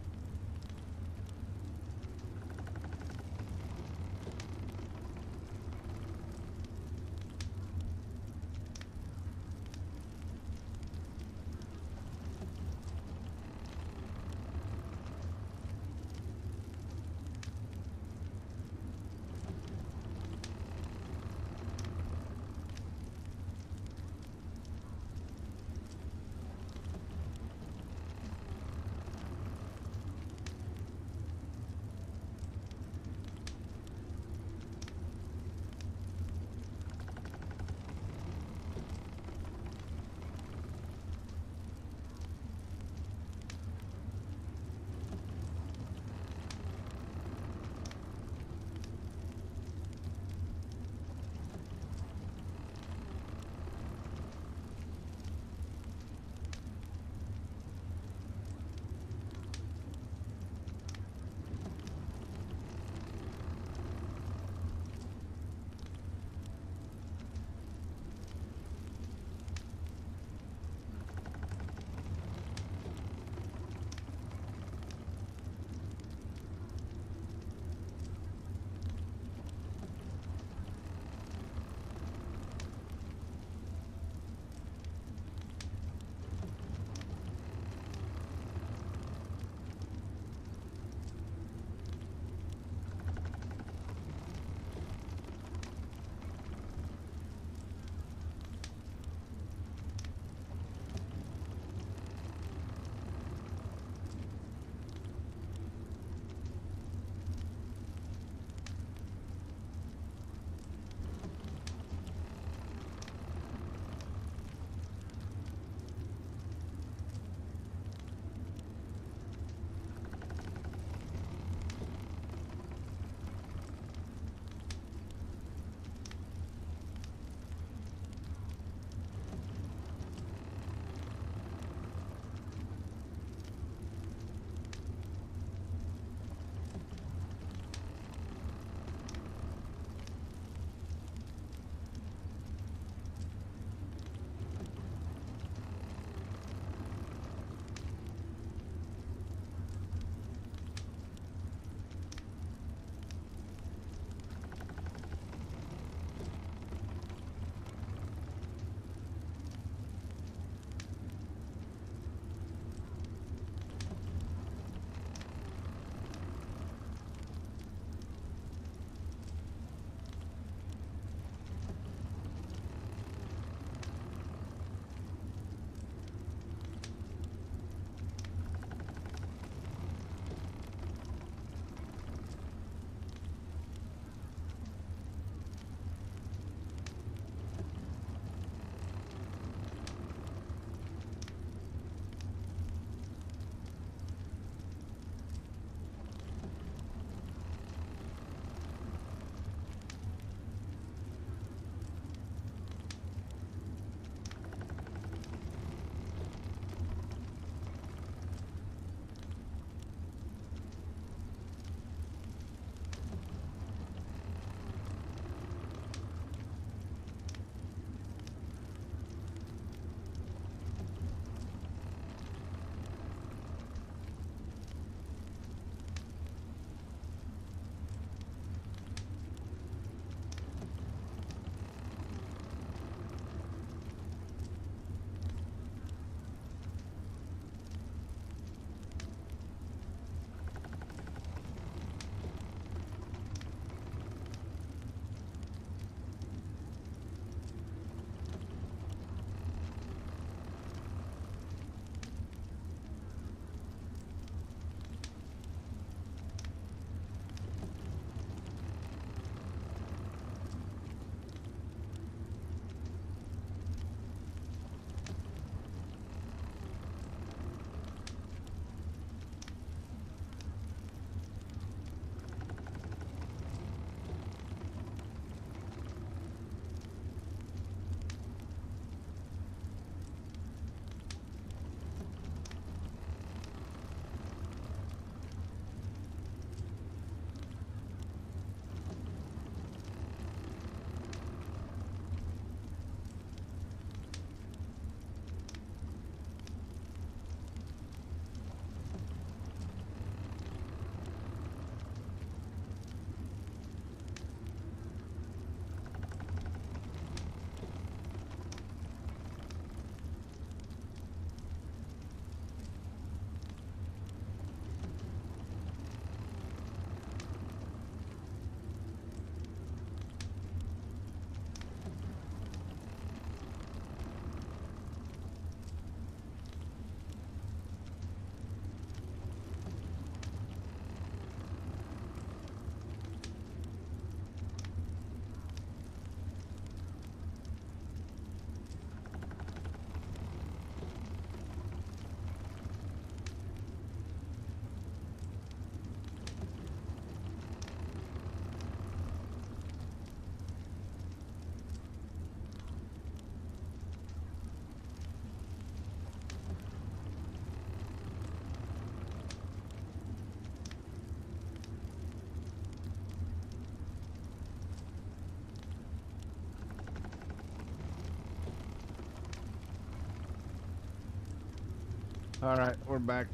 Alright, we're back.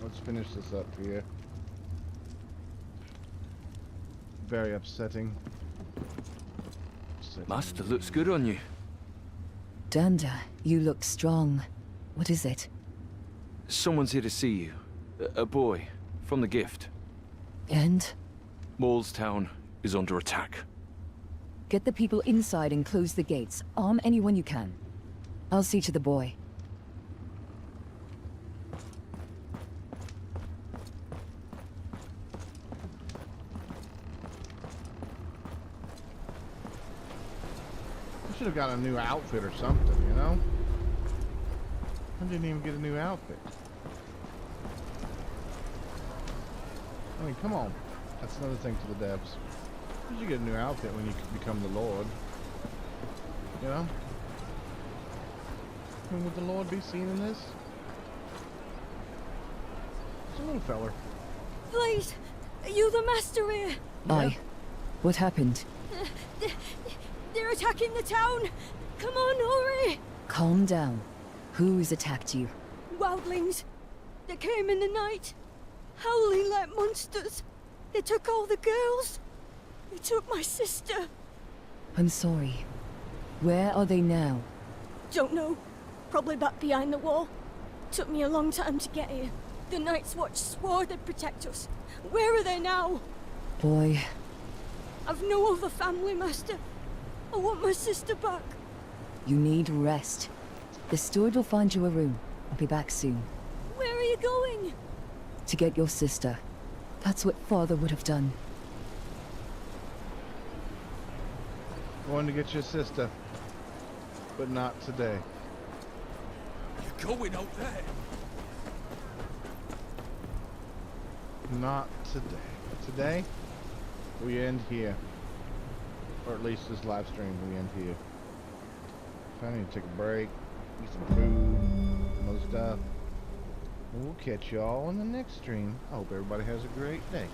Let's finish this up here. Very upsetting. Master looks good on you. Danda, you look strong. What is it? Someone's here to see you. A boy, from the gift. And? Maulstown is under attack. Get the people inside and close the gates. Arm anyone you can. I'll see to the boy. I should have got a new outfit or something, you know? I didn't even get a new outfit. I mean, come on. That's another thing to the devs. You should get a new outfit when you become the Lord. You know? I mean, would the Lord be seen in this? It's a little feller. Please, are you the master here? Aye. What happened? They're attacking the town. Come on, hurry! Calm down. Who's attacked you? Wildlings. They came in the night. Howling like monsters. They took all the girls. They took my sister. I'm sorry. Where are they now? Don't know. Probably back behind the wall. Took me a long time to get here. The Night's Watch swore they'd protect us. Where are they now? Boy. I've no other family, Master. I want my sister back. You need rest. The steward will find you a room. I'll be back soon. Where are you going? To get your sister. That's what Father would have done. Going to get your sister. But not today. You're going out there. Not today. Today, we end here. Or at least this live stream, we end here. So I need to take a break, eat some food, some other stuff. And we'll catch y'all in the next stream. I hope everybody has a great day.